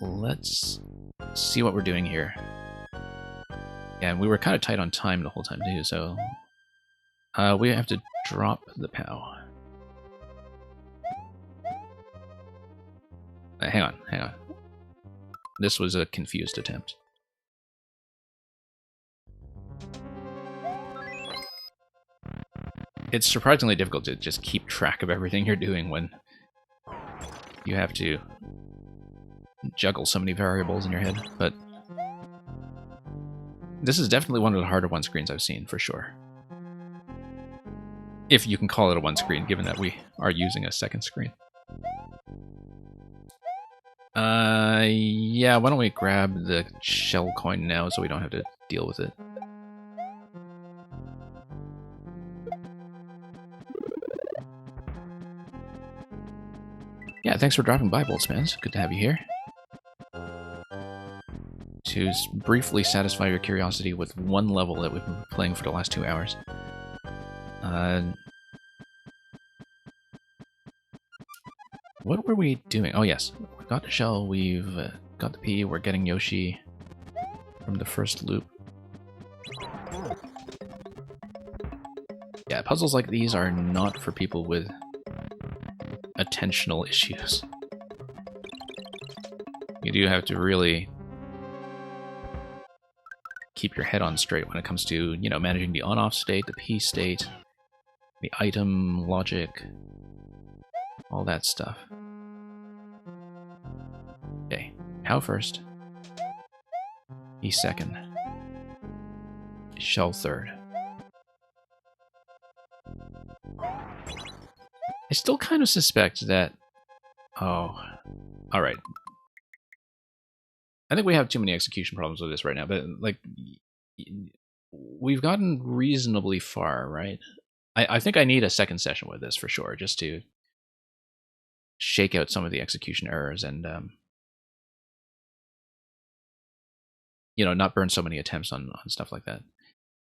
Let's see what we're doing here. Yeah, we were kind of tight on time the whole time too, so we have to drop the POW. Hang on. This was a confused attempt. It's surprisingly difficult to just keep track of everything you're doing when you have to juggle so many variables in your head, but this is definitely one of the harder one-screens I've seen, for sure. If you can call it a one-screen, given that we are using a second screen. Yeah, why don't we grab the shell coin now so we don't have to deal with it. Yeah, thanks for dropping by, Boltzmans. Good to have you here. To briefly satisfy your curiosity with one level that we've been playing for the last 2 hours. What were we doing? Oh yes, we've got the shell, we've got the P, we're getting Yoshi from the first loop. Yeah, puzzles like these are not for people with attentional issues. You do have to really keep your head on straight when it comes to, you know, managing the on-off state, the P state, the item logic, all that stuff. Okay, POW first, P second, shell third. I still kind of suspect that... Oh, alright. I think we have too many execution problems with this right now, but, like, we've gotten reasonably far, right? I think I need a second session with this, for sure, just to shake out some of the execution errors and, you know, not burn so many attempts on stuff like that.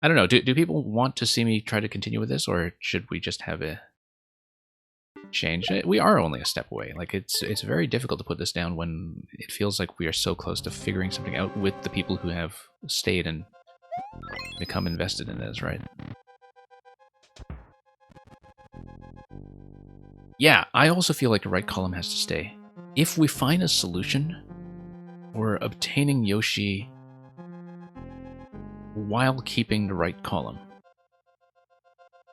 I don't know, do people want to see me try to continue with this, or should we just have a change? We are only a step away. Like, it's very difficult to put this down when it feels like we are so close to figuring something out with the people who have stayed and become invested in this, right? Yeah, I also feel like the right column has to stay. If we find a solution for obtaining Yoshi while keeping the right column,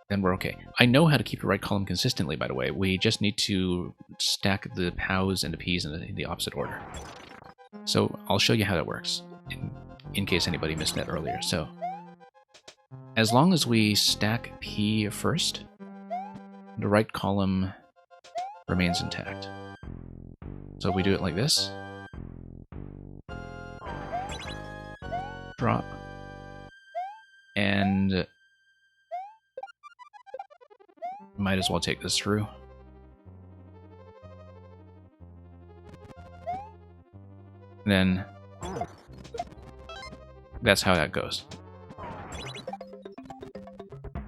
then we're okay. I know how to keep the right column consistently, by the way. We just need to stack the POWs and the Ps in the opposite order. So I'll show you how that works, in case anybody missed that earlier. So as long as we stack P first, the right column remains intact. So we do it like this. Drop. And might as well take this through. And then that's how that goes.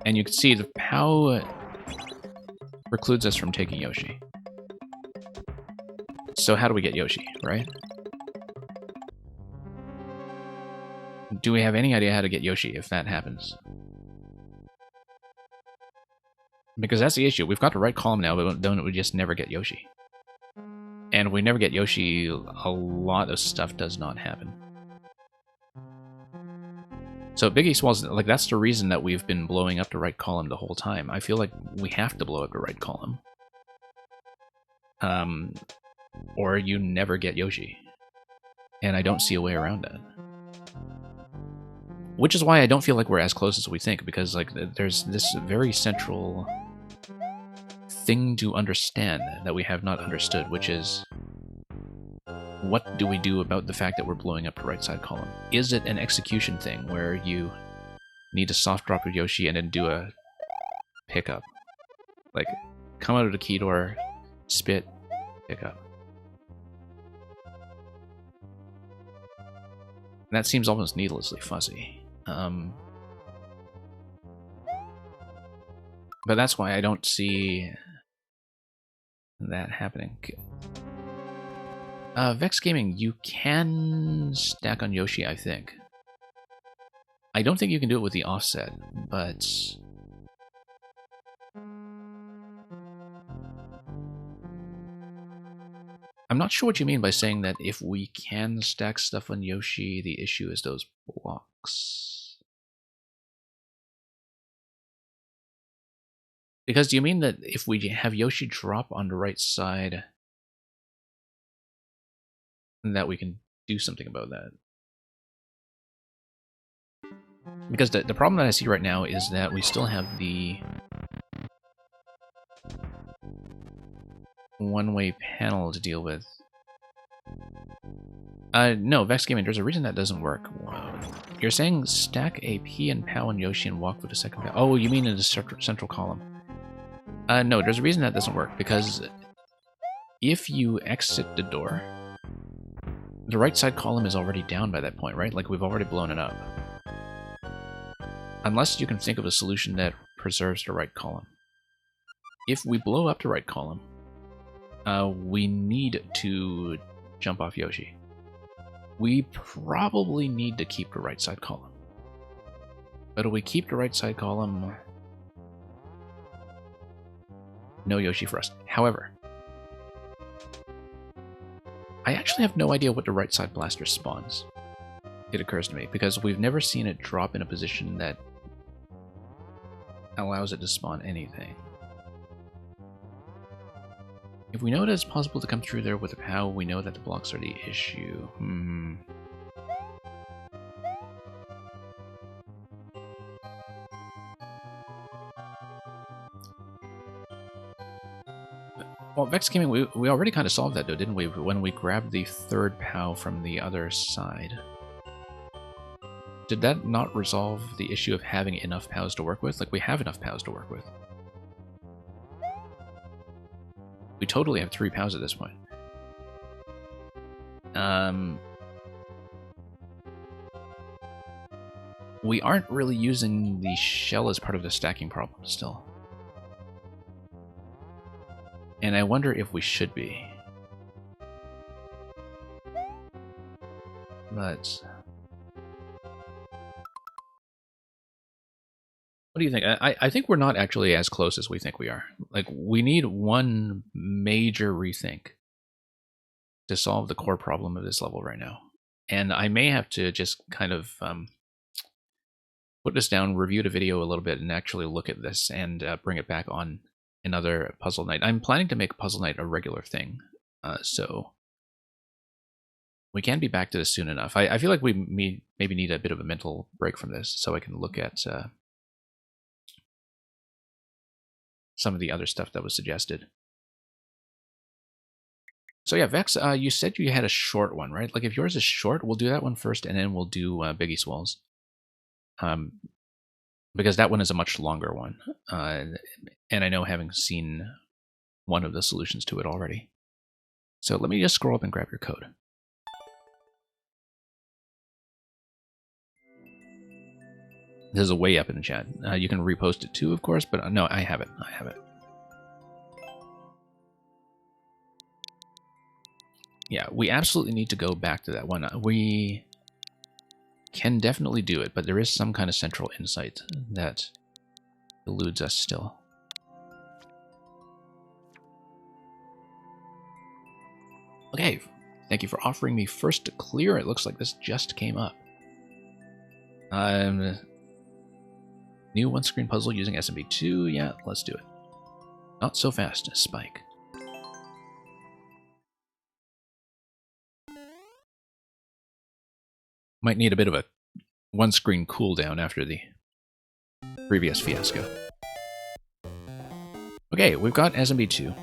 And you can see the POW precludes us from taking Yoshi. So how do we get Yoshi, right? Do we have any idea how to get Yoshi if that happens? Because that's the issue. We've got the right column now, but don't we just never get Yoshi? And if we never get Yoshi, a lot of stuff does not happen. So Big East Walls, like, that's the reason that we've been blowing up the right column the whole time. I feel like we have to blow up the right column. Or you never get Yoshi. And I don't see a way around that. Which is why I don't feel like we're as close as we think, because like there's this very central thing to understand that we have not understood, which is, what do we do about the fact that we're blowing up the right side column? Is it an execution thing where you need to soft drop your Yoshi and then do a pickup? Like, come out of the key door, spit, pickup. That seems almost needlessly fuzzy. But that's why I don't see that happening. Vex Gaming, you can stack on Yoshi, I think. I don't think you can do it with the offset, but... I'm not sure what you mean by saying that if we can stack stuff on Yoshi, the issue is those blocks. Because do you mean that if we have Yoshi drop on the right side, that we can do something about that? Because the problem that I see right now is that we still have the one-way panel to deal with. No, Vex Gaming, there's a reason that doesn't work. You're saying stack a P and POW and Yoshi and walk with a second POW. Oh, you mean in the central column. No, there's a reason that doesn't work, because if you exit the door, the right side column is already down by that point, right? Like, we've already blown it up. Unless you can think of a solution that preserves the right column. If we blow up the right column, we need to jump off Yoshi. We probably need to keep the right side column. But if we keep the right side column, no Yoshi for us. However, I actually have no idea what the right side blaster spawns. It occurs to me, because we've never seen it drop in a position that allows it to spawn anything. If we know that it's possible to come through there with a POW, we know that the blocks are the issue. Well, Vex Gaming, we already kind of solved that, though, didn't we? When we grabbed the third POW from the other side. Did that not resolve the issue of having enough POWs to work with? Like, we have enough POWs to work with. We totally have 3 POWs at this point. We aren't really using the shell as part of the stacking problem still. And I wonder if we should be. But... what do you think? I think we're not actually as close as we think we are. Like, we need one major rethink to solve the core problem of this level right now. And I may have to just kind of put this down, review the video a little bit, and actually look at this and bring it back on another puzzle night. I'm planning to make puzzle night a regular thing, so we can be back to this soon enough. I feel like we maybe need a bit of a mental break from this, so I can look at some of the other stuff that was suggested. So yeah, Vex, you said you had a short one, right? Like, if yours is short, we'll do that one first, and then we'll do Big East Walls. Because that one is a much longer one. And I know, having seen one of the solutions to it already. So let me just scroll up and grab your code. There's a way up in the chat. You can repost it too, of course, but no, I have it. I have it. Yeah, we absolutely need to go back to that one. We can definitely do it, but there is some kind of central insight that eludes us still. Okay, thank you for offering me first to clear. It looks like this just came up. New one-screen puzzle using SMB2. Yeah, let's do it. Not so fast, Spike. Might need a bit of a one-screen cooldown after the previous fiasco. Okay, we've got SMB2.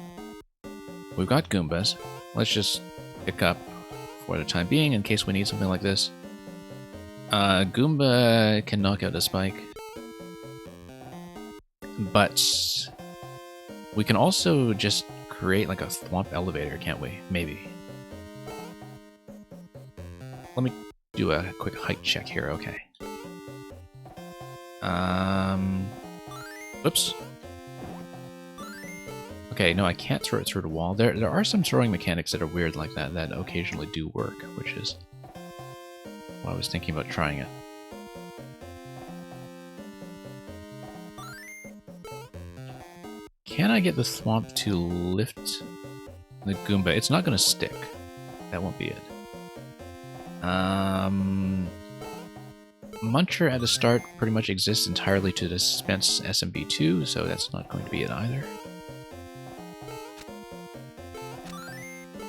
We've got Goombas. Let's just pick up for the time being in case we need something like this. Goomba can knock out a Spike. But we can also just create like a Thwomp elevator, can't we? Maybe. Let me do a quick height check here, okay. Whoops. Okay, no, I can't throw it through the wall. There are some throwing mechanics that are weird like that occasionally do work, which is why I was thinking about trying it. Can I get the Thwomp to lift the Goomba? It's not going to stick. That won't be it. Muncher at the start pretty much exists entirely to dispense SMB2, so that's not going to be it either.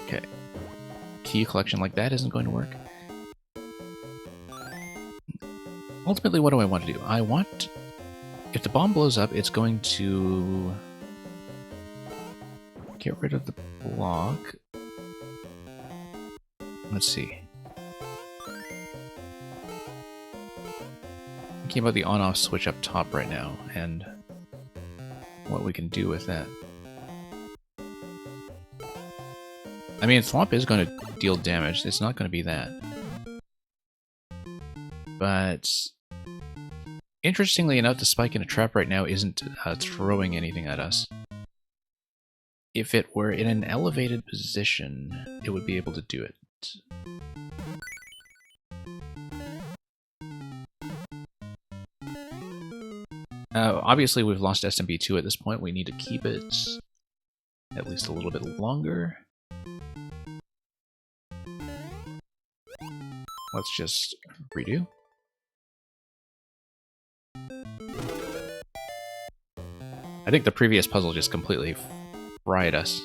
Okay. Key collection like that isn't going to work. Ultimately, what do I want to do? I want... If the bomb blows up, it's going to... get rid of the block. Let's see. Thinking about the on-off switch up top right now, and what we can do with that. I mean, Thwomp is going to deal damage. It's not going to be that. But interestingly enough, the Spike in a trap right now isn't throwing anything at us. If it were in an elevated position, it would be able to do it. Obviously, we've lost SMB2 at this point. We need to keep it at least a little bit longer. Let's just redo. I think the previous puzzle just completely fried us.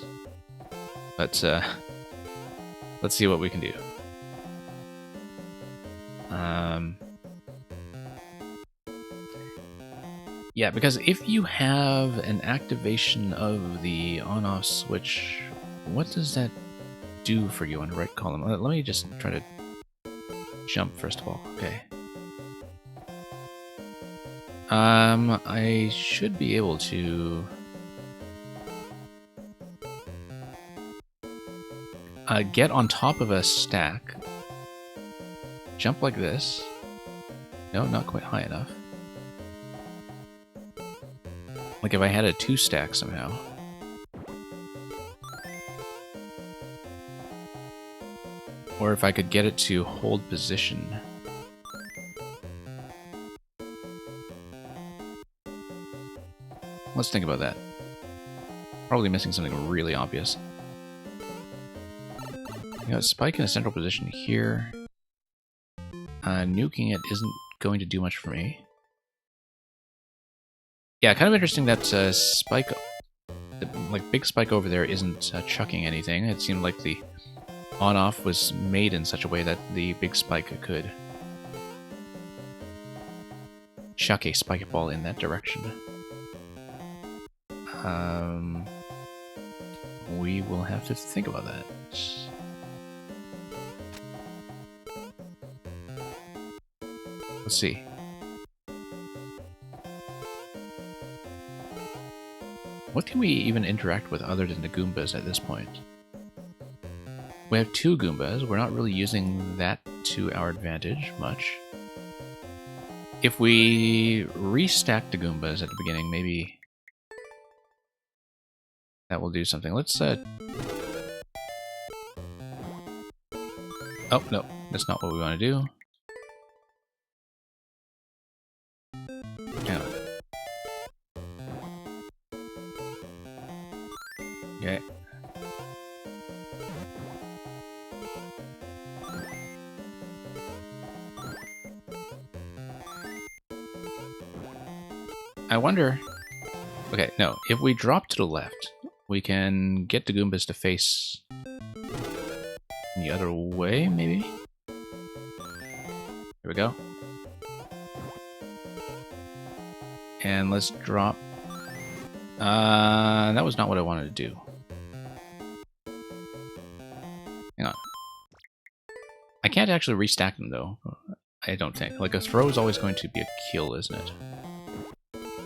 But let's see what we can do. Yeah, because if you have an activation of the on-off switch, what does that do for you on the right column? Let me just try to jump first of all. Okay. I should be able to get on top of a stack, jump like this. No, not quite high enough. Like if I had a 2-stack somehow. Or if I could get it to hold position. Let's think about that. Probably missing something really obvious. You got Spike in a central position here. Nuking it isn't going to do much for me. Yeah, kind of interesting that Spike, like Big Spike over there, isn't chucking anything. It seemed like the on-off was made in such a way that the Big Spike could chuck a spike ball in that direction. We will have to think about that. Let's see. What can we even interact with other than the Goombas at this point? We have 2 Goombas. We're not really using that to our advantage much. if we restack the Goombas at the beginning, maybe that will do something. Let's oh no, that's not what we want to do. Hang on. Okay. I wonder... Okay, no. If we drop to the left, we can get the Goombas to face the other way, maybe? Here we go. And let's drop... that was not what I wanted to do. Hang on. I can't actually restack them, though. I don't think. Like, a throw is always going to be a kill, isn't it?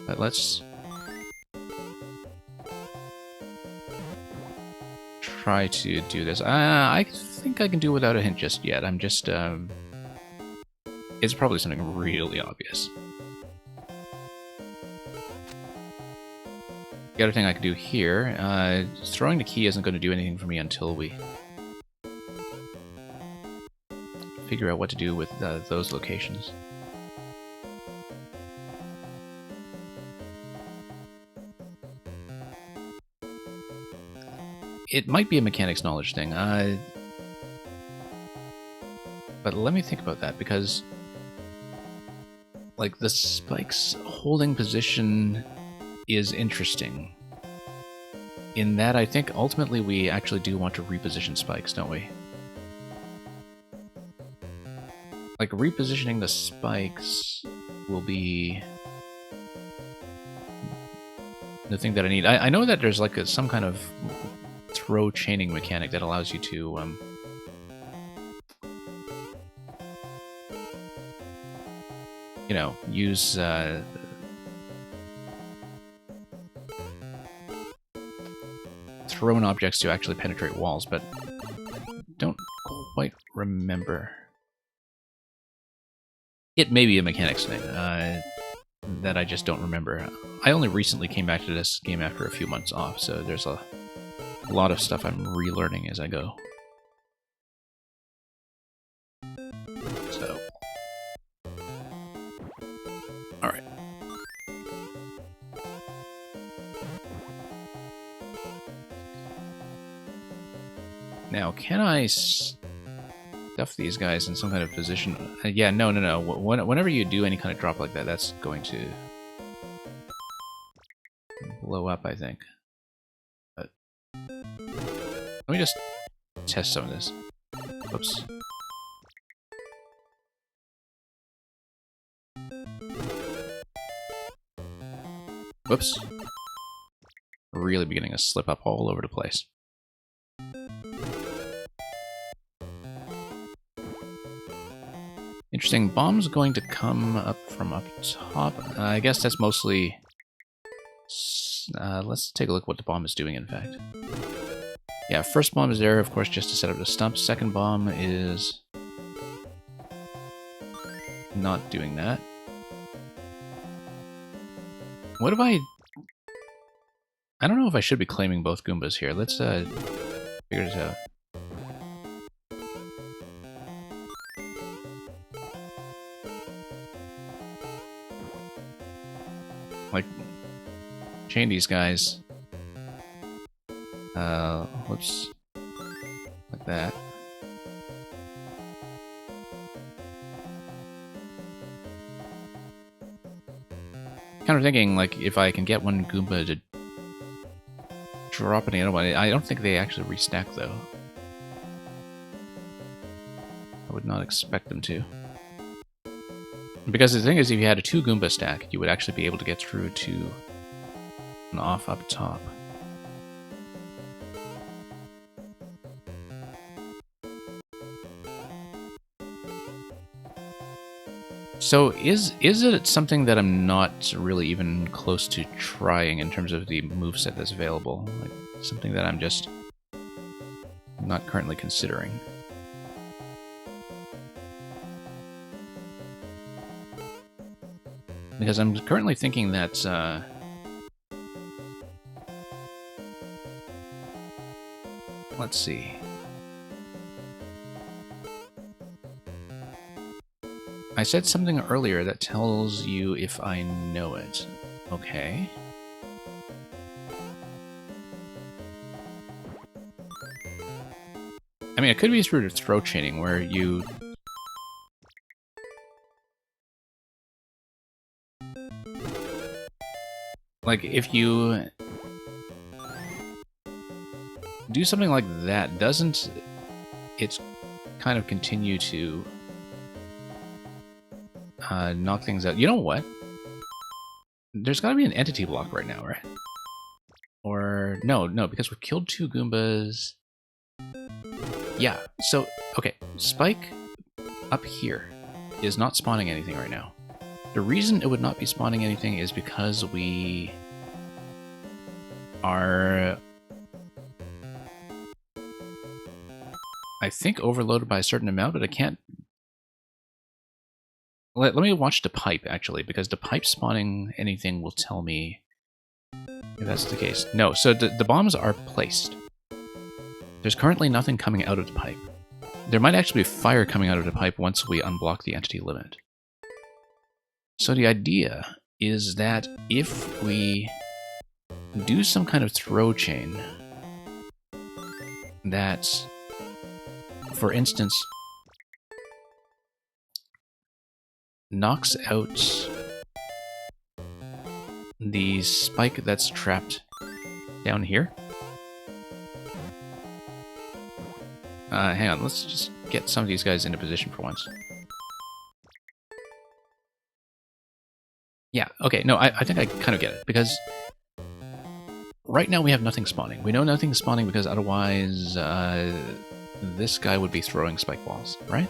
But let's... try to do this. I think I can do it without a hint just yet. I'm just... it's probably something really obvious. The other thing I could do here, throwing the key isn't going to do anything for me until we figure out what to do with those locations. It might be a mechanics knowledge thing, but let me think about that, because like the spike's holding position is interesting. In that, I think ultimately we actually do want to reposition spikes, don't we? Like, repositioning the spikes will be the thing that I need. I know that there's like some kind of throw chaining mechanic that allows you to you know, use thrown objects to actually penetrate walls, but don't quite remember. It may be a mechanics thing that I just don't remember. I only recently came back to this game after a few months off, so there's a lot of stuff I'm relearning as I go. So, alright. Now, can I stuff these guys in some kind of position? Yeah, no. Whenever you do any kind of drop like that, that's going to blow up, I think. But let me just test some of this. Whoops. Whoops. Really beginning to slip up all over the place. Interesting. Bomb's going to come up from up top. I guess that's mostly... let's take a look what the bomb is doing, in fact. Yeah, first bomb is there, of course, just to set up the stump. Second bomb is... not doing that. What if I don't know if I should be claiming both Goombas here. Let's figure this out. Like, chain these guys. Whoops. Like that. Kind of thinking, like, if I can get one Goomba to drop any other one. I don't think they actually restack, though. I would not expect them to. Because the thing is, if you had a 2 Goomba stack, you would actually be able to get through to an off up top. So is it something that I'm not really even close to trying in terms of the moveset that's available? Like, something that I'm just not currently considering? Because I'm currently thinking that... let's see. I said something earlier that tells you if I know it. Okay. I mean, it could be through throw chaining, where you... like, if you do something like that, doesn't it kind of continue to knock things out? You know what? There's got to be an entity block right now, right? Or... no, because we've killed 2 Goombas. Yeah, so, okay, Spike up here is not spawning anything right now. The reason it would not be spawning anything is because we are, I think, overloaded by a certain amount, but I can't... Let me watch the pipe, actually, because the pipe spawning anything will tell me if that's the case. No, so the bombs are placed. There's currently nothing coming out of the pipe. There might actually be fire coming out of the pipe once we unblock the entity limit. So the idea is that if we do some kind of throw chain that, for instance, knocks out the spike that's trapped down here. Hang on, let's just get some of these guys into position for once. Yeah, okay, no, I think I kind of get it, because right now we have nothing spawning. We know nothing's spawning because otherwise this guy would be throwing spike balls, right?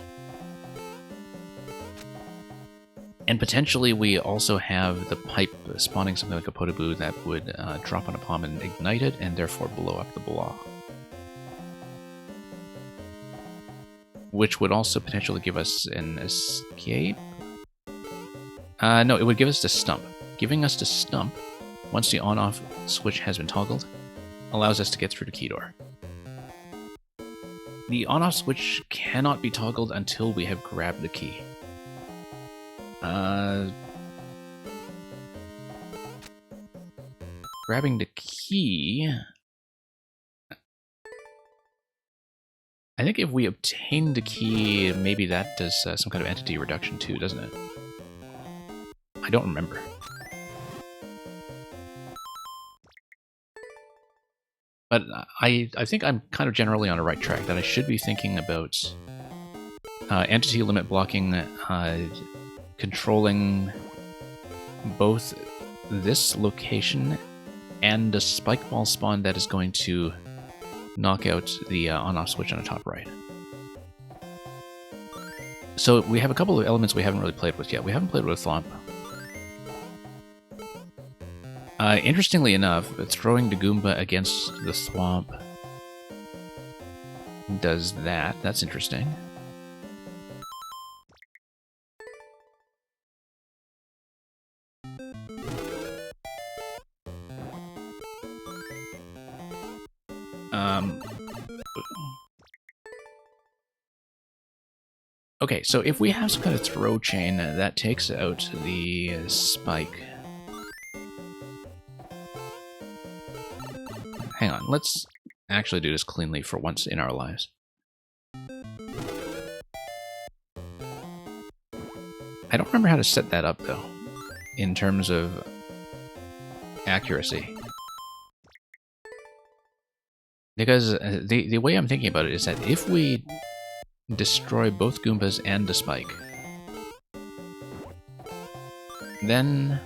And potentially we also have the pipe spawning something like a Podoboo that would drop on a bomb and ignite it, and therefore blow up the block. Which would also potentially give us an escape? No, it would give us the stump. Giving us the stump, once the on-off switch has been toggled, allows us to get through the key door. The on-off switch cannot be toggled until we have grabbed the key. Grabbing the key... I think if we obtain the key, maybe that does some kind of entity reduction too, doesn't it? I don't remember. But I think I'm kind of generally on the right track, that I should be thinking about entity limit blocking, controlling both this location and the spike ball spawn that is going to knock out the on-off switch on the top right. So we have a couple of elements we haven't really played with yet. We haven't played with Thwomp. Interestingly enough, throwing the Goomba against the Thwomp does that. That's interesting. Okay, so if we have some kind of throw chain that takes out the spike... Hang on, let's actually do this cleanly for once in our lives. I don't remember how to set that up, though, in terms of accuracy. Because the way I'm thinking about it is that if we destroy both Goombas and the spike, then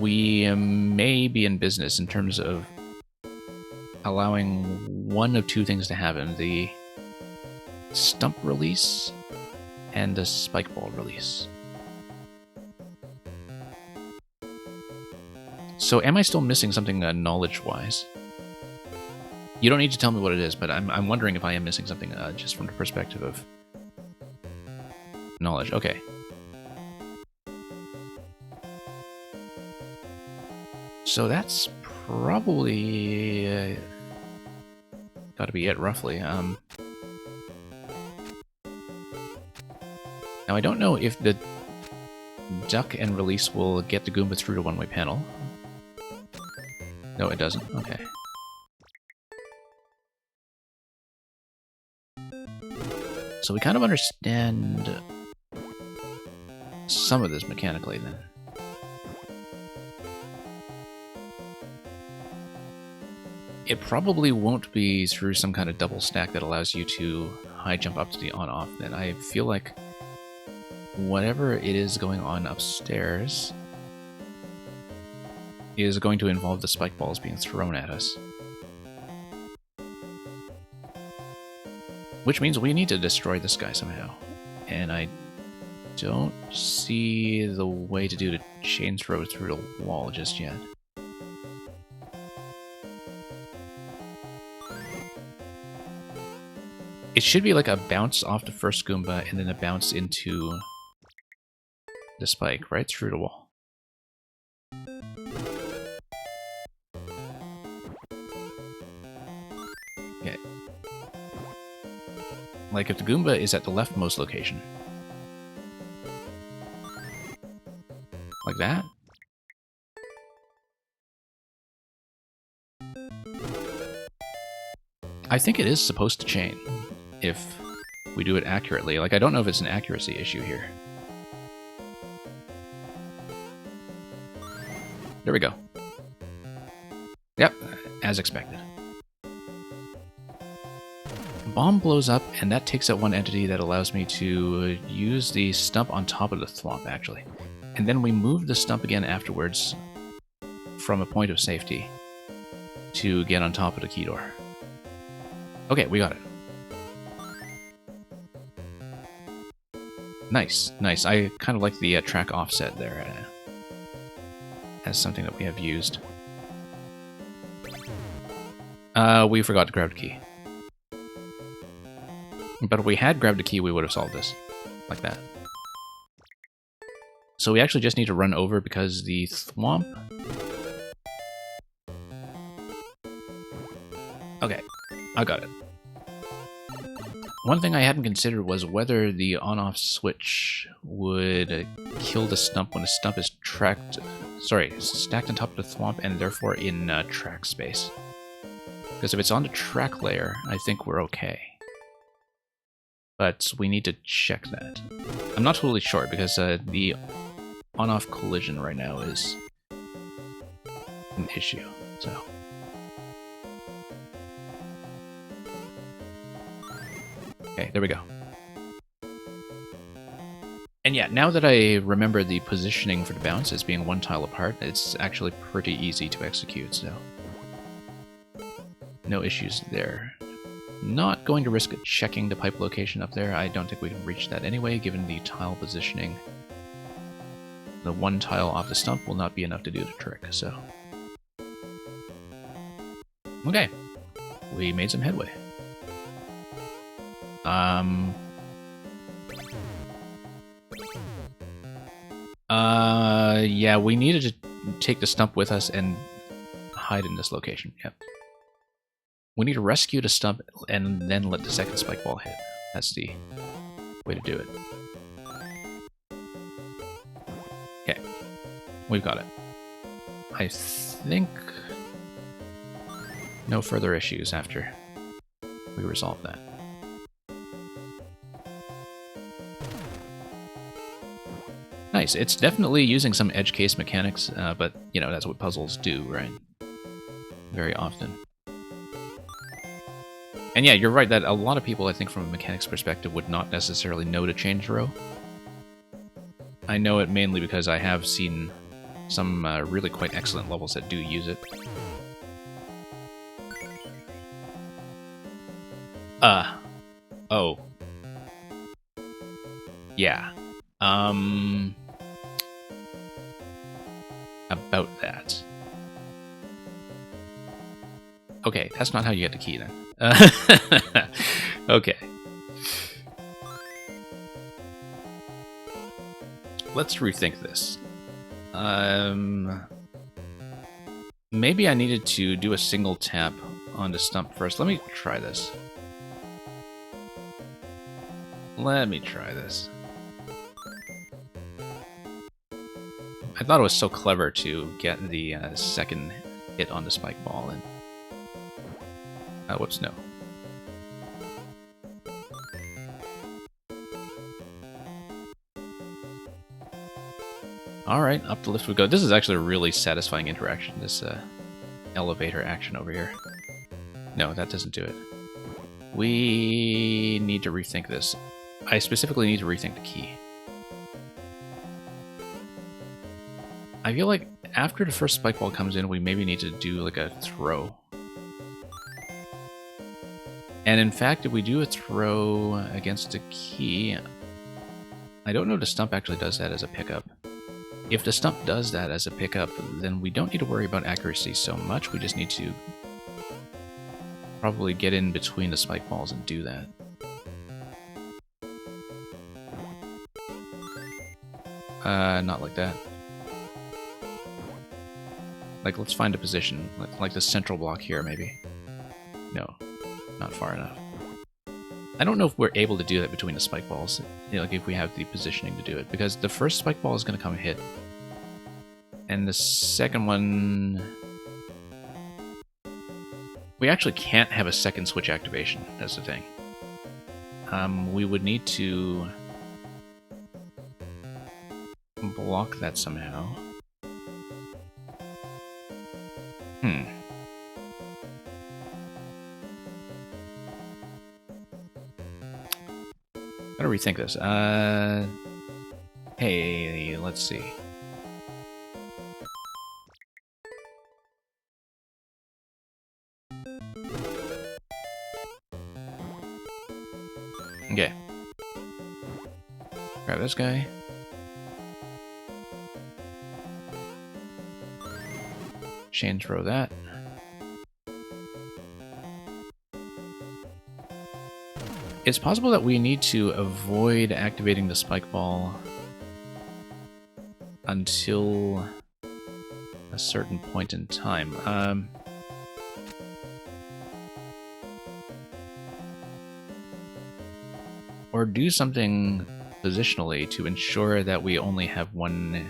we may be in business in terms of allowing one of two things to happen: the stump release and the spike ball release. So am I still missing something knowledge-wise? You don't need to tell me what it is, but I'm wondering if I am missing something just from the perspective of knowledge. Okay. So that's probably gotta be it, roughly. Now I don't know if the duck and release will get the Goomba through to one-way panel. No, it doesn't. Okay. So we kind of understand some of this mechanically then. It probably won't be through some kind of double stack that allows you to high jump up to the on-off. Then I feel like whatever it is going on upstairs is going to involve the spike balls being thrown at us. Which means we need to destroy this guy somehow. And I don't see the way to do the chain throw through the wall just yet. It should be like a bounce off the first Goomba and then a bounce into the spike, right through the wall. Okay. Like if the Goomba is at the leftmost location. Like that. I think it is supposed to chain if we do it accurately. Like, I don't know if it's an accuracy issue here. There we go. Yep, as expected. Bomb blows up, and that takes out one entity that allows me to use the stump on top of the thwomp, actually. And then we move the stump again afterwards from a point of safety to get on top of the key door. Okay, we got it. Nice, nice. I kind of like the track offset there as something that we have used. We forgot to grab the key. But if we had grabbed the key, we would have solved this. Like that. So we actually just need to run over because the thwomp... Okay, I got it. One thing I hadn't considered was whether the on-off switch would kill the stump when the stump is stacked on top of the thwomp and therefore in track space. Because if it's on the track layer, I think we're okay. But we need to check that. I'm not totally sure because the on-off collision right now is an issue, so... Okay, there we go. And yeah, now that I remember the positioning for the bounce as being one tile apart, it's actually pretty easy to execute, so... No issues there. Not going to risk checking the pipe location up there. I don't think we can reach that anyway, given the tile positioning. The one tile off the stump will not be enough to do the trick, so... Okay. We made some headway. Yeah, we needed to take the stump with us and hide in this location. Yep. We need to rescue the stump and then let the second spike ball hit. That's the way to do it. Okay. We've got it. I think no further issues after we resolve that. Nice. It's definitely using some edge case mechanics, but, you know, that's what puzzles do, right? Very often. And yeah, you're right that a lot of people, I think, from a mechanics perspective, would not necessarily know to chain throw. I know it mainly because I have seen some really quite excellent levels that do use it. Oh. Yeah. About that. Okay, that's not how you get the key then. Okay. Let's rethink this. Maybe I needed to do a single tap on the stump first. Let me try this. Let me try this. I thought it was so clever to get the second hit on the spike ball, and whoops, no. Alright, up the lift we go. This is actually a really satisfying interaction, this elevator action over here. No, that doesn't do it. We need to rethink this. I specifically need to rethink the key. I feel like after the first spike ball comes in, we maybe need to do like a throw. And in fact, if we do a throw against a key, I don't know if the stump actually does that as a pickup. If the stump does that as a pickup, then we don't need to worry about accuracy so much. We just need to probably get in between the spike balls and do that. Not like that. Like, let's find a position. Like the central block here, maybe. No, not far enough. I don't know if we're able to do that between the spike balls, you know, like if we have the positioning to do it, because the first spike ball is going to come hit, and the second one... We actually can't have a second switch activation, that's the thing. We would need to block that somehow. Gotta rethink this. Hey, let's see. Okay. Grab this guy. Chain throw that. It's possible that we need to avoid activating the spike ball until a certain point in time. Or do something positionally to ensure that we only have one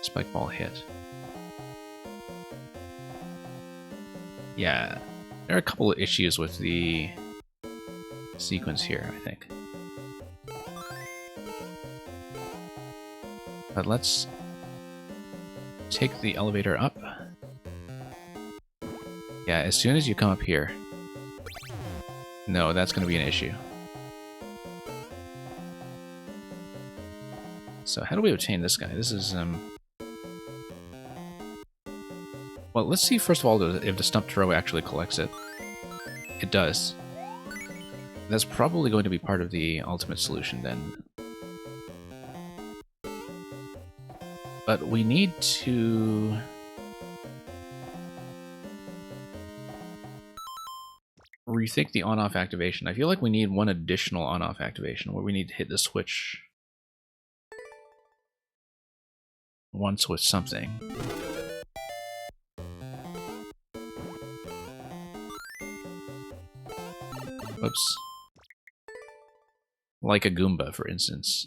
spike ball hit. Yeah, there are a couple of issues with the sequence here, I think. But let's take the elevator up. Yeah, as soon as you come up here. No, that's going to be an issue. So how do we obtain this guy? This is, well, let's see first of all if the stump throw actually collects it. It does. That's probably going to be part of the ultimate solution then. But we need to... rethink the on-off activation. I feel like we need one additional on-off activation where we need to hit the switch once with something. Whoops. Like a Goomba, for instance.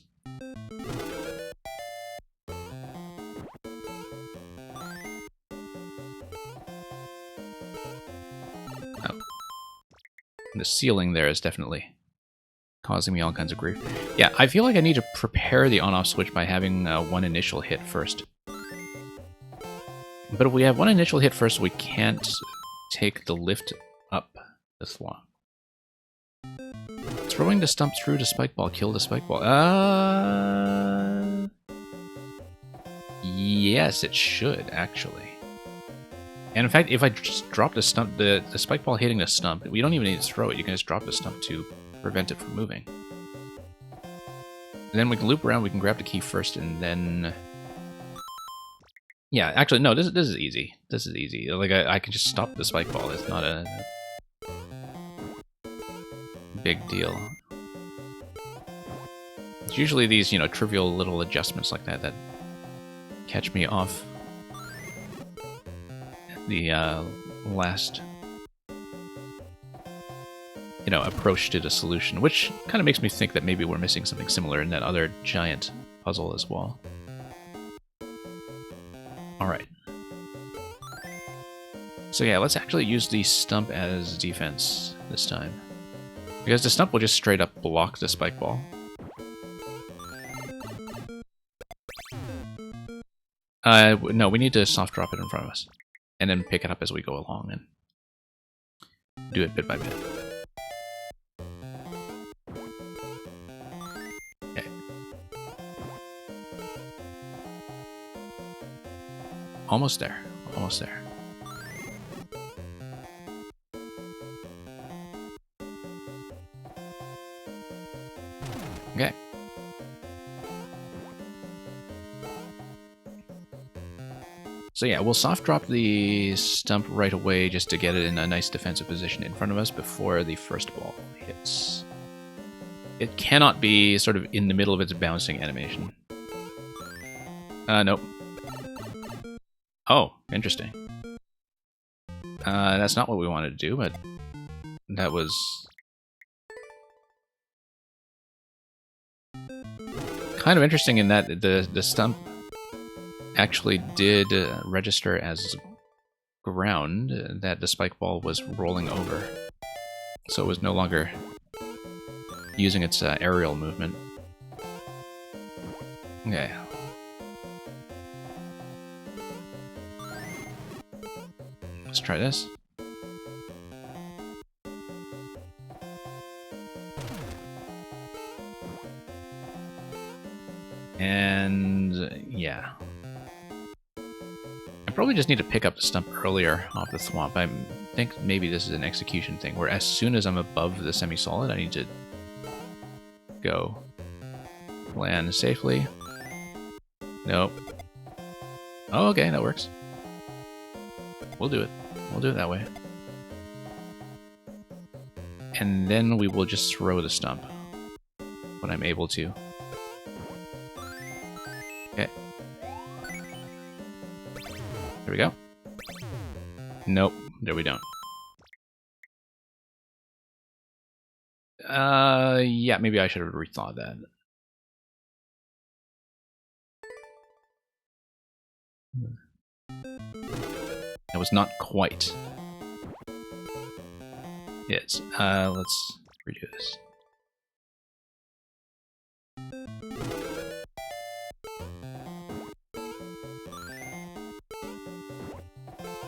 Oh. The ceiling there is definitely causing me all kinds of grief. Yeah, I feel like I need to prepare the on-off switch by having one initial hit first. But if we have one initial hit first, we can't take the lift up this long. Throwing the stump through the spike ball, kill the spike ball. Yes, it should, actually. And in fact, if I just drop the stump, the spike ball hitting the stump, we don't even need to throw it. You can just drop the stump to prevent it from moving. And then we can loop around, we can grab the key first, and then... Yeah, actually, no, this is easy. This is easy. Like, I can just stop the spike ball. It's not a big deal. It's usually these, you know, trivial little adjustments like that that catch me off the last, approach to the solution, which kind of makes me think that maybe we're missing something similar in that other giant puzzle as well. Alright. So yeah, let's actually use the stump as defense this time. Because the stump will just straight up block the spike ball. No, we need to soft drop it in front of us. And then pick it up as we go along and do it bit by bit. Okay. Almost there. Almost there. Okay. So yeah, we'll soft drop the stump right away just to get it in a nice defensive position in front of us before the first ball hits. It cannot be sort of in the middle of its bouncing animation. Nope. Oh, interesting. That's not what we wanted to do, but that was kind of interesting in that the stump actually did register as ground that the spike ball was rolling over. So it was no longer using its aerial movement. Okay. Let's try this. And yeah. I probably just need to pick up the stump earlier off the thwomp. I think maybe this is an execution thing, where as soon as I'm above the semi-solid, I need to go. Land safely. Nope. Oh, okay, that works. We'll do it. We'll do it that way. And then we will just throw the stump when I'm able to. Okay. There we go. Nope, there we don't. Yeah, maybe I should have rethought that. That was not quite it. Let's redo this.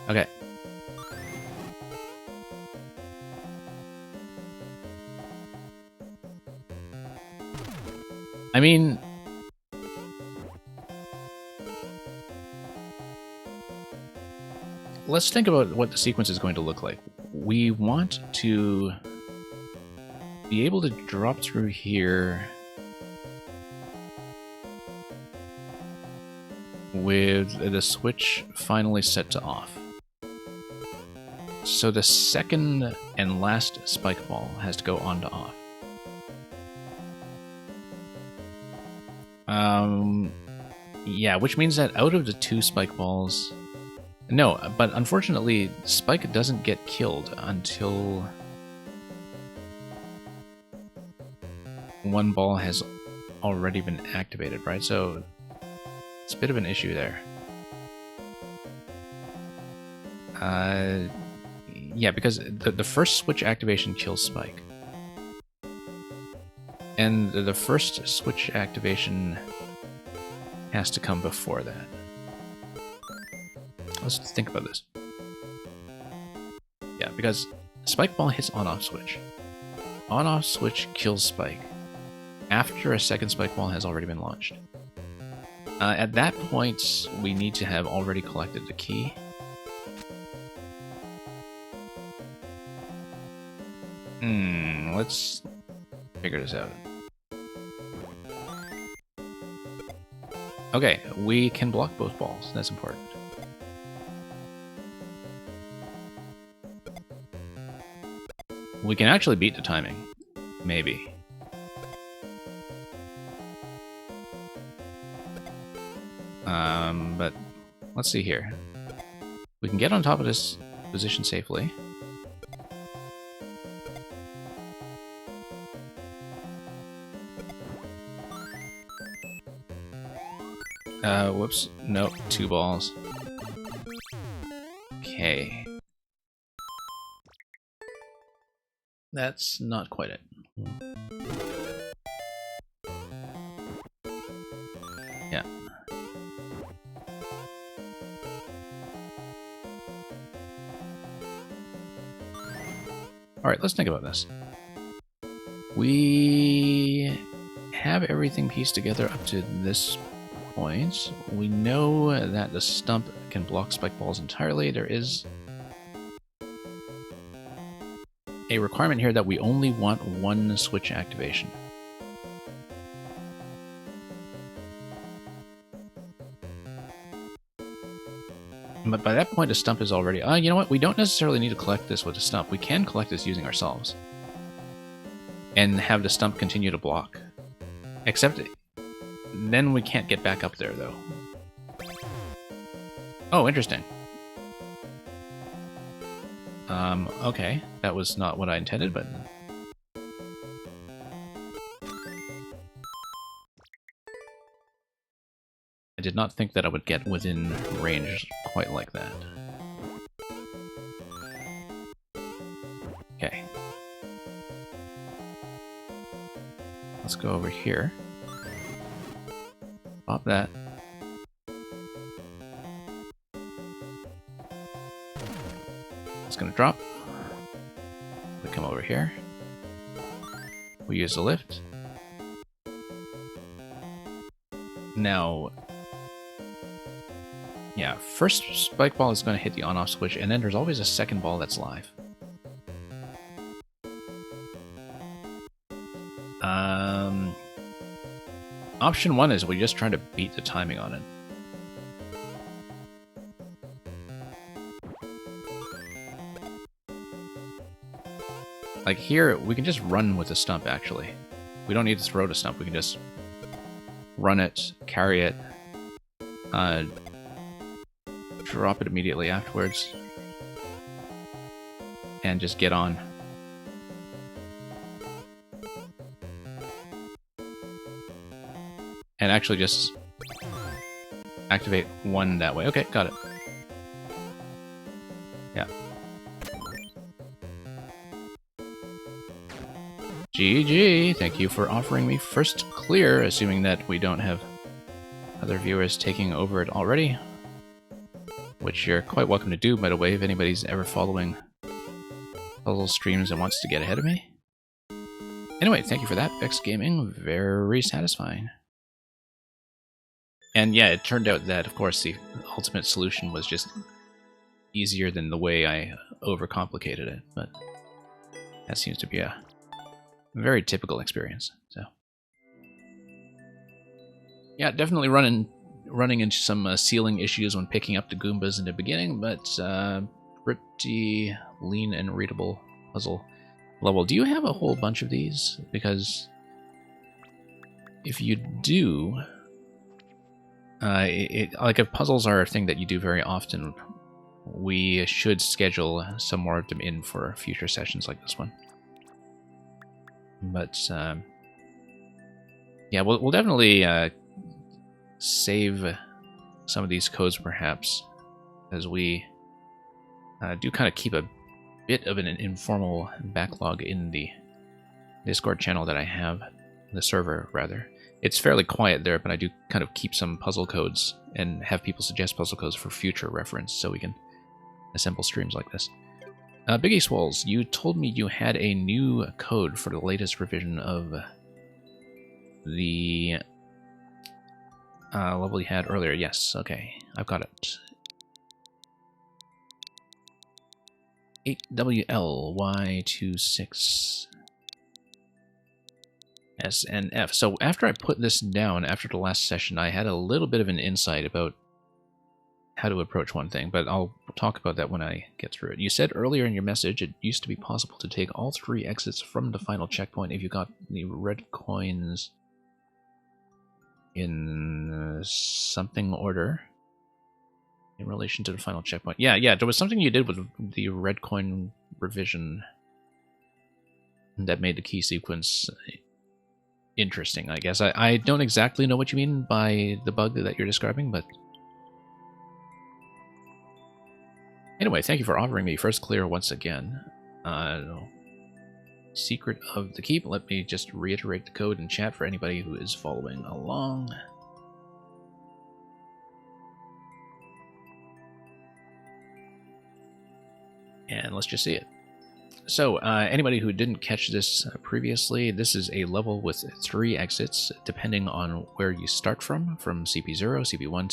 Okay. I mean, let's think about what the sequence is going to look like. We want to be able to drop through here with the switch finally set to off. So the second and last spike ball has to go on to off. Yeah, which means that out of the two spike balls... No, but unfortunately, Spike doesn't get killed until one ball has already been activated, right? So it's a bit of an issue there. Yeah, because the first switch activation kills Spike. And the first switch activation has to come before that. Let's think about this. Yeah, because Spike Ball hits on-off switch. On-off switch kills Spike after a second Spike Ball has already been launched. At that point, we need to have already collected the key. Let's figure this out. Okay, we can block both balls. That's important. We can actually beat the timing. Maybe. But let's see here. We can get on top of this position safely. Whoops. Nope, 2 balls. Okay. That's not quite it. Yeah. Alright, let's think about this. We have everything pieced together up to this point. We know that the stump can block spike balls entirely. There is a requirement here that we only want 1 switch activation. But by that point, a stump is already... you know what? We don't necessarily need to collect this with a stump. We can collect this using ourselves. And have the stump continue to block. Except then we can't get back up there, though. Oh, interesting. Okay. That was not what I intended, but... I did not think that I would get within range quite like that. Okay. Let's go over here. Pop that. It's gonna drop. We come over here. We use the lift. Now... yeah, first spike ball is going to hit the on-off switch, and then there's always a second ball that's live. Option 1 is we just try to beat the timing on it. Like here, we can just run with the stump, actually. We don't need to throw the stump, we can just run it, carry it, drop it immediately afterwards, and just get on. And actually just activate 1 that way. Okay, got it. Yeah. GG! Thank you for offering me first clear, assuming that we don't have other viewers taking over it already. Which you're quite welcome to do, by the way, if anybody's ever following puzzle streams and wants to get ahead of me. Anyway, thank you for that, Vex Gaming. Very satisfying. And yeah, it turned out that, of course, the ultimate solution was just easier than the way I overcomplicated it, but that seems to be a very typical experience. So, yeah, definitely running into some ceiling issues when picking up the Goombas in the beginning, but pretty lean and readable puzzle level. Do you have a whole bunch of these? Because if you do, like if puzzles are a thing that you do very often, we should schedule some more of them in for future sessions like this one. But yeah, we'll definitely save some of these codes perhaps, as we do kind of keep a bit of an informal backlog in the Discord channel that I have, the server rather. It's fairly quiet there, but I do kind of keep some puzzle codes and have people suggest puzzle codes for future reference so we can assemble streams like this. Biggie Swolls, you told me you had a new code for the latest revision of the level you had earlier. Yes, okay, I've got it. 8WLY26 SNF. So after I put this down, after the last session, I had a little bit of an insight about how to approach one thing, but I'll talk about that when I get through it. You said earlier in your message it used to be possible to take all 3 exits from the final checkpoint if you got the red coins in something order. in relation to the final checkpoint. Yeah, there was something you did with the red coin revision that made the key sequence interesting, I guess. I don't exactly know what you mean by the bug that you're describing, but... Anyway, thank you for offering me first clear once again. Secret of the Keep. Let me just reiterate the code in chat for anybody who is following along. And let's just see it. So, anybody who didn't catch this previously, this is a level with 3 exits, depending on where you start from CP0, CP1,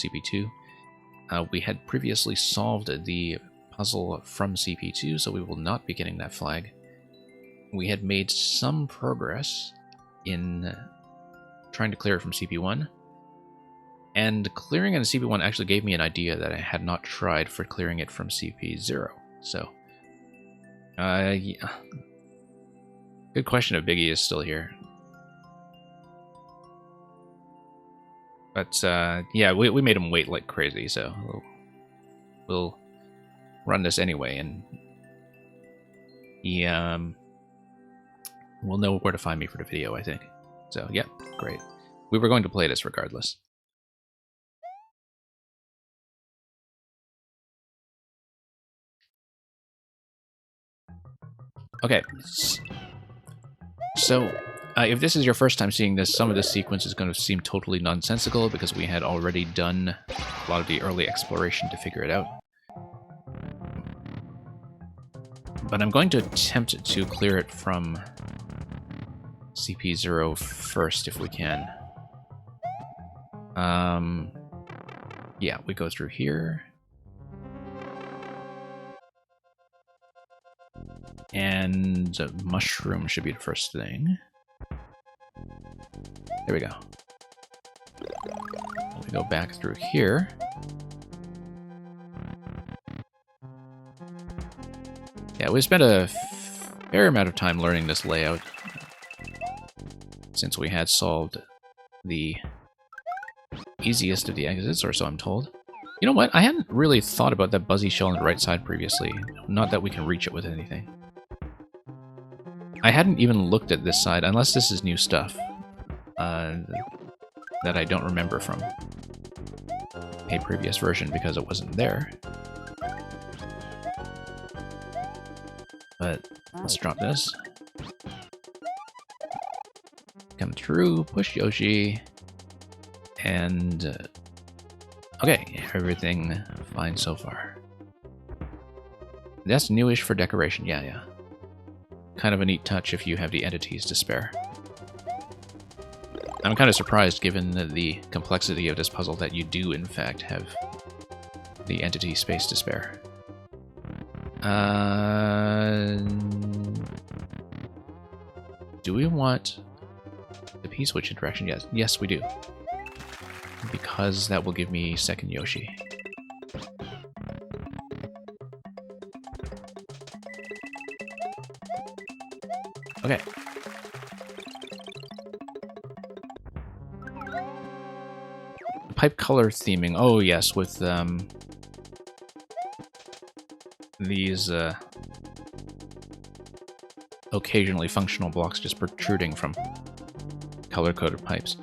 CP2. We had previously solved the puzzle from CP2, so we will not be getting that flag. We had made some progress in trying to clear it from CP1, and clearing it in CP1 actually gave me an idea that I had not tried for clearing it from CP0, so... yeah. Good question if Biggie is still here. But, yeah, we made him wait like crazy, so we'll run this anyway, and he, will know where to find me for the video, I think. So, yeah, great. We were going to play this regardless. Okay, so if this is your first time seeing this, some of this sequence is going to seem totally nonsensical because we had already done a lot of the early exploration to figure it out. But I'm going to attempt to clear it from CP0 first if we can. Yeah, we go through here. And a mushroom should be the first thing. There we go. We go back through here. Yeah, we spent a fair amount of time learning this layout since we had solved the easiest of the exits, or so I'm told. You know what? I hadn't really thought about that buzzy shell on the right side previously. Not that we can reach it with anything. I hadn't even looked at this side, unless this is new stuff that I don't remember from a previous version because it wasn't there. But let's drop this. Come through, push Yoshi, and okay, everything fine so far. That's newish for decoration, yeah. Kind of a neat touch if you have the entities to spare. I'm kind of surprised, given the complexity of this puzzle, that you do, in fact, have the entity space to spare. Do we want the P-switch interaction? Yes, we do. Because that will give me second Yoshi. Okay. Pipe color theming. Oh yes, with these occasionally functional blocks just protruding from color-coded pipes.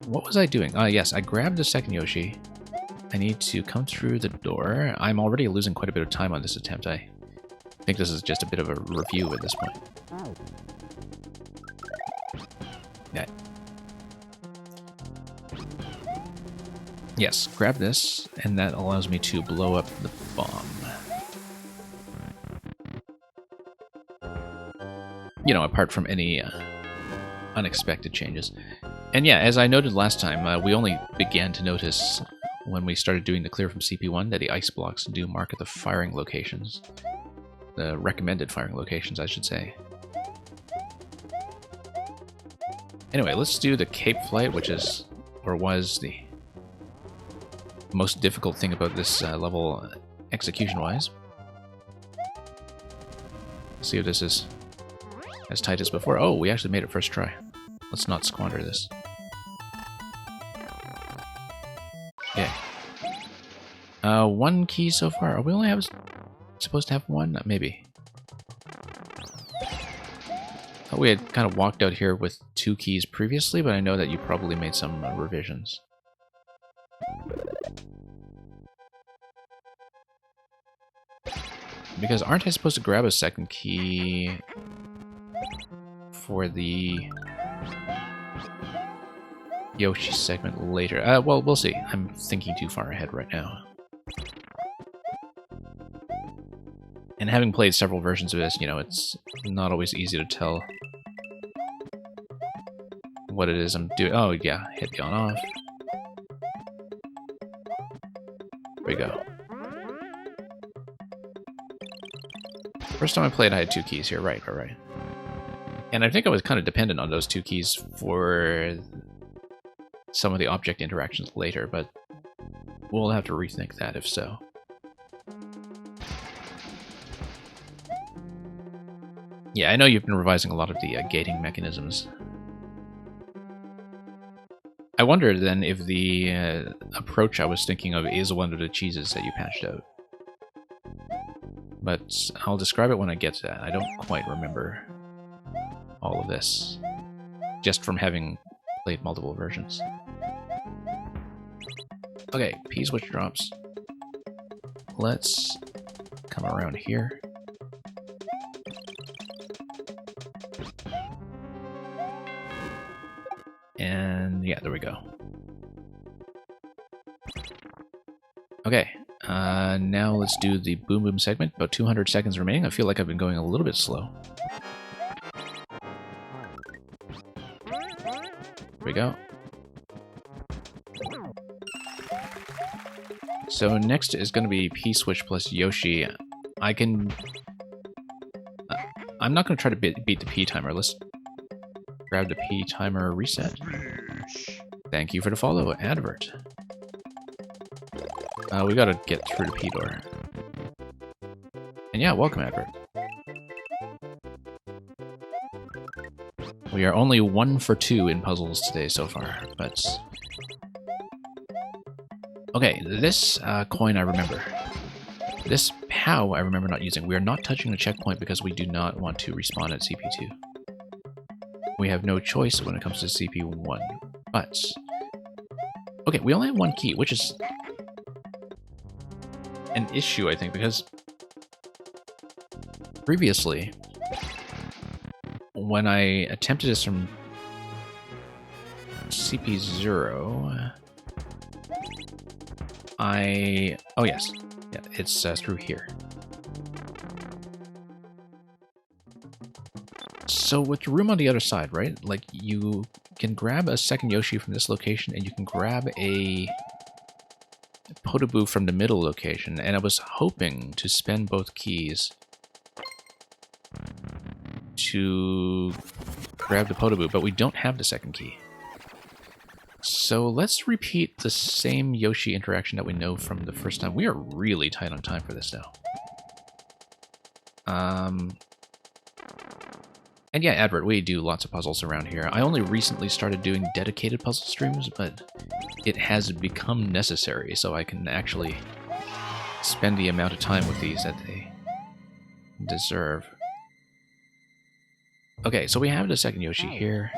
What was I doing? Yes, I grabbed the second Yoshi. I need to come through the door. I'm already losing quite a bit of time on this attempt. I think this is just a bit of a review at this point. Yeah. Yes, grab this, and that allows me to blow up the bomb. You know, apart from any unexpected changes. And yeah, as I noted last time, we only began to notice when we started doing the clear from CP1 that the ice blocks do mark the firing locations. The recommended firing locations, I should say. Anyway, let's do the Cape Flight, which is, or was, the most difficult thing about this level execution-wise. See if this is as tight as before. Oh, we actually made it first try. Let's not squander this. Yeah. One key so far. Are we only supposed to have one? Maybe. We had kind of walked out here with 2 keys previously, but I know that you probably made some revisions. Because aren't I supposed to grab a second key for the Yoshi segment later? Well, we'll see. I'm thinking too far ahead right now. And having played several versions of this, you know, it's not always easy to tell what it is I'm doing. Oh, yeah, hit the on-off. There we go. First time I played, I had 2 keys here. Right. And I think I was kind of dependent on those 2 keys for some of the object interactions later, but we'll have to rethink that if so. Yeah, I know you've been revising a lot of the gating mechanisms. I wonder then if the approach I was thinking of is one of the cheeses that you patched out. But I'll describe it when I get to that. I don't quite remember all of this, just from having played multiple versions. Okay, P-switch drops. Let's come around here. And yeah, there we go. Okay, now let's do the Boom Boom segment. About 200 seconds remaining. I feel like I've been going a little bit slow. There we go. So next is going to be P-switch plus Yoshi. I'm not going to try to beat the P timer. Let's grab the P timer reset. Thank you for the follow, Advert. We gotta get through the P door. And yeah, welcome, Advert. We are only 1 for 2 in puzzles today so far, but... Okay, this coin I remember. This POW I remember not using. We are not touching the checkpoint because we do not want to respawn at CP2. We have no choice when it comes to CP1, but... Okay, we only have 1 key, which is an issue, I think, because previously, when I attempted this from CP0, oh yes, yeah, it's through here. So with the room on the other side, right? Like, you can grab a second Yoshi from this location, and you can grab a Podoboo from the middle location, and I was hoping to spend both keys to grab the Podoboo, but we don't have the second key. So let's repeat the same Yoshi interaction that we know from the first time. We are really tight on time for this now. And yeah, Advert, we do lots of puzzles around here. I only recently started doing dedicated puzzle streams, but it has become necessary, so I can actually spend the amount of time with these that they deserve. Okay, so we have the second Yoshi here.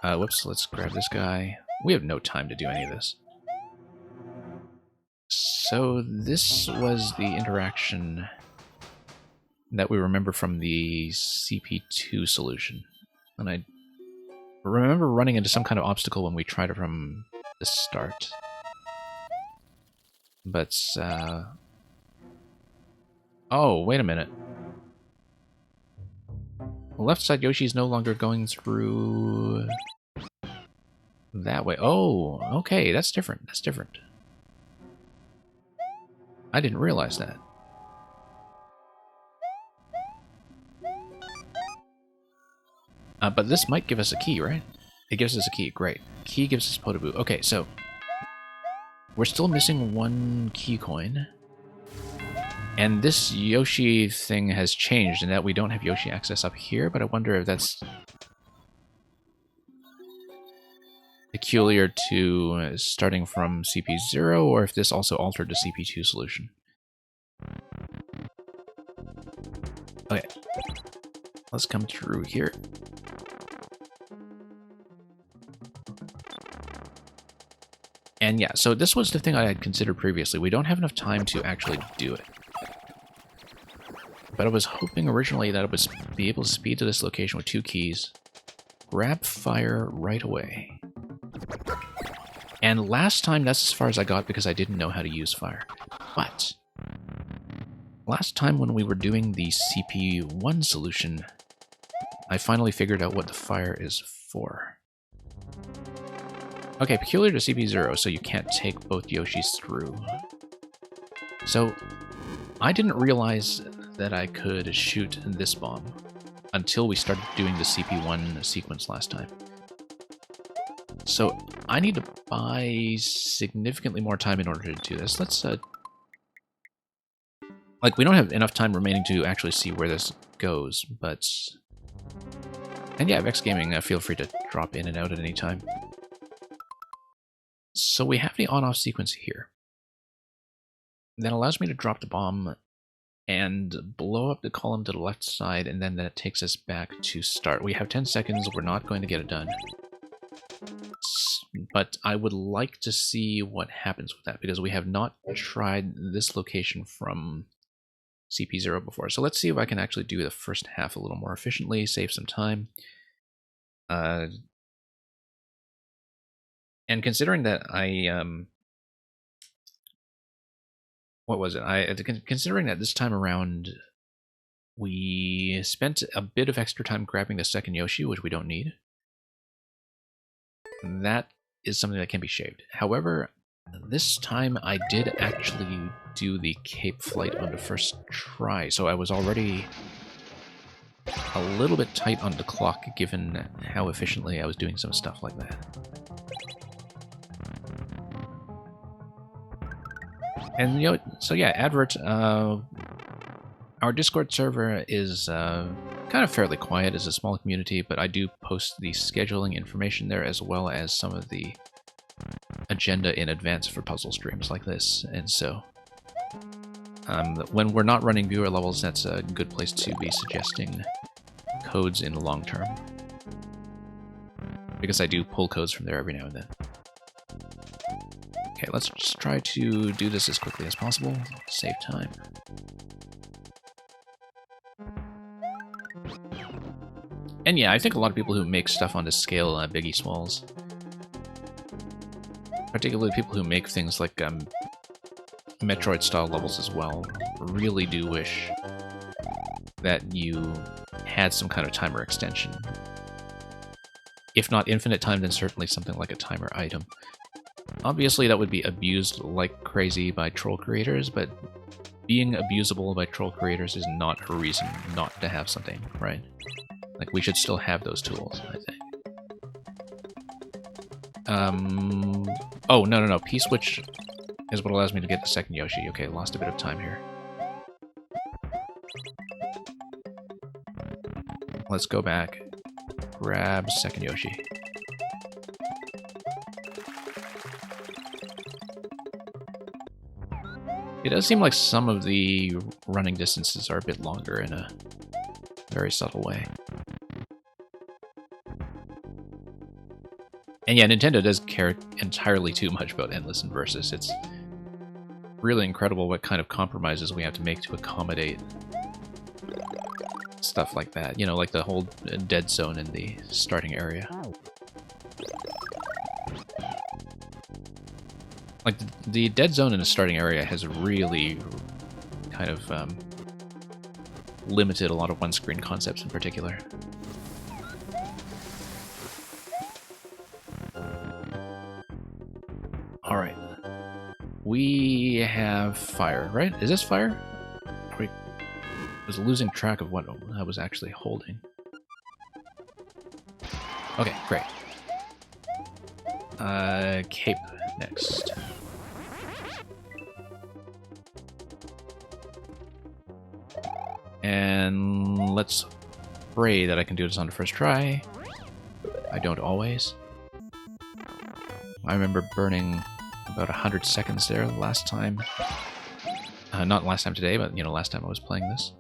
Whoops, let's grab this guy. We have no time to do any of this. So this was the interaction that we remember from the CP2 solution. And I remember running into some kind of obstacle when we tried it from the start. But, oh, wait a minute. The left side Yoshi is no longer going through that way. Oh, okay, that's different. That's different. I didn't realize that. But this might give us a key, right? It gives us a key. Great. Key gives us Podoboo. Okay, so we're still missing 1 key coin. And this Yoshi thing has changed in that we don't have Yoshi access up here, but I wonder if that's peculiar to starting from CP0, or if this also altered the CP2 solution. Okay, let's come through here. And yeah, so this was the thing I had considered previously. We don't have enough time to actually do it. But I was hoping originally that I would be able to speed to this location with 2 keys, grab fire right away. And last time, that's as far as I got because I didn't know how to use fire. But last time when we were doing the CP1 solution, I finally figured out what the fire is for. Okay, peculiar to CP0, so you can't take both Yoshis through. So, I didn't realize that I could shoot this bomb until we started doing the CP1 sequence last time. So, I need to buy significantly more time in order to do this. Let's, like, we don't have enough time remaining to actually see where this goes, but... And yeah, Vex Gaming, feel free to drop in and out at any time. So we have the on-off sequence here. That allows me to drop the bomb and blow up the column to the left side, and then that takes us back to start. We have 10 seconds, we're not going to get it done. But I would like to see what happens with that, because we have not tried this location from CP0 before. So let's see if I can actually do the first half a little more efficiently, save some time. And considering that what was it? Considering that this time around we spent a bit of extra time grabbing the second Yoshi, which we don't need. That is something that can be shaved. However, this time I did actually do the cape flight on the first try, so I was already a little bit tight on the clock given how efficiently I was doing some stuff like that. And, you know, so yeah, advert, our Discord server is kind of fairly quiet. It's a small community, but I do post the scheduling information there as well as some of the agenda in advance for puzzle streams like this. And so when we're not running viewer levels, that's a good place to be suggesting codes in the long term, because I do pull codes from there every now and then. Okay, let's just try to do this as quickly as possible, save time. And yeah, I think a lot of people who make stuff on this scale, Biggie Smalls, particularly people who make things like Metroid-style levels as well, really do wish that you had some kind of timer extension. If not infinite time, then certainly something like a timer item. Obviously, that would be abused like crazy by troll creators, but being abusable by troll creators is not a reason not to have something, right? Like, we should still have those tools, I think. Oh, no. P-switch is what allows me to get the second Yoshi. Okay, lost a bit of time here. Let's go back. Grab second Yoshi. It does seem like some of the running distances are a bit longer in a very subtle way. And yeah, Nintendo does care entirely too much about Endless and Versus. It's really incredible what kind of compromises we have to make to accommodate stuff like that. You know, like the whole dead zone in the starting area. Like, the dead zone in the starting area has really kind of limited a lot of one-screen concepts in particular. Alright. We have fire, right? Is this fire? I was losing track of what I was actually holding. Okay, great. Cape next. And let's pray that I can do this on the first try. I don't always. I remember burning about 100 seconds there last time. Not last time today, but, last time I was playing this.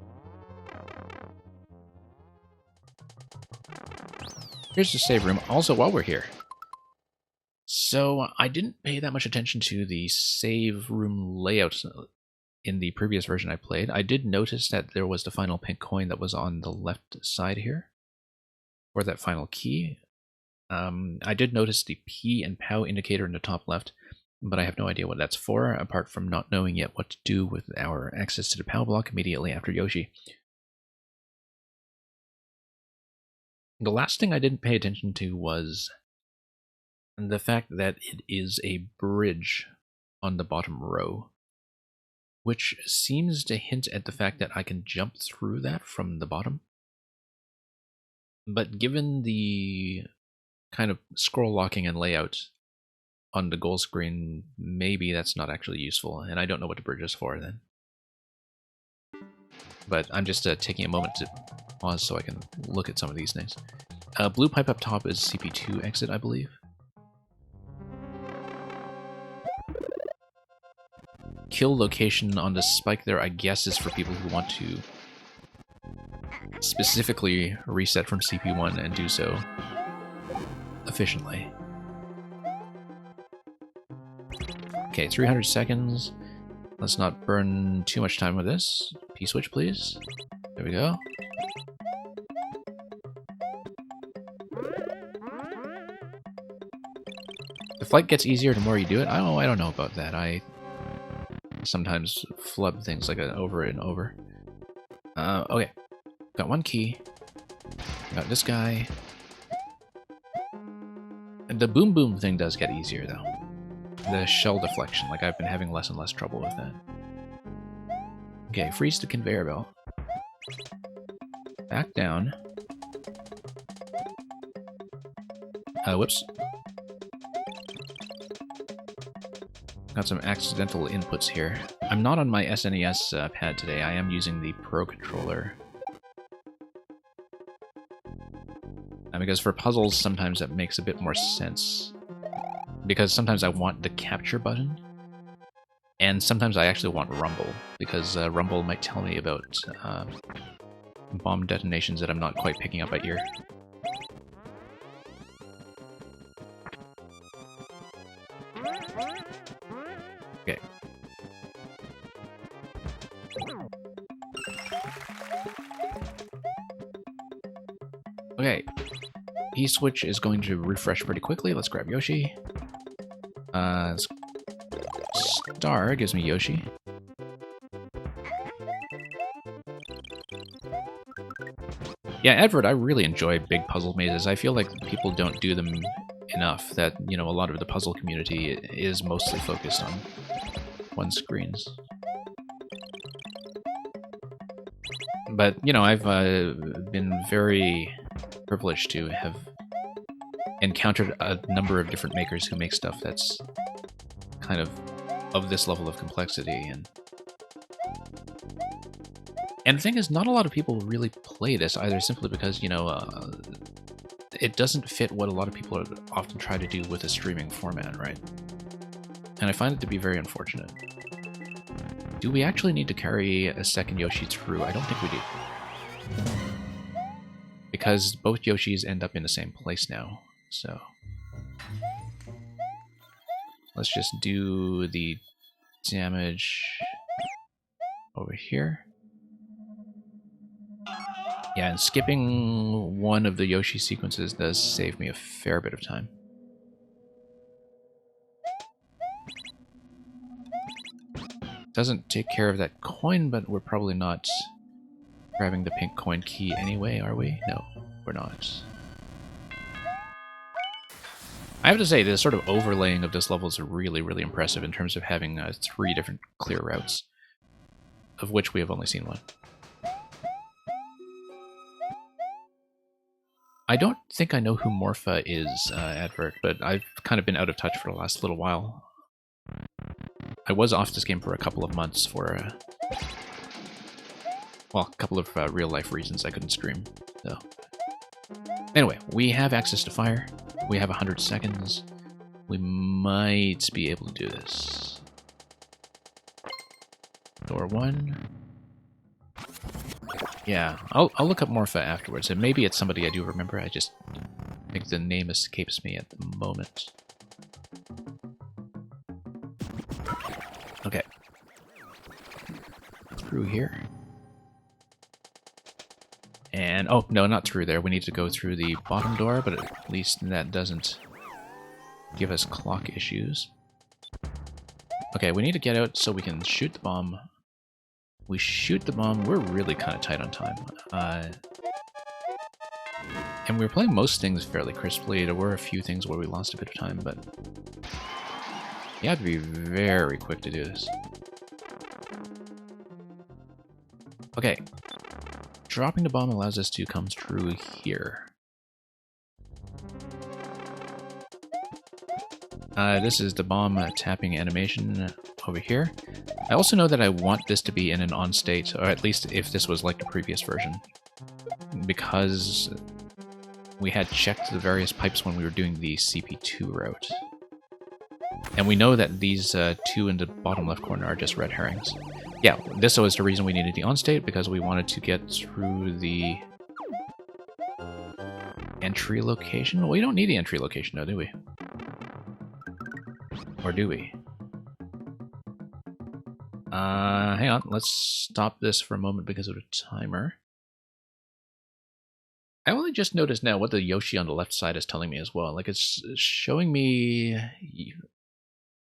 Here's the save room, also while we're here. So, I didn't pay that much attention to the save room layout in the previous version I played. I did notice that there was the final pink coin that was on the left side here, or that final key. I did notice the P and POW indicator in the top left, but I have no idea what that's for, apart from not knowing yet what to do with our access to the POW block immediately after Yoshi. The last thing I didn't pay attention to was the fact that it is a bridge on the bottom row, which seems to hint at the fact that I can jump through that from the bottom. But given the kind of scroll locking and layout on the goal screen, maybe that's not actually useful, and I don't know what the bridge is for then. But I'm just taking a moment to pause so I can look at some of these things. Blue pipe up top is CP2 exit, I believe. Kill location on the spike there, I guess, is for people who want to specifically reset from CP1 and do so efficiently. Okay, 300 seconds. Let's not burn too much time with this. P-switch, please. There we go. The flight gets easier the more you do it. Oh, I don't know about that. I sometimes flub things like that over and over. Okay. Got one key. Got this guy. And the boom boom thing does get easier, though. The shell deflection, like I've been having less and less trouble with that. Okay, freeze the conveyor belt. Back down. Whoops. Got some accidental inputs here. I'm not on my SNES pad today. I am using the Pro Controller. Because for puzzles, sometimes that makes a bit more sense. Because sometimes I want the capture button, and sometimes I actually want rumble, because rumble might tell me about bomb detonations that I'm not quite picking up at ear. Okay. Okay. P-switch is going to refresh pretty quickly. Let's grab Yoshi. Star gives me Yoshi. Yeah, Edward, I really enjoy big puzzle mazes. I feel like people don't do them enough, that, a lot of the puzzle community is mostly focused on one screens. But, I've been very privileged to have encountered a number of different makers who make stuff that's kind of this level of complexity, and the thing is, not a lot of people really play this either, simply because, it doesn't fit what a lot of people often try to do with a streaming format, right? And I find it to be very unfortunate. Do we actually need to carry a second Yoshi through? I don't think we do. Because both Yoshis end up in the same place now, so... Let's just do the damage over here. Yeah, and skipping one of the Yoshi sequences does save me a fair bit of time. Doesn't take care of that coin, but we're probably not grabbing the pink coin key anyway, are we? No, we're not. I have to say, the sort of overlaying of this level is really, really impressive in terms of having 3 different clear routes, of which we have only seen one. I don't think I know who Morpha is, Advert, but I've kind of been out of touch for the last little while. I was off this game for a couple of months for, well, a couple of real-life reasons I couldn't stream, so... Anyway, we have access to fire. We have 100 seconds. we might be able to do this. Door 1. Yeah, I'll look up Morpha afterwards, and maybe it's somebody I do remember. I just think the name escapes me at the moment. Okay. Through here. And, oh, no, not through there. We need to go through the bottom door, but at least that doesn't give us clock issues. Okay, we need to get out so we can shoot the bomb. We shoot the bomb. We're really kind of tight on time. And we were playing most things fairly crisply. There were a few things where we lost a bit of time, but you have to be very quick to do this. Okay. Dropping the bomb allows us to come through here. This is the bomb tapping animation over here. I also know that I want this to be in an on state, or at least if this was like the previous version, because we had checked the various pipes when we were doing the CP2 route. And we know that these two in the bottom left corner are just red herrings. Yeah, this was the reason we needed the on state, because we wanted to get through the entry location. Well, we don't need the entry location though, do we? Or do we? Hang on, let's stop this for a moment because of the timer. I only just noticed now what the Yoshi on the left side is telling me as well. Like, it's showing me...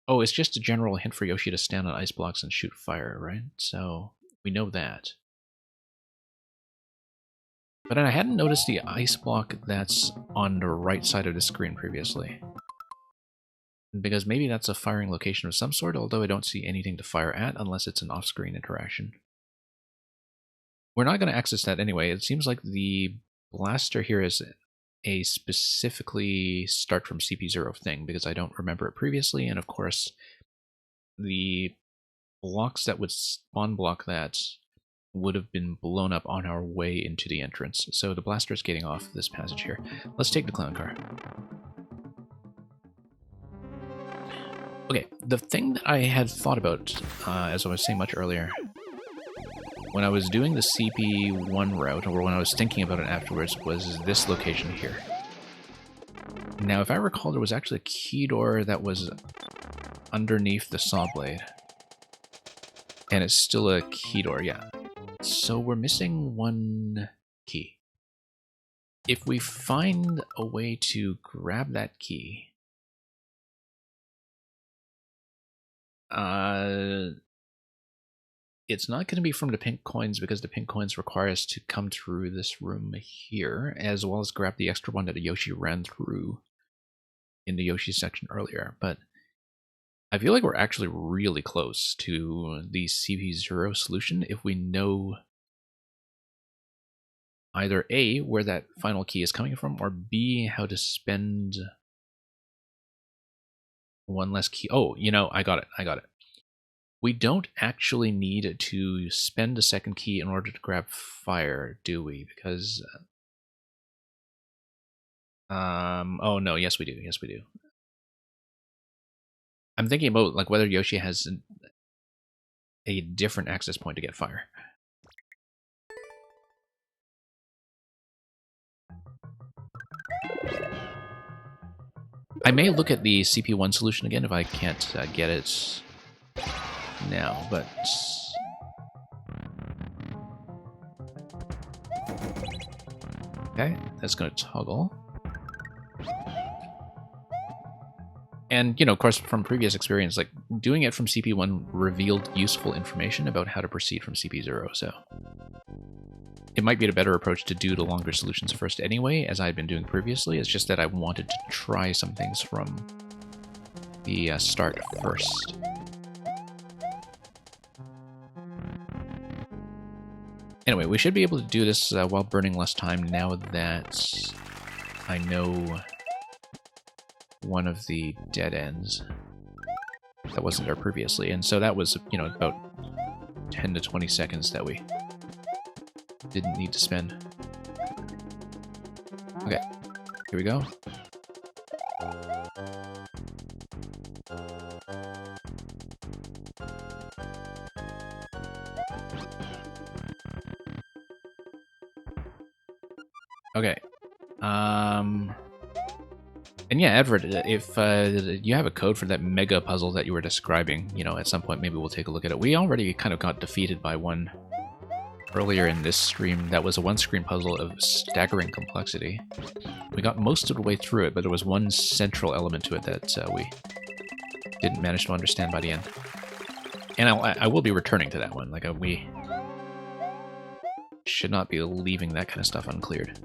Oh, it's just a general hint for Yoshi to stand on ice blocks and shoot fire, right? So, we know that. But I hadn't noticed the ice block that's on the right side of the screen previously. Because maybe that's a firing location of some sort, although I don't see anything to fire at unless it's an off-screen interaction. We're not going to access that anyway. It seems like the blaster here is a specifically start from CP0 thing, because I don't remember it previously, and of course the blocks that would spawn block that would have been blown up on our way into the entrance. So the blaster is getting off this passage here. Let's take the clown car. Okay, the thing that I had thought about, as I was saying much earlier, when I was doing the CP1 route, or when I was thinking about it afterwards, was this location here. Now, if I recall, there was actually a key door that was underneath the saw blade. And it's still a key door, yeah. So we're missing one key. If we find a way to grab that key... it's not going to be from the pink coins, because the pink coins require us to come through this room here, as well as grab the extra one that Yoshi ran through in the Yoshi section earlier. But I feel like we're actually really close to the CP0 solution if we know either A, where that final key is coming from, or B, how to spend one less key. Oh, you know, I got it. We don't actually need to spend a second key in order to grab fire, do we? Because... oh no, yes we do, I'm thinking about like whether Yoshi has a different access point to get fire. I may look at the CP1 solution again if I can't get it now, but... Okay, that's going to toggle. And, you know, of course, from previous experience, like, doing it from CP1 revealed useful information about how to proceed from CP0, so... It might be a better approach to do the longer solutions first anyway, as I've been doing previously. It's just that I wanted to try some things from the start first. Anyway, we should be able to do this while burning less time now that I know one of the dead ends that wasn't there previously. And so that was, you know, about 10 to 20 seconds that we didn't need to spend. Okay, here we go. Okay. And yeah, Edward, if you have a code for that mega puzzle that you were describing, you know, at some point maybe we'll take a look at it. We already kind of got defeated by one earlier in this stream. That was a one-screen puzzle of staggering complexity. We got most of the way through it, but there was one central element to it that we didn't manage to understand by the end. And I will be returning to that one. Like, we should not be leaving that kind of stuff uncleared.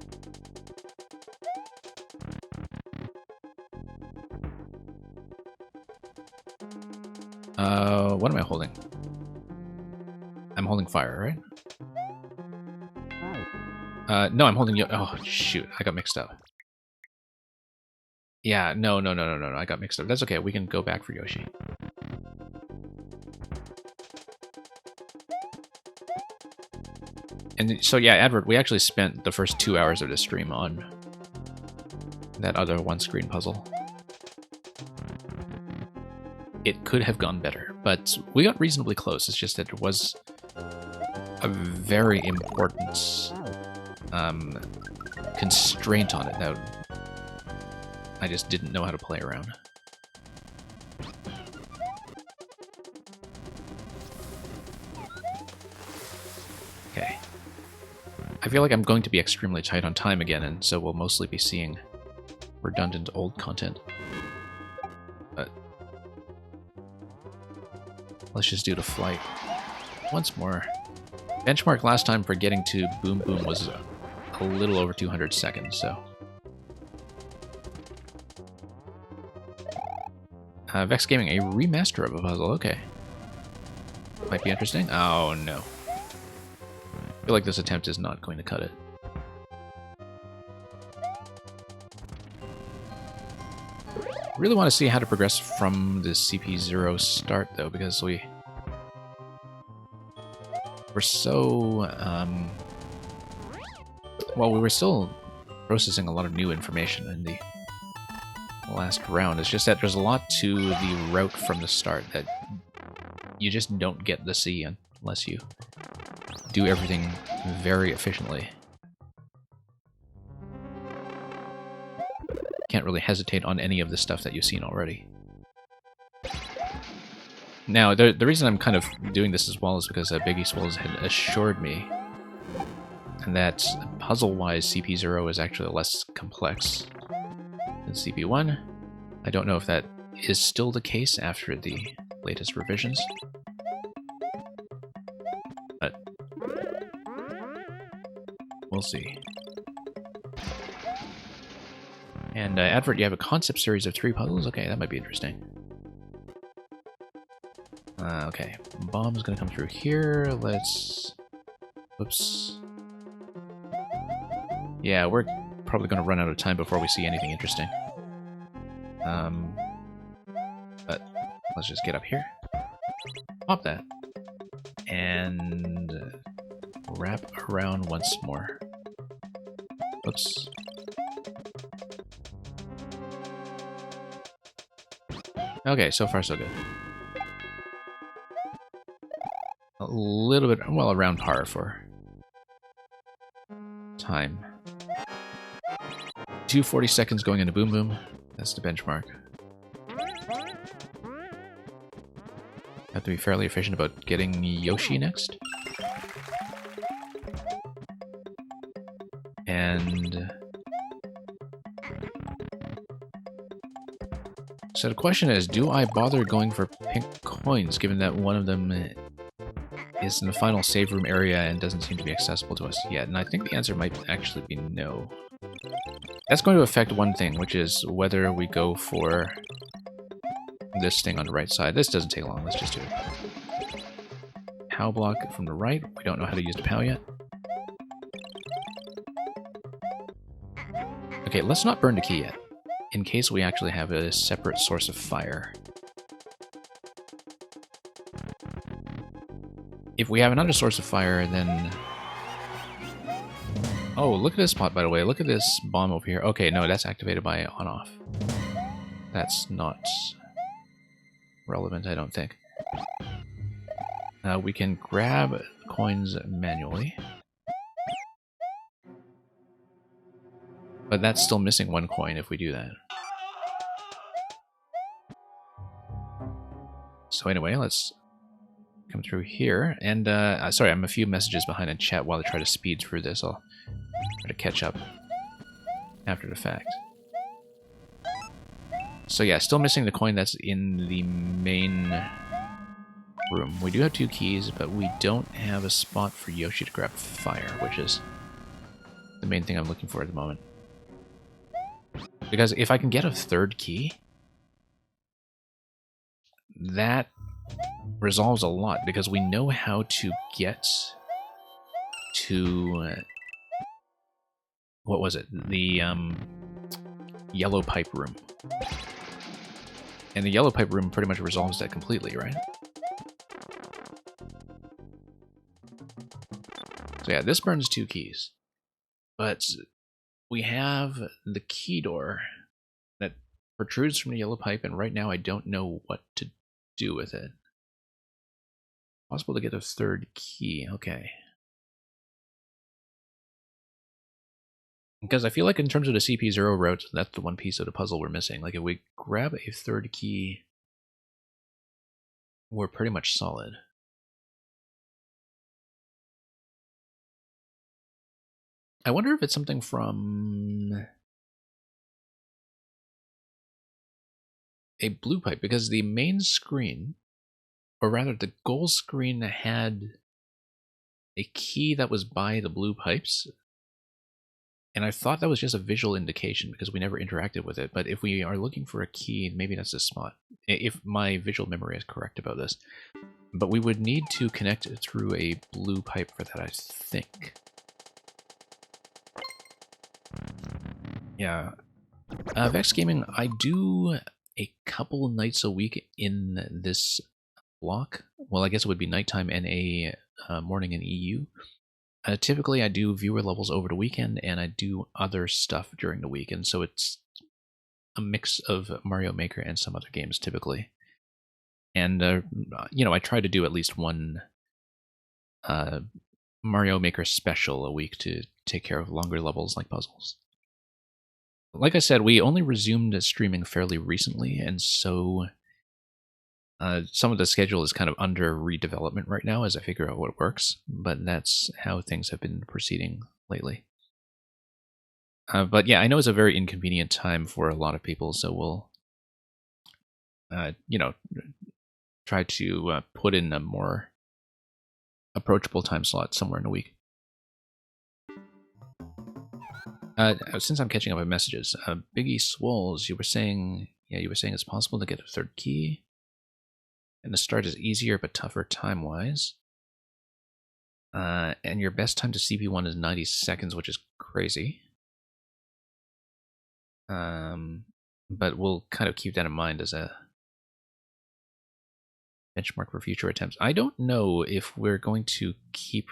What am I holding? I'm holding fire, right? No, I'm holding... Oh, shoot. I got mixed up. Yeah, no. I got mixed up. That's okay. We can go back for Yoshi. And so, yeah, Edward, we actually spent the first 2 hours of the stream on that other one-screen puzzle. It could have gone better, but we got reasonably close. It's just that there was a very important constraint on it that I just didn't know how to play around. Okay. I feel like I'm going to be extremely tight on time again, and so we'll mostly be seeing redundant old content. But let's just do the flight once more. Benchmark last time for getting to Boom Boom was a little over 200 seconds, so... Vex Gaming, a remaster of a puzzle, okay. Might be interesting. Oh, no. I feel like this attempt is not going to cut it. Really want to see how to progress from the CP0 start, though, because we're so, well, we were still processing a lot of new information in the last round. It's just that there's a lot to the route from the start that you just don't get to see unless you do everything very efficiently. Can't really hesitate on any of the stuff that you've seen already. Now, the reason I'm kind of doing this as well is because Biggie Swells had assured me that puzzle-wise CP0 is actually less complex than CP1. I don't know if that is still the case after the latest revisions. But we'll see. And Advert, you have a concept series of 3 puzzles? Okay, that might be interesting. Okay, bomb's gonna come through here. Let's... Oops. Yeah, we're probably gonna run out of time before we see anything interesting. But let's just get up here. Pop that. And wrap around once more. Oops. Okay, so far so good. A little bit, well, around par for time. 240 seconds going into Boom Boom. That's the benchmark. Have to be fairly efficient about getting Yoshi next. And so the question is, do I bother going for pink coins, given that one of them is in the final save room area and doesn't seem to be accessible to us yet? And I think the answer might actually be no. That's going to affect one thing, which is whether we go for this thing on the right side. This doesn't take long, let's just do it. POW block from the right. We don't know how to use the POW yet. Okay, let's not burn the key yet, in case we actually have a separate source of fire. If we have another source of fire, then... Oh, look at this spot, by the way. Look at this bomb over here. Okay, no, that's activated by on-off. That's not relevant, I don't think. We can grab coins manually. But that's still missing 1 coin if we do that. So anyway, let's come through here. And, sorry, I'm a few messages behind in chat while I try to speed through this. I'll try to catch up after the fact. So yeah, still missing the coin that's in the main room. We do have 2 keys, but we don't have a spot for Yoshi to grab fire, which is the main thing I'm looking for at the moment. Because if I can get a 3rd key, that resolves a lot, because we know how to get to... what was it? The yellow pipe room. And the yellow pipe room pretty much resolves that completely, right? So yeah, this burns 2 keys. But we have the key door that protrudes from the yellow pipe, and right now I don't know what to do with it. Possible to get a 3rd key, okay. Because I feel like in terms of the CP0 route, that's the one piece of the puzzle we're missing. Like if we grab a 3rd key, we're pretty much solid. I wonder if it's something from a blue pipe, because the main screen, or rather the goal screen, had a key that was by the blue pipes. And I thought that was just a visual indication because we never interacted with it. But if we are looking for a key, maybe that's the spot. If my visual memory is correct about this. But we would need to connect it through a blue pipe for that, I think. Yeah. Vex Gaming, I do a couple nights a week in this block. Well, I guess it would be nighttime and a morning in EU. Typically, I do viewer levels over the weekend, and I do other stuff during the week, and so it's a mix of Mario Maker and some other games, typically. And, you know, I try to do at least one Mario Maker special a week to take care of longer levels like puzzles. Like I said, we only resumed streaming fairly recently, and so some of the schedule is kind of under redevelopment right now as I figure out what works, but that's how things have been proceeding lately. But yeah, I know it's a very inconvenient time for a lot of people, so we'll, you know, try to put in a more approachable time slot somewhere in the week. Since I'm catching up on messages, Biggie Swoles, you were saying it's possible to get a 3rd key, and the start is easier but tougher time-wise. And your best time to CP1 is 90 seconds, which is crazy. But we'll kind of keep that in mind as a benchmark for future attempts. I don't know if we're going to keep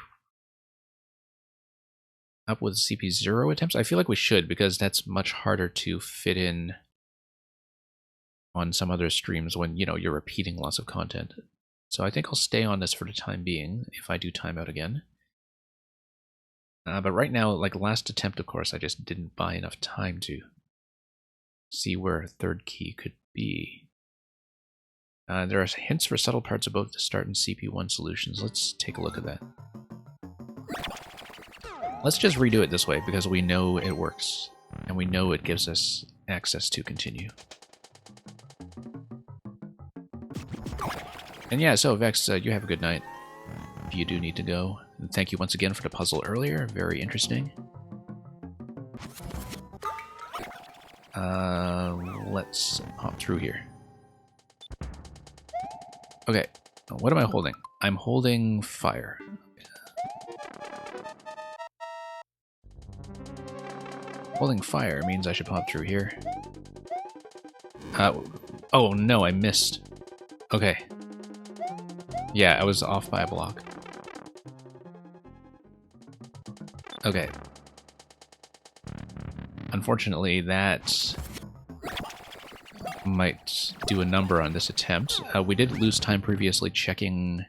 up with CP0 attempts. I feel like we should, because that's much harder to fit in on some other streams when, you know, you're repeating lots of content. So I think I'll stay on this for the time being if I do time out again. But right now, like last attempt, of course, I just didn't buy enough time to see where a 3rd key could be. There are hints for subtle parts about the start in CP1 solutions. Let's take a look at that. Let's just redo it this way, because we know it works, and we know it gives us access to continue. And yeah, so Vex, you have a good night, if you do need to go. And thank you once again for the puzzle earlier, very interesting. Let's hop through here. Okay, what am I holding? I'm holding fire. Holding fire means I should pop through here. Oh no, I missed. Okay. Yeah, I was off by a block. Okay. Unfortunately, that might do a number on this attempt. We did lose time previously checking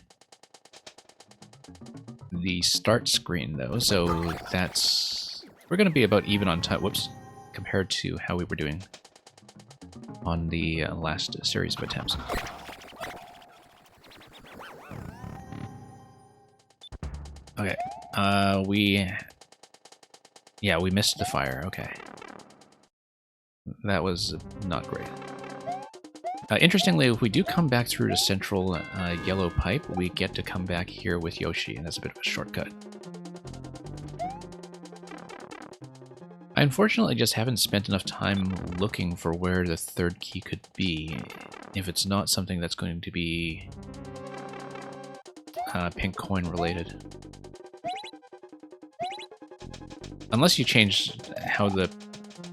the start screen, though, so that's... We're going to be about even on time. Whoops. compared to how we were doing on the last series of attempts. Okay, we missed the fire, okay. That was not great. Interestingly, if we do come back through the central yellow pipe, we get to come back here with Yoshi, and that's a bit of a shortcut. I unfortunately just haven't spent enough time looking for where the third key could be, if it's not something that's going to be pink coin related. Unless you change how the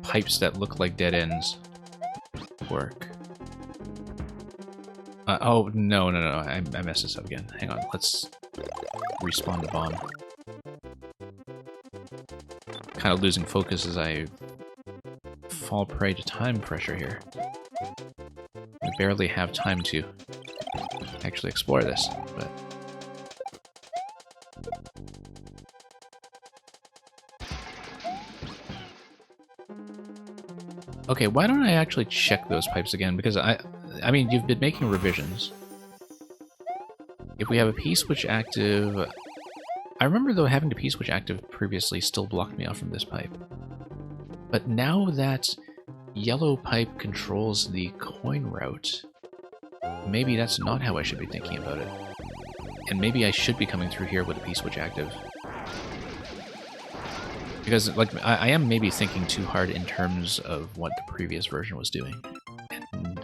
pipes that look like dead ends work. Oh, no, I messed this up again. Hang on, let's respawn the bomb. Kind of losing focus as I fall prey to time pressure here. I barely have time to actually explore this, but... Okay, why don't I actually check those pipes again? Because I mean, you've been making revisions. If we have a P-switch active... I remember, though, having the P-switch active previously still blocked me off from this pipe. But now that yellow pipe controls the coin route, maybe that's not how I should be thinking about it. And maybe I should be coming through here with a P-switch active. Because, like, I am maybe thinking too hard in terms of what the previous version was doing. And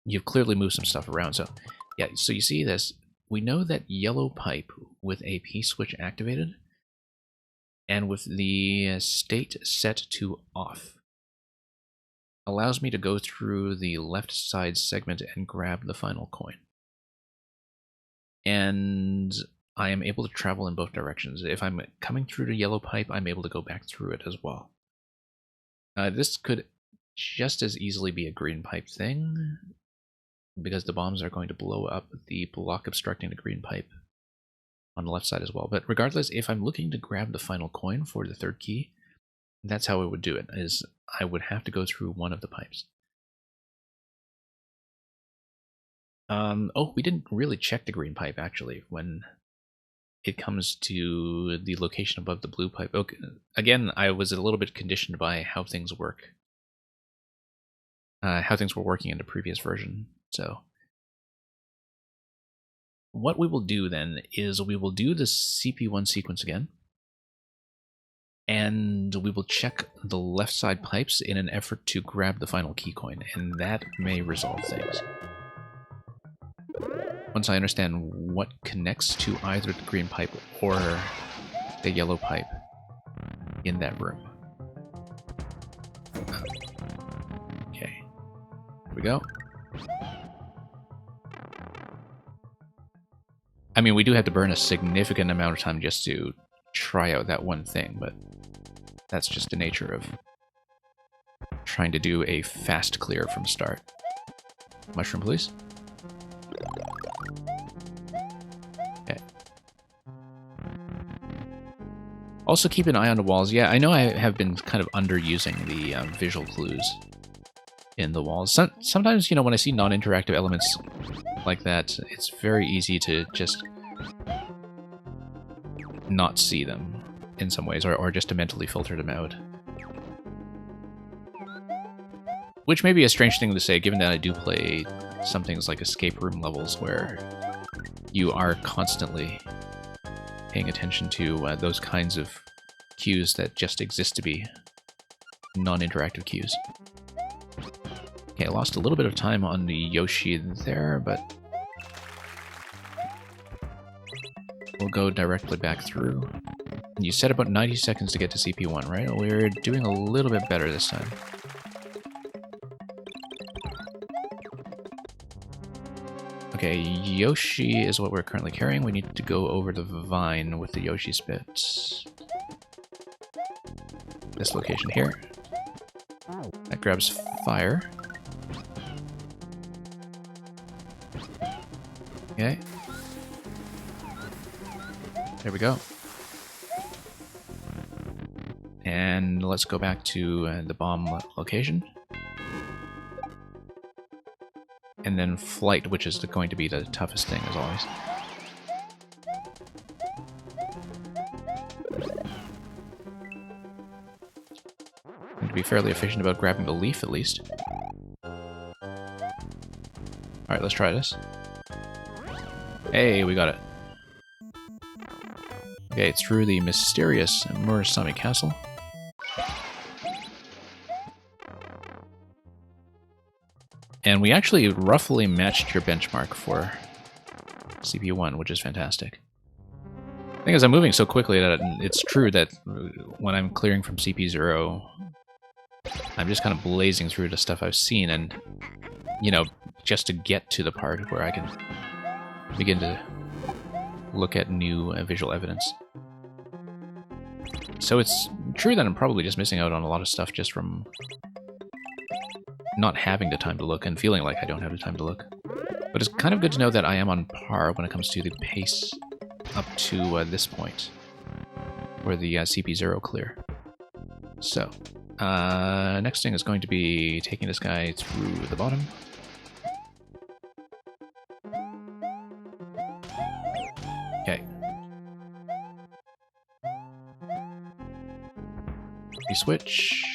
you've clearly moved some stuff around, so... Yeah, so you see this. We know that yellow pipe with a P-switch activated, and with the state set to off, allows me to go through the left side segment and grab the final coin. And I am able to travel in both directions. If I'm coming through the yellow pipe, I'm able to go back through it as well. This could just as easily be a green pipe thing, because the bombs are going to blow up the block obstructing the green pipe on the left side as well. But regardless, if I'm looking to grab the final coin for the third key, that's how I would do it, is I would have to go through one of the pipes. Oh, we didn't really check the green pipe, actually, when it comes to the location above the blue pipe. Okay, again, I was a little bit conditioned by how things work. How things were working in the previous version. So what we will do then is we will do the CP1 sequence again, and we will check the left side pipes in an effort to grab the final key coin, and that may resolve things. Once I understand what connects to either the green pipe or the yellow pipe in that room. Okay, here we go. I mean, we do have to burn a significant amount of time just to try out that one thing, but that's just the nature of trying to do a fast clear from start. Mushroom, please. Okay. Also keep an eye on the walls. Yeah, I know I have been kind of underusing the visual clues in the walls. Sometimes, you know, when I see non-interactive elements like that, it's very easy to just not see them in some ways, or just to mentally filter them out. Which may be a strange thing to say, given that I do play some things like escape room levels where you are constantly paying attention to those kinds of cues that just exist to be non-interactive cues. Okay, I lost a little bit of time on the Yoshi there, but we'll go directly back through. And you said about 90 seconds to get to CP1, right? We're doing a little bit better this time. Okay, Yoshi is what we're currently carrying. We need to go over the vine with the Yoshi spit. This location here. That grabs fire. Okay. There we go. And let's go back to the bomb location. And then flight, which is going to be the toughest thing, as always. Going to be fairly efficient about grabbing the leaf, at least. Alright, let's try this. Hey, we got it. Okay, it's through the mysterious Murasame Castle. And we actually roughly matched your benchmark for CPU1, which is fantastic. The thing is, I'm moving so quickly that it's true that when I'm clearing from CP0, I'm just kind of blazing through the stuff I've seen, and, you know, just to get to the part where I can begin to look at new visual evidence. So it's true that I'm probably just missing out on a lot of stuff just from not having the time to look and feeling like I don't have the time to look. But it's kind of good to know that I am on par when it comes to the pace up to this point, where the CP0 clear. So, next thing is going to be taking this guy through the bottom. Okay. We switch.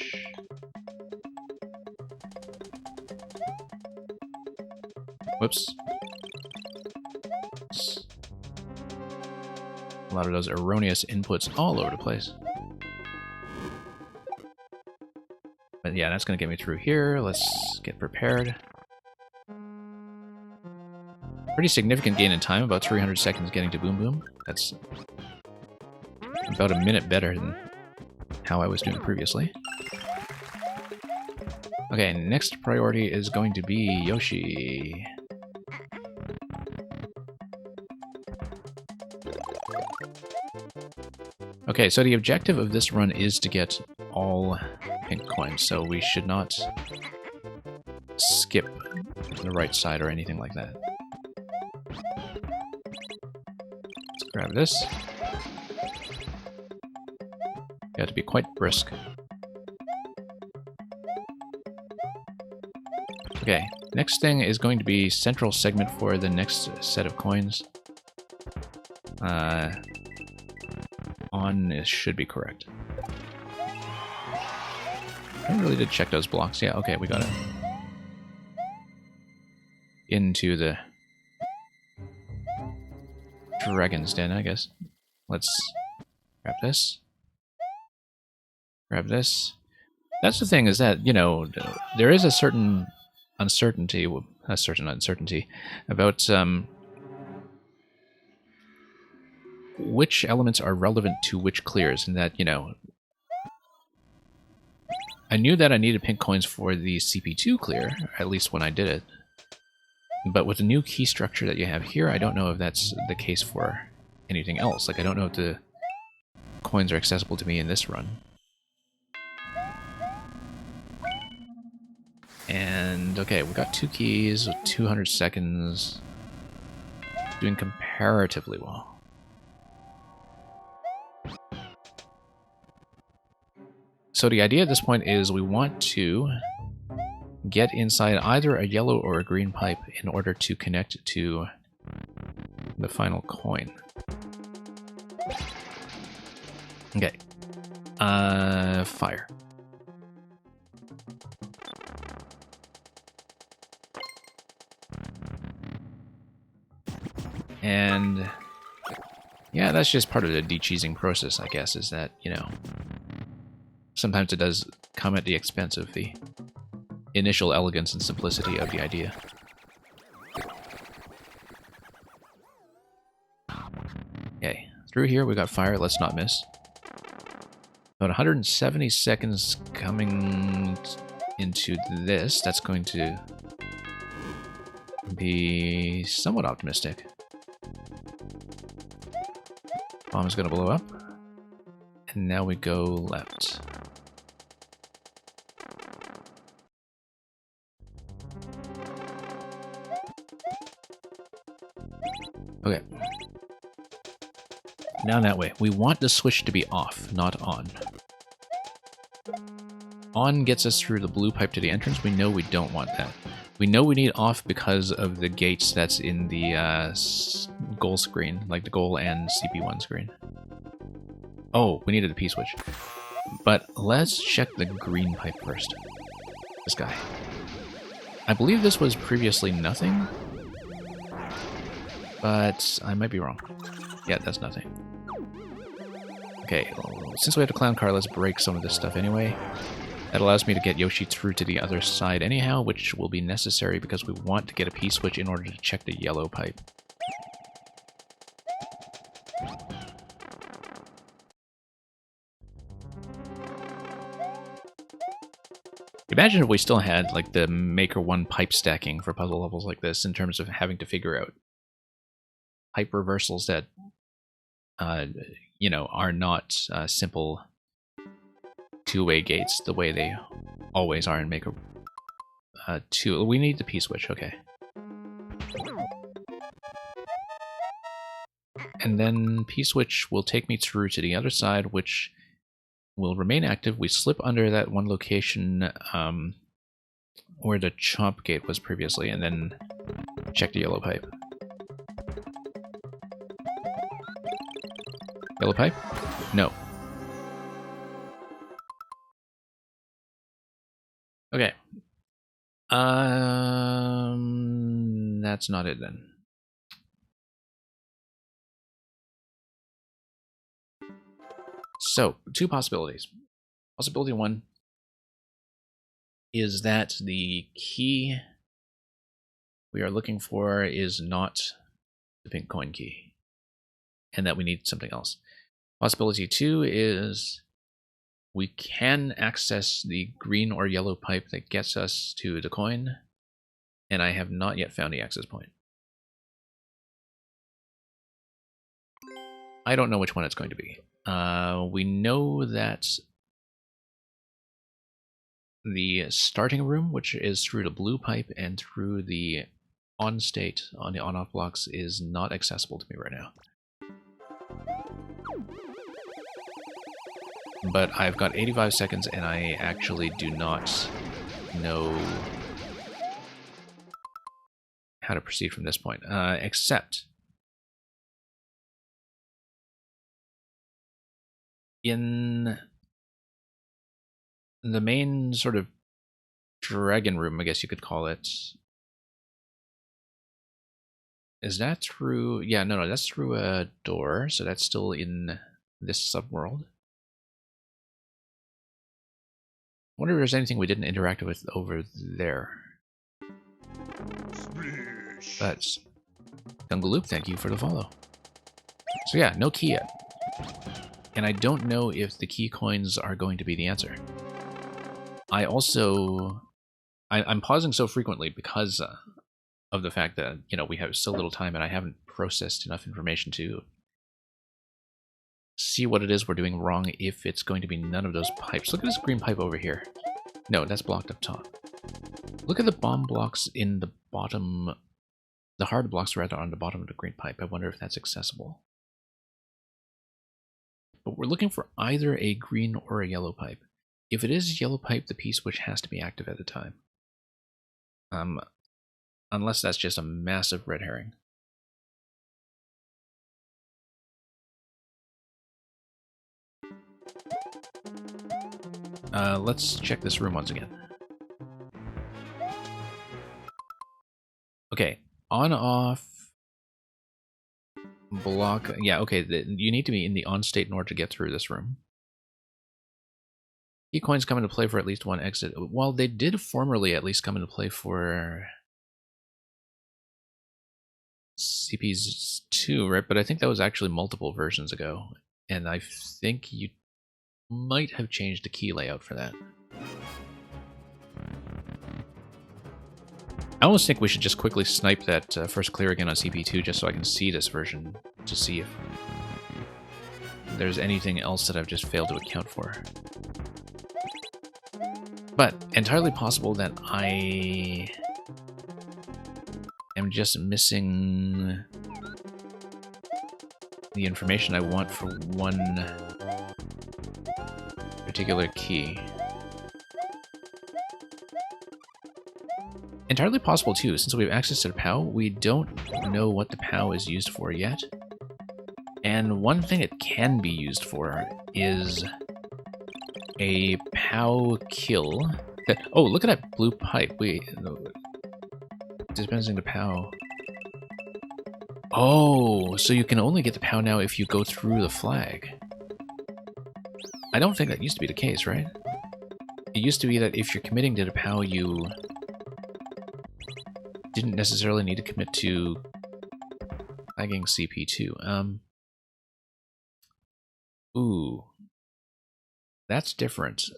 Whoops. A lot of those erroneous inputs all over the place. But yeah, that's going to get me through here. Let's get prepared. Pretty significant gain in time, about 300 seconds getting to Boom Boom. That's about a minute better than how I was doing previously. Okay, next priority is going to be Yoshi. Okay, so the objective of this run is to get all pink coins, so we should not skip the right side or anything like that. Let's grab this. You have to be quite brisk. Okay, next thing is going to be central segment for the next set of coins. On should be correct. I really did check those blocks. Yeah, okay, we got it. Into the Dragon's Den, I guess. Let's grab this. Grab this. That's the thing, is that, you know, there is a certain uncertainty about which elements are relevant to which clears, and that, you know, I knew that I needed pink coins for the CP2 clear, at least when I did it. But with the new key structure that you have here, I don't know if that's the case for anything else. Like, I don't know if the coins are accessible to me in this run. And, okay, we got 2 keys with 200 seconds. Doing comparatively well. So the idea at this point is we want to get inside either a yellow or a green pipe in order to connect to the final coin. Okay. Fire. And yeah, that's just part of the de-cheesing process, I guess, is that, you know, sometimes it does come at the expense of the initial elegance and simplicity of the idea. Okay, through here we got fire, let's not miss. About 170 seconds coming into this, that's going to be somewhat optimistic. Bomb's gonna blow up. And now we go left. Okay. Now that way. We want the switch to be off, not on. On gets us through the blue pipe to the entrance. We know we don't want that. We know we need off because of the gates that's in the goal screen, like the goal and CP1 screen. Oh, we needed the P-switch. But let's check the green pipe first. This guy. I believe this was previously nothing, but I might be wrong. Yeah, that's nothing. Okay, since we have the clown car, let's break some of this stuff anyway. That allows me to get Yoshi through to the other side anyhow, which will be necessary because we want to get a P-switch in order to check the yellow pipe. Imagine if we still had like the Maker 1 pipe stacking for puzzle levels like this in terms of having to figure out pipe reversals that, you know, are not simple two-way gates the way they always are in Maker 2. We need the P-switch, okay. And then P-switch will take me through to the other side, which will remain active. We slip under that one location where the chomp gate was previously, and then check the yellow pipe. Yellow pipe? No. Okay. That's not it then. So, two possibilities. Possibility one is that the key we are looking for is not the pink coin key, and that we need something else. Possibility two is we can access the green or yellow pipe that gets us to the coin, and I have not yet found the access point. I don't know which one it's going to be. We know that the starting room, which is through the blue pipe and through the on state on the on-off blocks, is not accessible to me right now. But I've got 85 seconds and I actually do not know how to proceed from this point, except in the main sort of dragon room, I guess you could call it. Is that through? Yeah, no, that's through a door, so that's still in this subworld. I wonder if there's anything we didn't interact with over there. But Gungaloop, thank you for the follow. So yeah, no key yet. And I don't know if the key coins are going to be the answer. I also... I'm pausing so frequently because of the fact that, you know, we have so little time and I haven't processed enough information to see what it is we're doing wrong if it's going to be none of those pipes. Look at this green pipe over here. No, that's blocked up top. Look at the bomb blocks in the bottom... The hard blocks rather on the bottom of the green pipe. I wonder if that's accessible. But we're looking for either a green or a yellow pipe. If it is yellow pipe, the P-switch has to be active at the time. Unless that's just a massive red herring. Let's check this room once again. Okay, on-off block. Yeah, okay, you need to be in the on state in order to get through this room. Key coins come into play for at least one exit. Well, they did formerly at least come into play for CPs 2, right? But I think that was actually multiple versions ago. And I think you might have changed the key layout for that. I almost think we should just quickly snipe that first clear again on CP2 just so I can see this version to see if there's anything else that I've just failed to account for. But entirely possible that I am just missing the information I want for one particular key. Entirely possible too, since we have access to the POW, we don't know what the POW is used for yet. And one thing it can be used for is a POW kill. Oh, look at that blue pipe. Dispensing the POW. Oh, so you can only get the POW now if you go through the flag. I don't think that used to be the case, right? It used to be that if you're committing to the POW, you didn't necessarily need to commit to flagging CP2. Ooh. That's different.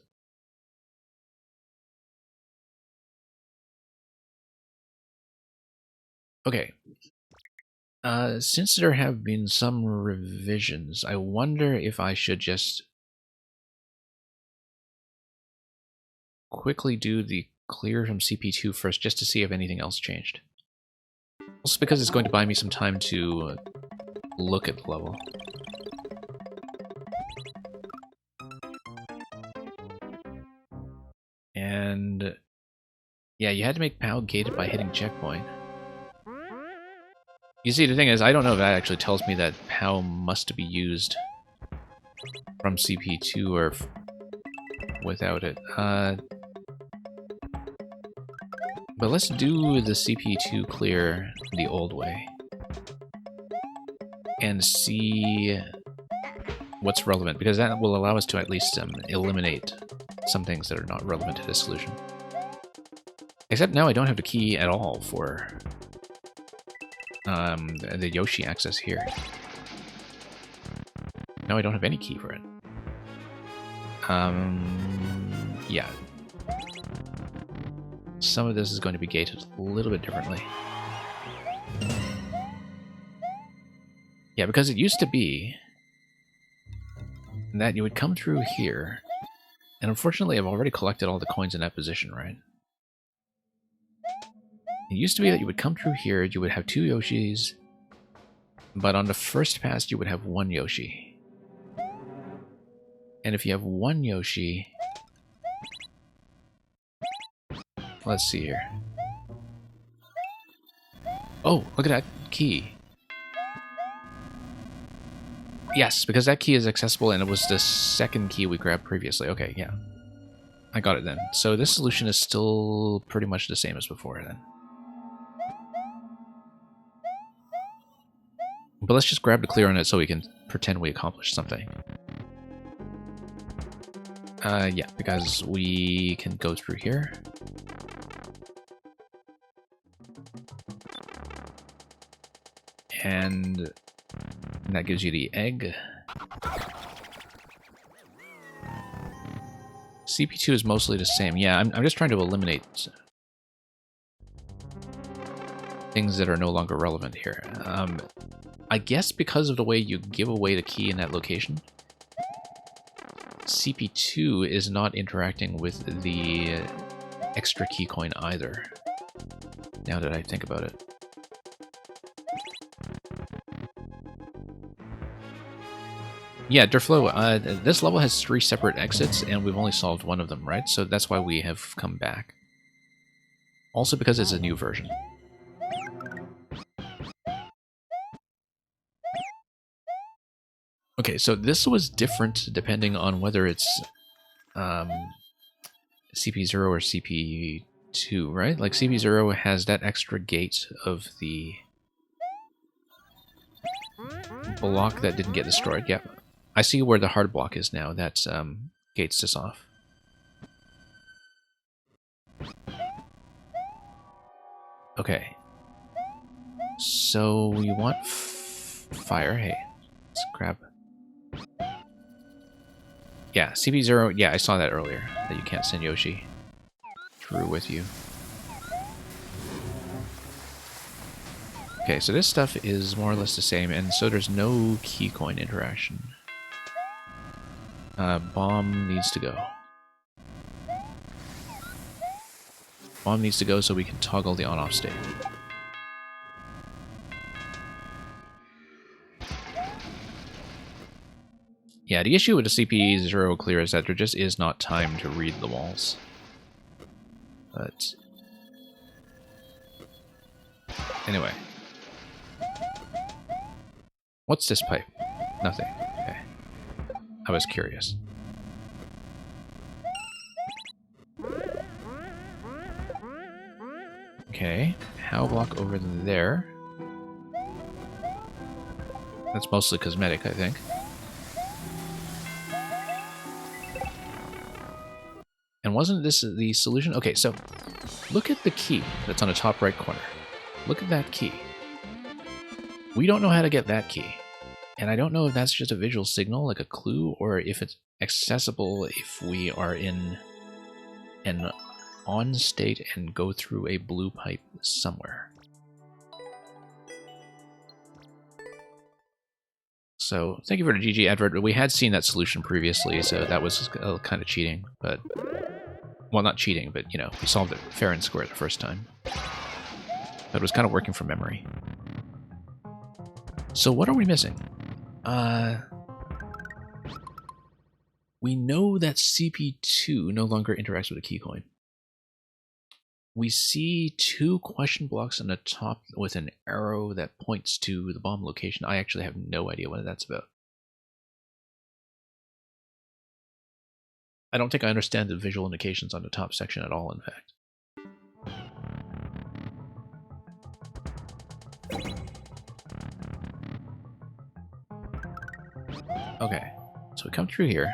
Okay. Since there have been some revisions, I wonder if I should just quickly do the clear from CP2 first, just to see if anything else changed. Also because it's going to buy me some time to look at the level. And yeah, you had to make POW gated by hitting checkpoint. You see, the thing is, I don't know if that actually tells me that POW must be used from CP2 or without it. But let's do the CP2 clear the old way. And see what's relevant, because that will allow us to at least eliminate some things that are not relevant to this solution. Except now I don't have the key at all for the Yoshi access here. No, I don't have any key for it. Yeah. Some of this is going to be gated a little bit differently. Yeah, because it used to be that you would come through here, and unfortunately I've already collected all the coins in that position, right? It used to be that you would come through here, you would have 2 Yoshis, but on the first pass you would have 1 Yoshi. And if you have 1 Yoshi... Let's see here. Oh, look at that key. Yes, because that key is accessible and it was the second key we grabbed previously. Okay, yeah. I got it then. So this solution is still pretty much the same as before then. But let's just grab the clear on it so we can pretend we accomplished something. Yeah, because we can go through here. And that gives you the egg. CP2 is mostly the same. Yeah, I'm just trying to eliminate things that are no longer relevant here. I guess because of the way you give away the key in that location, CP2 is not interacting with the extra key coin either, now that I think about it. Yeah, Durflo, this level has 3 separate exits, and we've only solved one of them, right? So that's why we have come back. Also because it's a new version. Okay, so this was different depending on whether it's CP0 or CP2, right? Like CP0 has that extra gate of the block that didn't get destroyed. Yep. I see where the hard block is now. That gates this off. Okay. So we want fire. Hey, let's grab. Yeah, CP0. Yeah, I saw that earlier. That you can't send Yoshi through with you. Okay, so this stuff is more or less the same, and so there's no key coin interaction. Bomb needs to go. Bomb needs to go so we can toggle the on-off state. Yeah, the issue with the CP0 clear is that there just is not time to read the walls. But Anyway. What's this pipe? Nothing. Okay. I was curious. Okay. How block over there? That's mostly cosmetic, I think. And wasn't this the solution? Okay, so look at the key that's on the top right corner. Look at that key. We don't know how to get that key. And I don't know if that's just a visual signal, like a clue, or if it's accessible if we are in an on state and go through a blue pipe somewhere. So thank you for the GG advert. We had seen that solution previously, so that was kind of cheating, but... Well, not cheating, but, you know, we solved it fair and square the first time. But it was kind of working from memory. So what are we missing? We know that CP2 no longer interacts with a key coin. We see 2 question blocks on the top with an arrow that points to the bomb location. I actually have no idea what that's about. I don't think I understand the visual indications on the top section at all, in fact. Okay, so we come through here.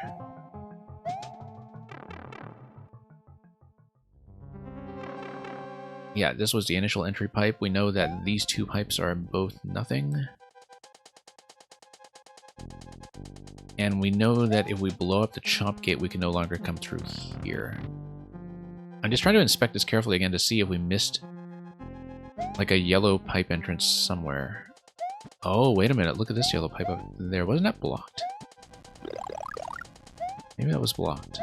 Yeah, this was the initial entry pipe. We know that these 2 pipes are both nothing. And we know that if we blow up the chop gate, we can no longer come through here. I'm just trying to inspect this carefully again to see if we missed like a yellow pipe entrance somewhere. Oh, wait a minute. Look at this yellow pipe up there. Wasn't that blocked? Maybe that was blocked.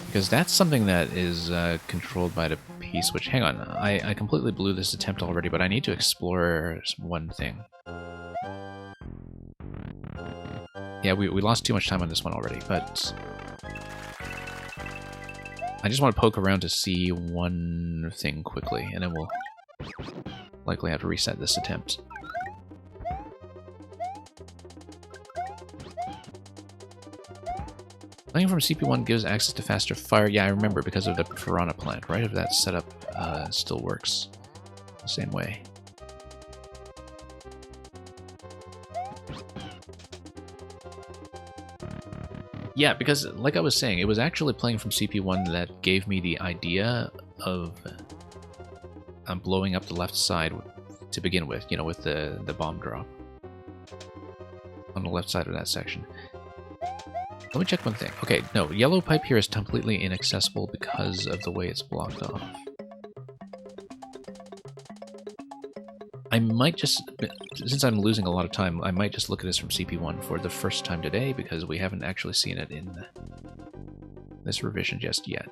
Because that's something that is controlled by the P-switch. Hang on, I completely blew this attempt already, but I need to explore one thing. Yeah, we lost too much time on this one already, but... I just want to poke around to see one thing quickly, and then we'll likely have to reset this attempt. Playing from CP1 gives access to faster fire. Yeah, I remember, because of the Piranha plant, right? If that setup still works the same way. Yeah, because, like I was saying, it was actually playing from CP1 that gave me the idea of blowing up the left side to begin with, you know, with the bomb drop on the left side of that section. Let me check one thing. Okay, no, yellow pipe here is completely inaccessible because of the way it's blocked off. I might just, since I'm losing a lot of time, I might just look at this from CP1 for the first time today, because we haven't actually seen it in this revision just yet.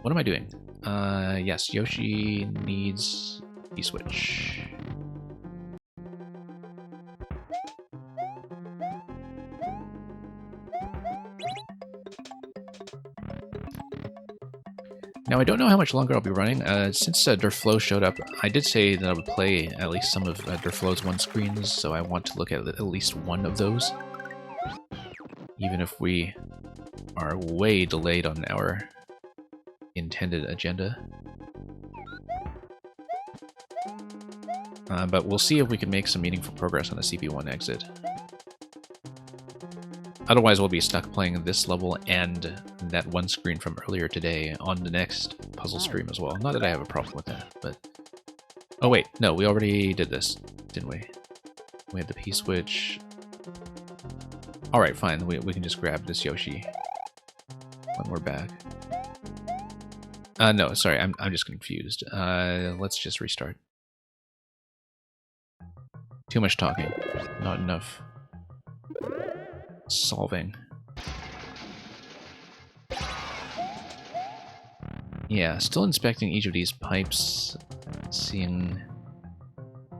What am I doing? Yes, Yoshi needs P-switch. Now, I don't know how much longer I'll be running. Since Durflo showed up, I did say that I would play at least some of Durflo's one screens, so I want to look at least one of those. Even if we are way delayed on our intended agenda. But we'll see if we can make some meaningful progress on the CP1 exit. Otherwise, we'll be stuck playing this level and that one screen from earlier today on the next puzzle stream as well. Not that I have a problem with that, but... Oh wait, no, we already did this, didn't we? We had the P-switch. Alright, fine, we can just grab this Yoshi when we're back. No, sorry, I'm just confused. Let's just restart. Too much talking, not enough solving. Yeah, still inspecting each of these pipes, seeing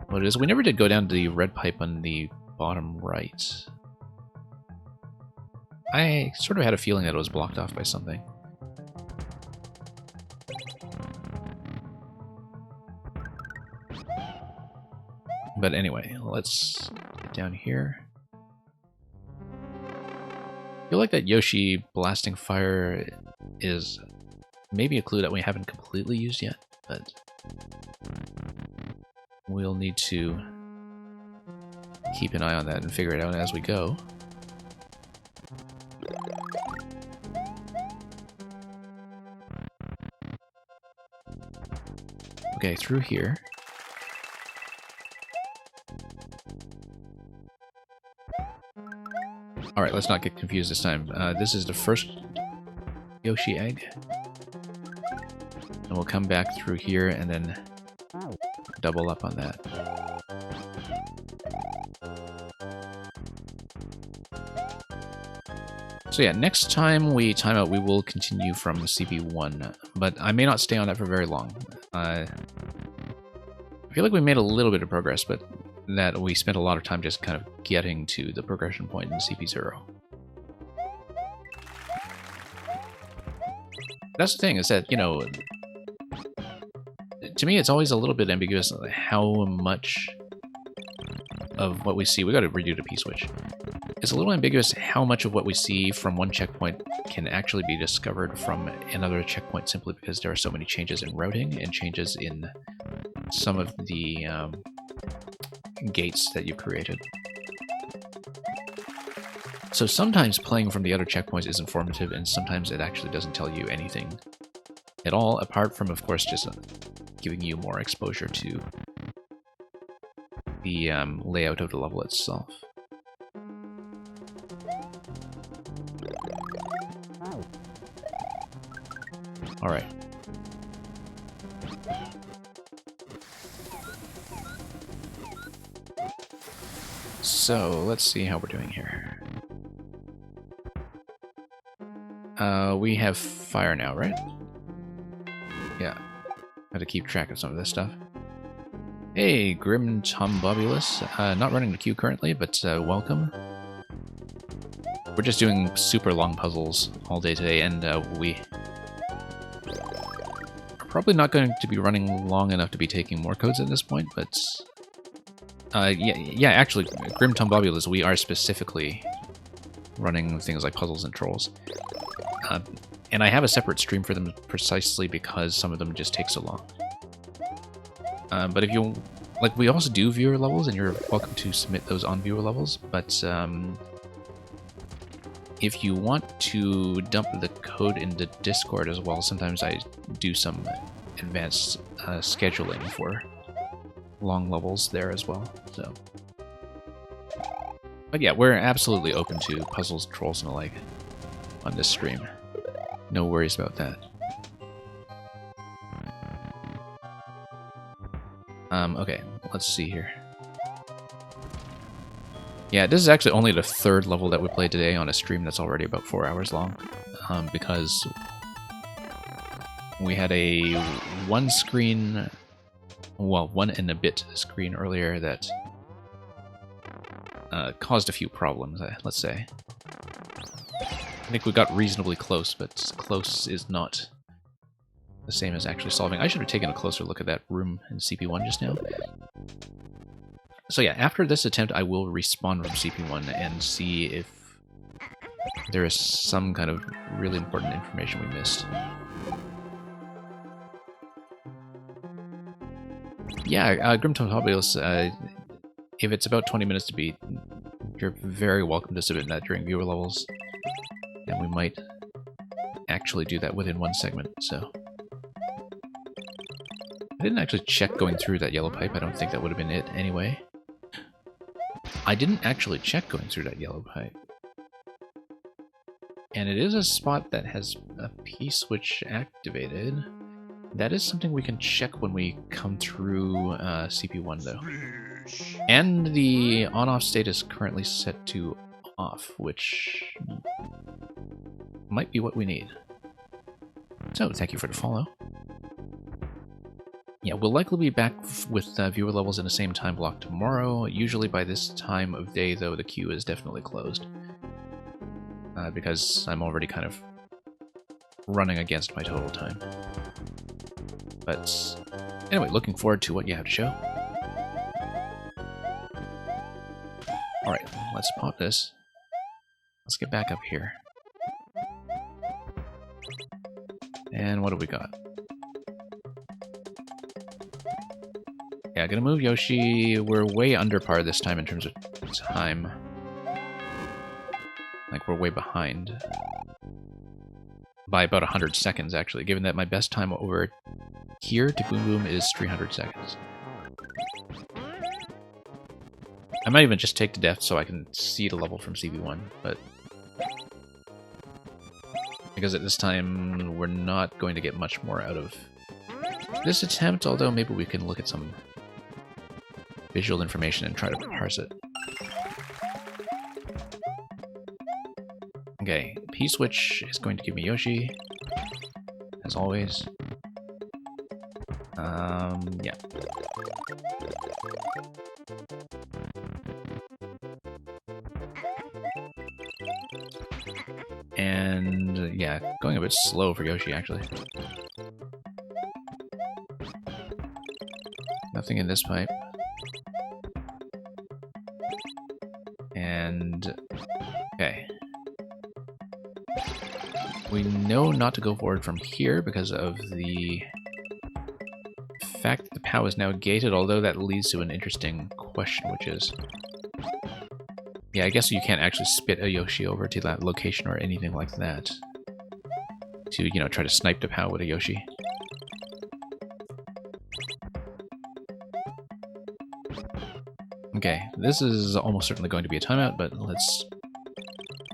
what it is. We never did go down to the red pipe on the bottom right. I sort of had a feeling that it was blocked off by something. But anyway, let's get down here. I feel like that Yoshi blasting fire is maybe a clue that we haven't completely used yet, but we'll need to keep an eye on that and figure it out as we go. Okay, through here. Alright, let's not get confused this time. This is the first Yoshi egg. And we'll come back through here and then double up on that. So yeah, next time we time out, we will continue from CP1, but I may not stay on that for very long. I feel like we made a little bit of progress, but that we spent a lot of time just kind of getting to the progression point in CP0. That's the thing, is that, you know, to me it's always a little bit ambiguous how much of what we see, we gotta redo the P-switch. It's a little ambiguous how much of what we see from one checkpoint can actually be discovered from another checkpoint simply because there are so many changes in routing and changes in some of the gates that you've created. So sometimes playing from the other checkpoints is informative, and sometimes it actually doesn't tell you anything at all, apart from, of course, just giving you more exposure to the layout of the level itself. Alright. So, let's see how we're doing here. We have fire now, right? Yeah. I have to keep track of some of this stuff. Hey, Grim Tombobulus. Not running the queue currently, but welcome. We're just doing super long puzzles all day today, and we are probably not going to be running long enough to be taking more codes at this point, but yeah, actually, Grim Tombobulus, we are specifically running things like puzzles and trolls. And I have a separate stream for them precisely because some of them just take so long. But if you... like, we also do viewer levels, and you're welcome to submit those on viewer levels, but if you want to dump the code into Discord as well, sometimes I do some advanced scheduling for long levels there as well, so... But yeah, we're absolutely open to puzzles, trolls, and the like on this stream. No worries about that. Okay, let's see here. Yeah, this is actually only the third level that we played today on a stream that's already about 4 hours long, because we had a one and a bit screen earlier that caused a few problems, let's say. I think we got reasonably close, but close is not the same as actually solving. I should have taken a closer look at that room in CP1 just now. So yeah, after this attempt, I will respawn from CP1 and see if there is some kind of really important information we missed. Yeah, Grim Tombobulus, if it's about 20 minutes to beat, you're very welcome to submit that during viewer levels. And we might actually do that within one segment, so... I didn't actually check going through that yellow pipe. I don't think that would have been it anyway. I didn't actually check going through that yellow pipe. And it is a spot that has a P-switch activated. That is something we can check when we come through CP1, though. And the on-off state is currently set to off, which might be what we need. So, thank you for the follow. Yeah, we'll likely be back with viewer levels in the same time block tomorrow. Usually by this time of day, though, the queue is definitely closed. because I'm already kind of running against my total time. But anyway, looking forward to what you have to show. Alright, let's pop this. Let's get back up here. And what do we got? Yeah, gonna move Yoshi. We're way under par this time in terms of time. Like, we're way behind. By about 100 seconds, actually, given that my best time over here to Boom Boom is 300 seconds. I might even just take to death so I can see the level from CP1, but... because at this time, we're not going to get much more out of this attempt, although maybe we can look at some visual information and try to parse it. Okay, P-switch is going to give me Yoshi, as always. Yeah. And, yeah, going a bit slow for Yoshi, actually. Nothing in this pipe. And... okay. We know not to go forward from here because of the fact that the POW is now gated, although that leads to an interesting question, which is... yeah, I guess you can't actually spit a Yoshi over to that location or anything like that. To, you know, try to snipe the POW with a Yoshi. Okay, this is almost certainly going to be a timeout, but let's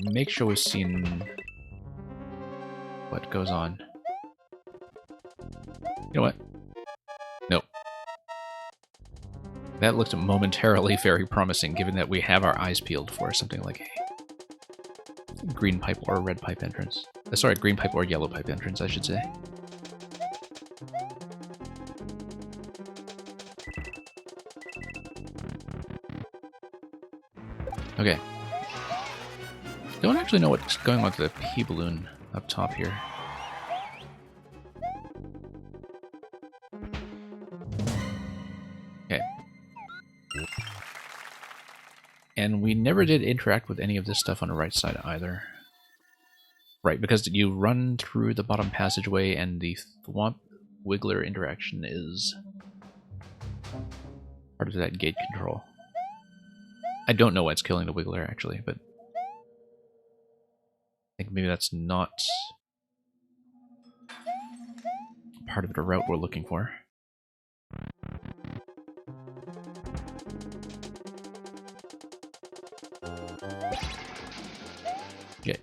make sure we've seen what goes on. You know what? Nope. That looked momentarily very promising, given that we have our eyes peeled for something like a green pipe or red pipe entrance. Sorry, green pipe or yellow pipe entrance, I should say. Okay. Don't actually know what's going on with the P-balloon up top here. Okay. And we never did interact with any of this stuff on the right side either. Right, because you run through the bottom passageway and the Thwomp Wiggler interaction is part of that gate control. I don't know what's killing the Wiggler, actually, but I think maybe that's not part of the route we're looking for. Okay.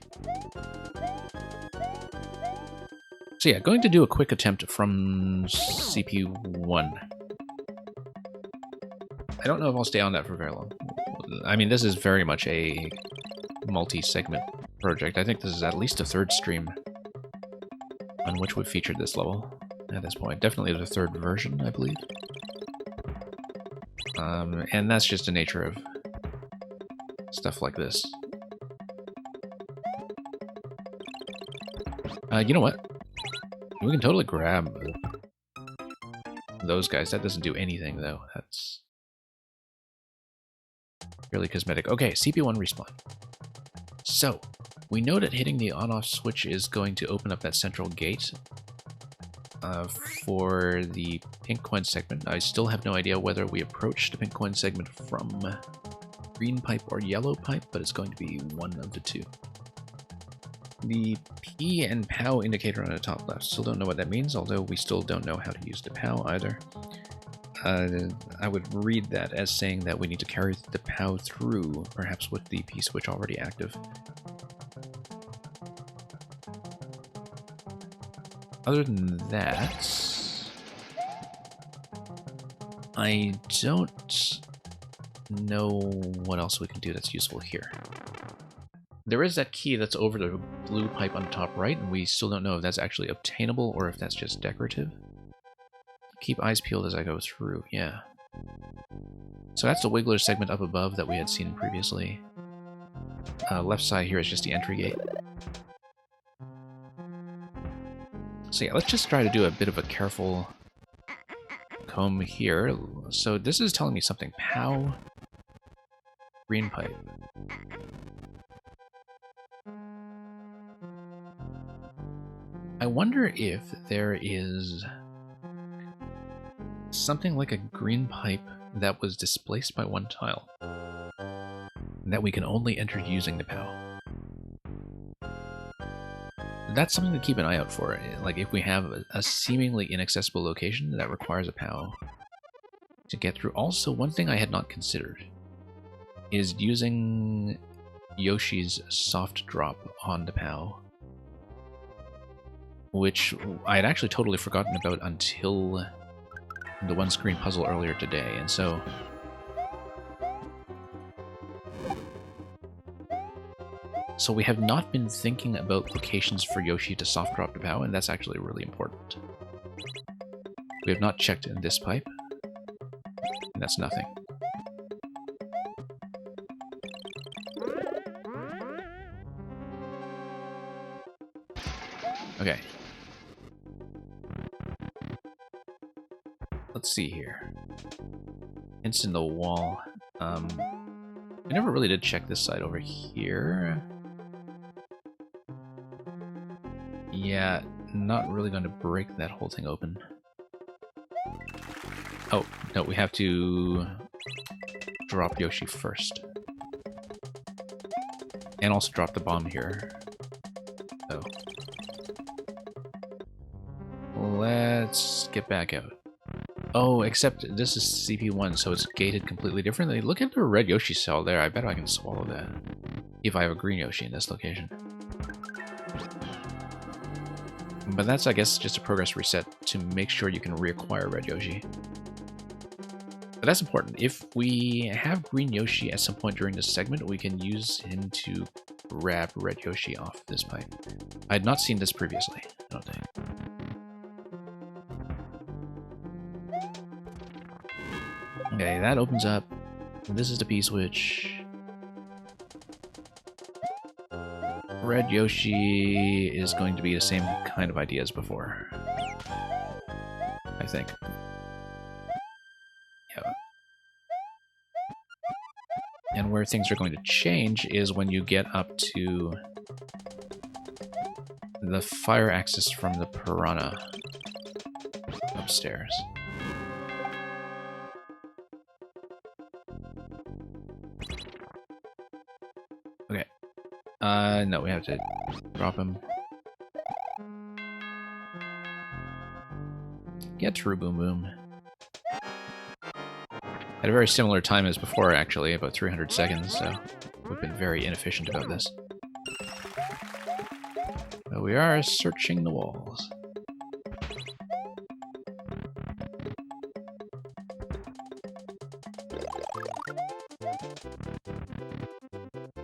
So yeah, going to do a quick attempt from CP1. I don't know if I'll stay on that for very long. I mean, this is very much a multi-segment project. I think this is at least a third stream on which we've featured this level at this point. Definitely the third version, I believe. And that's just the nature of stuff like this. You know what? We can totally grab those guys. That doesn't do anything, though. That's purely cosmetic. Okay, CP1 respawn. So, we know that hitting the on-off switch is going to open up that central gate for the pink coin segment. I still have no idea whether we approach the pink coin segment from green pipe or yellow pipe, but it's going to be one of the two. The P and POW indicator on the top left. Still don't know what that means, although we still don't know how to use the POW either. I would read that as saying that we need to carry the POW through, perhaps with the P switch already active. Other than that, I don't know what else we can do that's useful here. There is that key that's over the blue pipe on the top right, and we still don't know if that's actually obtainable or if that's just decorative. Keep eyes peeled as I go through, yeah. So that's the Wiggler segment up above that we had seen previously. left side here is just the entry gate. So yeah, let's just try to do a bit of a careful comb here. So this is telling me something. POW green pipe. I wonder if there is something like a green pipe that was displaced by one tile that we can only enter using the POW. That's something to keep an eye out for. Like if we have a seemingly inaccessible location that requires a POW to get through. Also, one thing I had not considered is using Yoshi's soft drop on the POW, which I had actually totally forgotten about until the one-screen puzzle earlier today, and so we have not been thinking about locations for Yoshi to soft drop the POW, and that's actually really important. We have not checked in this pipe, and that's nothing. Okay. Let's see here. Hints in the wall. I never really did check this side over here. Yeah, not really going to break that whole thing open. Oh, no, we have to drop Yoshi first. And also drop the bomb here. So let's get back out. Oh, except this is CP1, so it's gated completely differently. Look at the red Yoshi cell there. I bet I can swallow that. If I have a green Yoshi in this location. But that's, I guess, just a progress reset to make sure you can reacquire red Yoshi. But that's important. If we have green Yoshi at some point during this segment, we can use him to grab red Yoshi off this pipe. I had not seen this previously, I don't think. Okay, that opens up. This is the P-switch. Red Yoshi is going to be the same kind of idea as before, I think. Yeah. And where things are going to change is when you get up to the fire axis from the piranha upstairs. Okay. No, we have to drop him. Get through, Boom Boom. At a very similar time as before, actually, about 300 seconds, so we've been very inefficient about this. But we are searching the walls.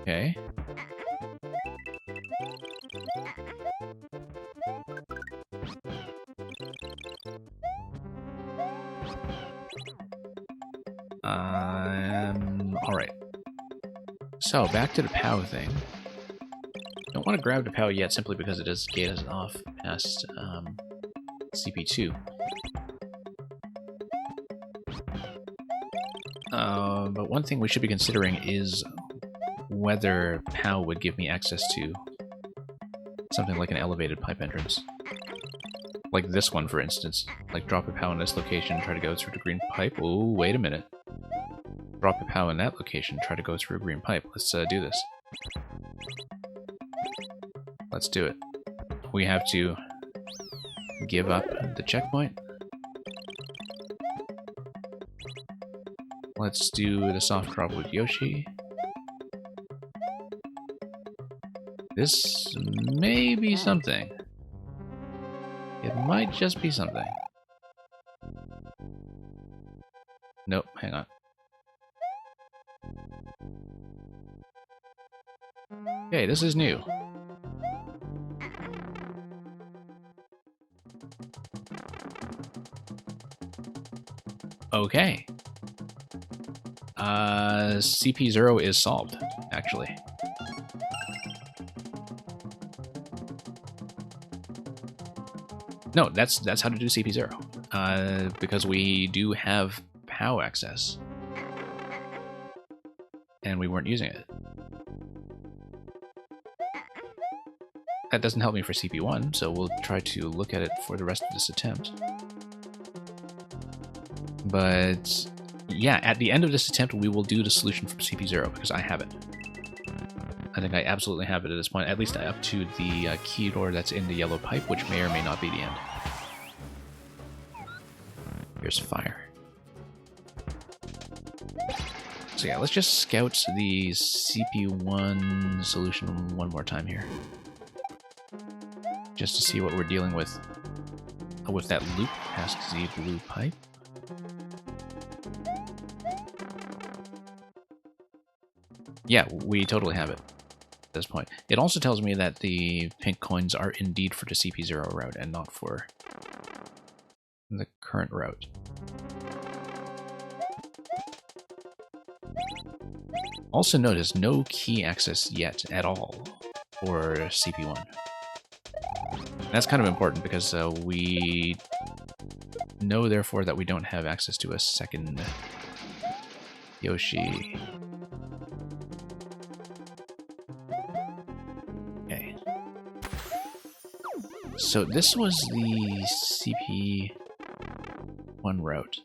Okay. Alright. So, back to the POW thing. Don't want to grab the POW yet, simply because it is gated off past CP2. But one thing we should be considering is whether POW would give me access to something like an elevated pipe entrance. Like this one, for instance. Like, drop a POW in this location, try to go through the green pipe. Oh, wait a minute. Drop a POW in that location, try to go through a green pipe. Let's do this. Let's do it. We have to give up the checkpoint. Let's do the soft drop with Yoshi. This may be something. It might just be something. Nope, hang on. Okay, this is new. Okay. CP0 is solved, actually. No, that's how to do CP0. Because we do have POW access. And we weren't using it. That doesn't help me for CP1, so we'll try to look at it for the rest of this attempt. But yeah, at the end of this attempt, we will do the solution from CP0 because I have it. I think I absolutely have it at this point, at least up to the key door that's in the yellow pipe, which may or may not be the end. Here's fire. So yeah, let's just scout the CP1 solution one more time here. Just to see what we're dealing with that loop past the blue pipe. Yeah, we totally have it at this point. It also tells me that the pink coins are indeed for the CP0 route and not for the current route. Also notice no key access yet at all for CP1. That's kind of important because we know therefore that we don't have access to a second Yoshi. Okay. So this was the CP1 route.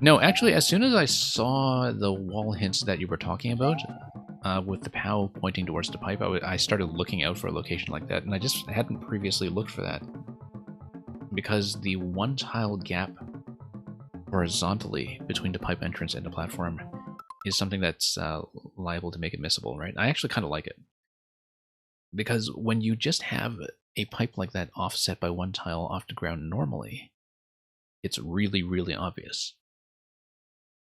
No, actually, as soon as I saw the wall hints that you were talking about, with the POW pointing towards the pipe, I started looking out for a location like that, and I just hadn't previously looked for that. Because the one tile gap horizontally between the pipe entrance and the platform is something that's liable to make it missable, right? I actually kind of like it. Because when you just have a pipe like that offset by one tile off the ground normally, it's really, really obvious.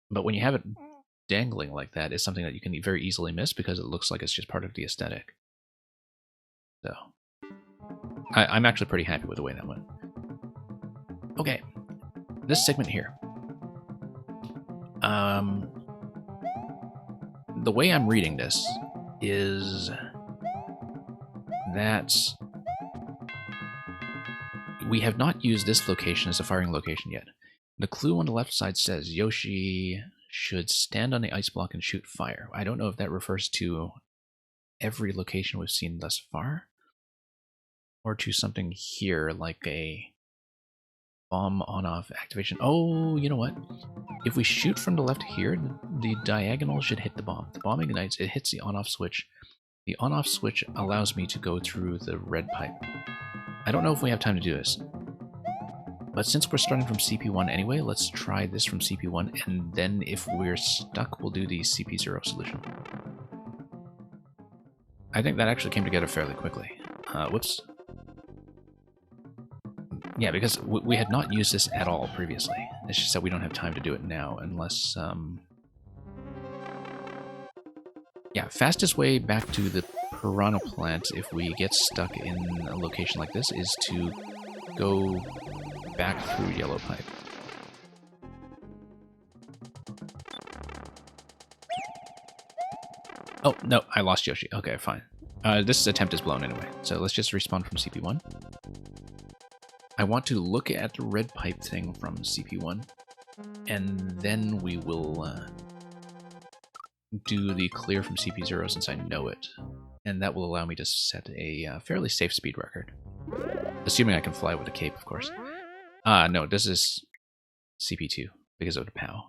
But when you have it dangling like that, it's something that you can very easily miss because it looks like it's just part of the aesthetic. So, I'm actually pretty happy with the way that went. Okay, this segment here. The way I'm reading this is that we have not used this location as a firing location yet. The clue on the left side says Yoshi should stand on the ice block and shoot fire. I don't know if that refers to every location we've seen thus far, or to something here like a bomb on-off activation. Oh, you know what? If we shoot from the left here, the diagonal should hit the bomb. The bomb ignites, it hits the on-off switch. The on-off switch allows me to go through the red pipe. I don't know if we have time to do this. But since we're starting from CP1 anyway, let's try this from CP1, and then if we're stuck, we'll do the CP0 solution. I think that actually came together fairly quickly. Whoops. Yeah, because we had not used this at all previously. It's just that we don't have time to do it now, unless... Yeah, fastest way back to the Piranha Plant, if we get stuck in a location like this, is to go back through yellow pipe. Oh, no, I lost Yoshi. Okay, fine. This attempt is blown anyway, so let's just respawn from CP1. I want to look at the red pipe thing from CP1, and then we will do the clear from CP0 since I know it. And that will allow me to set a fairly safe speed record. Assuming I can fly with a cape, of course. No, this is CP2 because of the POW.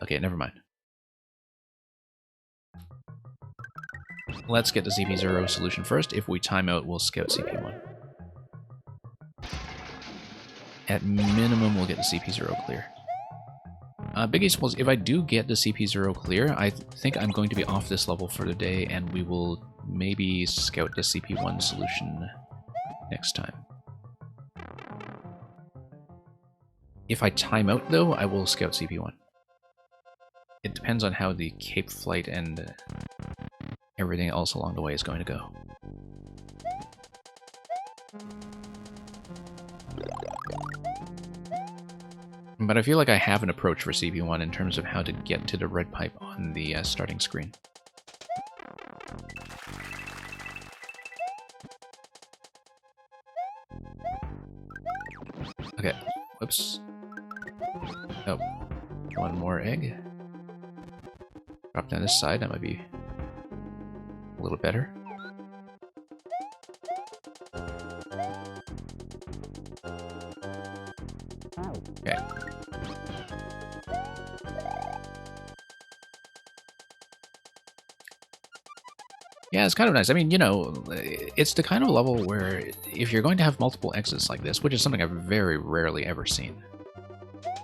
Okay, never mind. Let's get the CP0 solution first. If we time out, we'll scout CP1. At minimum, we'll get the CP0 clear. Biggest was if I do get the CP0 clear, I think I'm going to be off this level for the day, and we will maybe scout the CP1 solution next time. If I time out, though, I will scout CP1. It depends on how the cape flight and everything else along the way is going to go. But I feel like I have an approach for CP1 in terms of how to get to the red pipe on the starting screen. Oh, one more egg. Drop down this side, that might be a little better. Okay. Yeah, it's kind of nice. I mean, you know, it's the kind of level where if you're going to have multiple exits like this, which is something I've very rarely ever seen,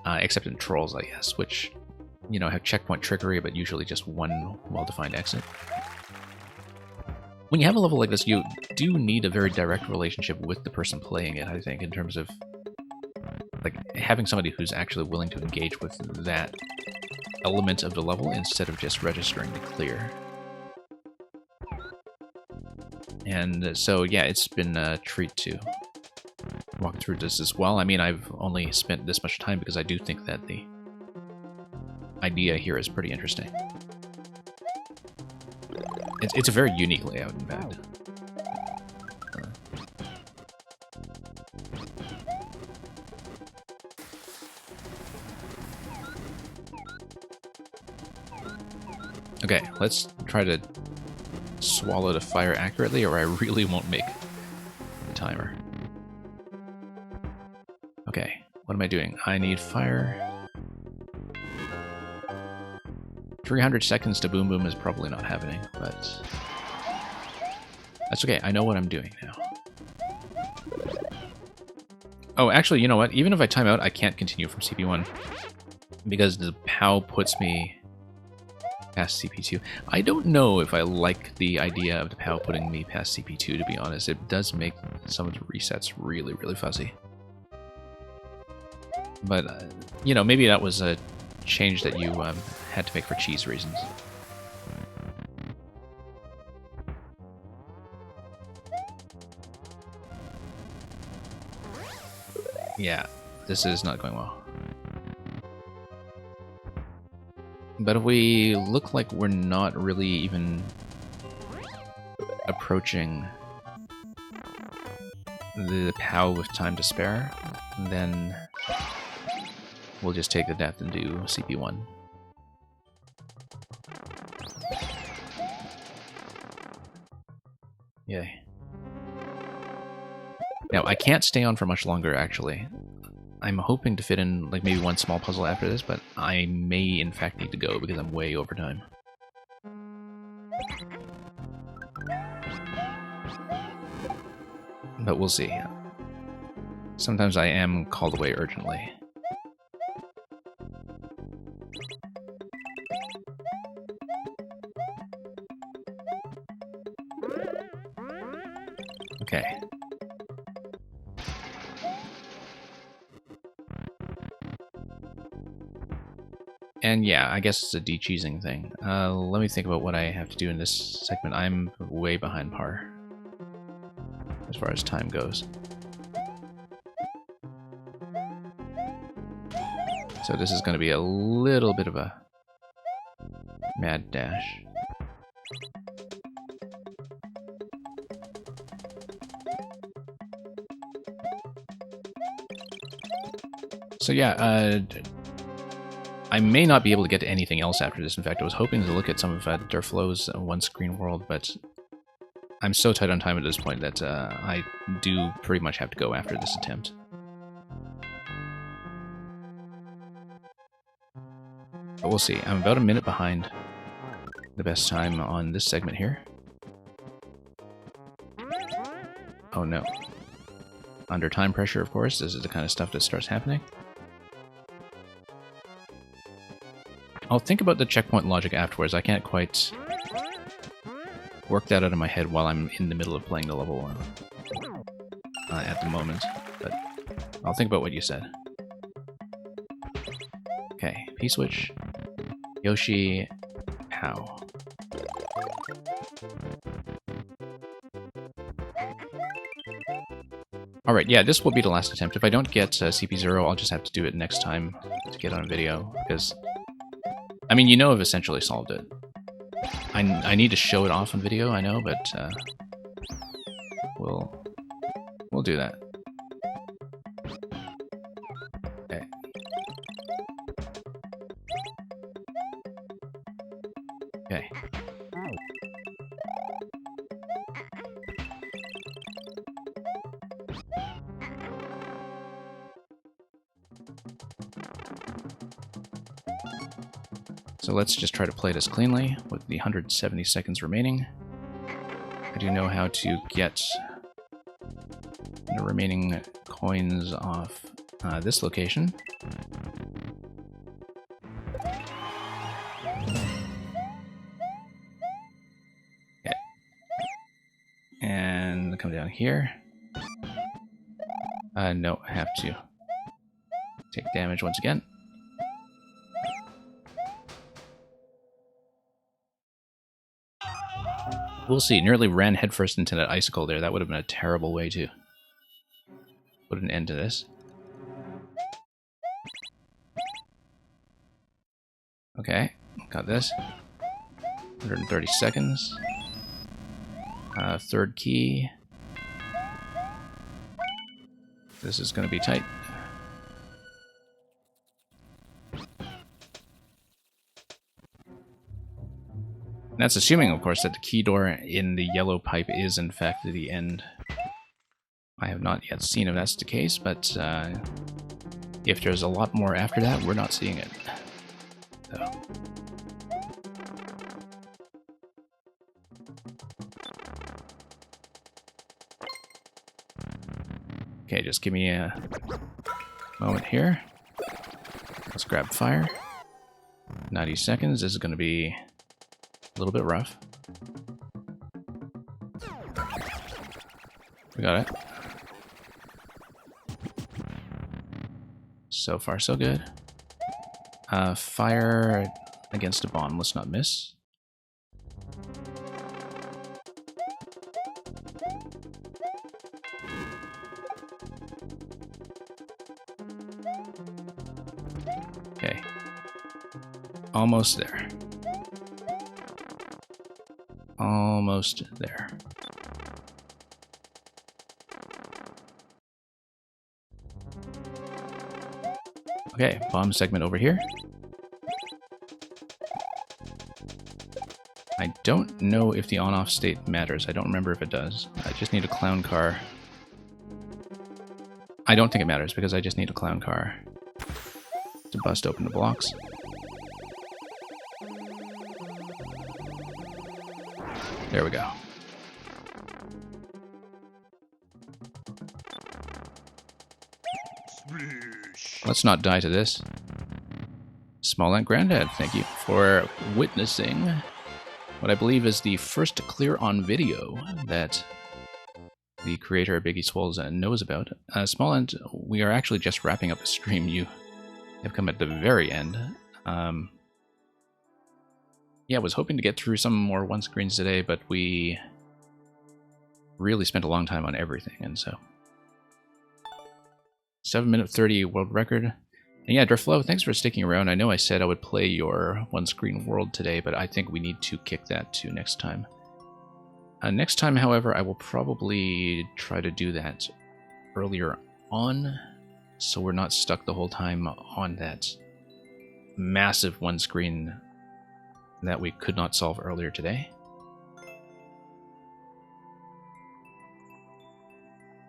except in Trolls, I guess, which, you know, have checkpoint trickery, but usually just one well-defined exit. When you have a level like this, you do need a very direct relationship with the person playing it, I think, in terms of like having somebody who's actually willing to engage with that element of the level instead of just registering to clear. And so, yeah, it's been a treat to walk through this as well. I mean, I've only spent this much time because I do think that the idea here is pretty interesting. It's a very unique layout, in fact. Okay, let's try to swallow the fire accurately, or I really won't make the timer. Okay, what am I doing? I need fire. 300 seconds to Boom Boom is probably not happening, but that's okay. I know what I'm doing now. Oh, actually, you know what? Even if I time out, I can't continue from CP1 because the POW puts me past CP2. I don't know if I like the idea of the POW putting me past CP2, to be honest. It does make some of the resets really, really fuzzy. But, you know, maybe that was a change that you had to make for cheese reasons. Yeah, this is not going well. But if we look like we're not really even approaching the POW with time to spare, then we'll just take the death and do CP1. Yay. Now, I can't stay on for much longer, actually. I'm hoping to fit in, like, maybe one small puzzle after this, but I may, in fact, need to go because I'm way over time. But we'll see. Sometimes I am called away urgently. Okay. And yeah, I guess it's a de-cheesing thing. Let me think about what I have to do in this segment. I'm way behind par as far as time goes. So this is going to be a little bit of a mad dash. So yeah, I may not be able to get to anything else after this. In fact, I was hoping to look at some of Durflo's one-screen world, but I'm so tight on time at this point that I do pretty much have to go after this attempt. But we'll see. I'm about a minute behind the best time on this segment here. Oh no. Under time pressure, of course. This is the kind of stuff that starts happening. I'll think about the checkpoint logic afterwards. I can't quite work that out of my head while I'm in the middle of playing the level at the moment. But I'll think about what you said. Okay, P-switch, Yoshi, POW. Alright, yeah, this will be the last attempt. If I don't get CP0, I'll just have to do it next time to get on video, because I mean, you know I've essentially solved it. I need to show it off on video, I know, but we'll do that. Okay. Okay. So let's just try to play this cleanly with the 170 seconds remaining. I do know how to get the remaining coins off this location. Okay. And come down here. No, I have to take damage once again. We'll see. Nearly ran headfirst into that icicle there. That would have been a terrible way to put an end to this. Okay, got this. 130 seconds. Third key. This is going to be tight. And that's assuming, of course, that the key door in the yellow pipe is, in fact, the end. I have not yet seen if that's the case, but if there's a lot more after that, we're not seeing it. So. Okay, just give me a moment here. Let's grab fire. 90 seconds. This is going to be a little bit rough. We got it. So far, so good. Fire against a bomb. Let's not miss. Okay. Almost there. Almost there. Okay, bomb segment over here. I don't know if the on-off state matters. I don't remember if it does. I just need a clown car. I don't think it matters because I just need a clown car to bust open the blocks. There we go. Let's not die to this. Small Ant Granddad, thank you for witnessing what I believe is the first clear on video that the creator of Biggie Swolls knows about. Small Ant, we are actually just wrapping up a stream. You have come at the very end. Yeah, I was hoping to get through some more one screens today, but we really spent a long time on everything, and so 7-minute 30 world record. And yeah, Driftflow, thanks for sticking around. I know I said I would play your one-screen world today, but I think we need to kick that to next time. Next time, however, I will probably try to do that earlier on, so we're not stuck the whole time on that massive one-screen that we could not solve earlier today.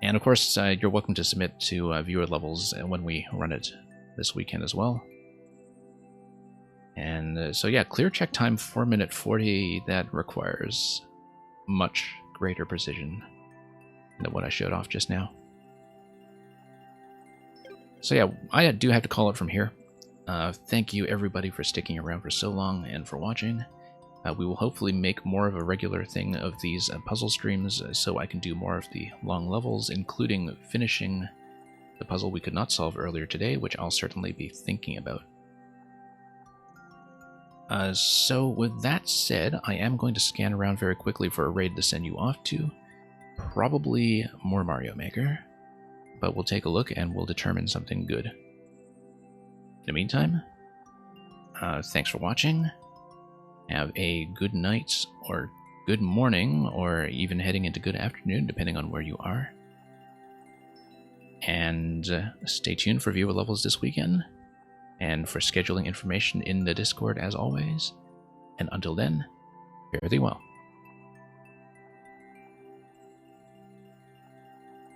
And of course, you're welcome to submit to viewer levels when we run it this weekend as well. And so yeah, clear check time 4-minute 40. That requires much greater precision than what I showed off just now. So yeah, I do have to call it from here. Thank you everybody for sticking around for so long and for watching. We will hopefully make more of a regular thing of these puzzle streams so I can do more of the long levels, including finishing the puzzle we could not solve earlier today, which I'll certainly be thinking about. So with that said, I am going to scan around very quickly for a raid to send you off to. Probably more Mario Maker, but we'll take a look and we'll determine something good. In the meantime, thanks for watching. Have a good night, or good morning, or even heading into good afternoon, depending on where you are. And stay tuned for viewer levels this weekend, and for scheduling information in the Discord as always. and until then, fare thee well.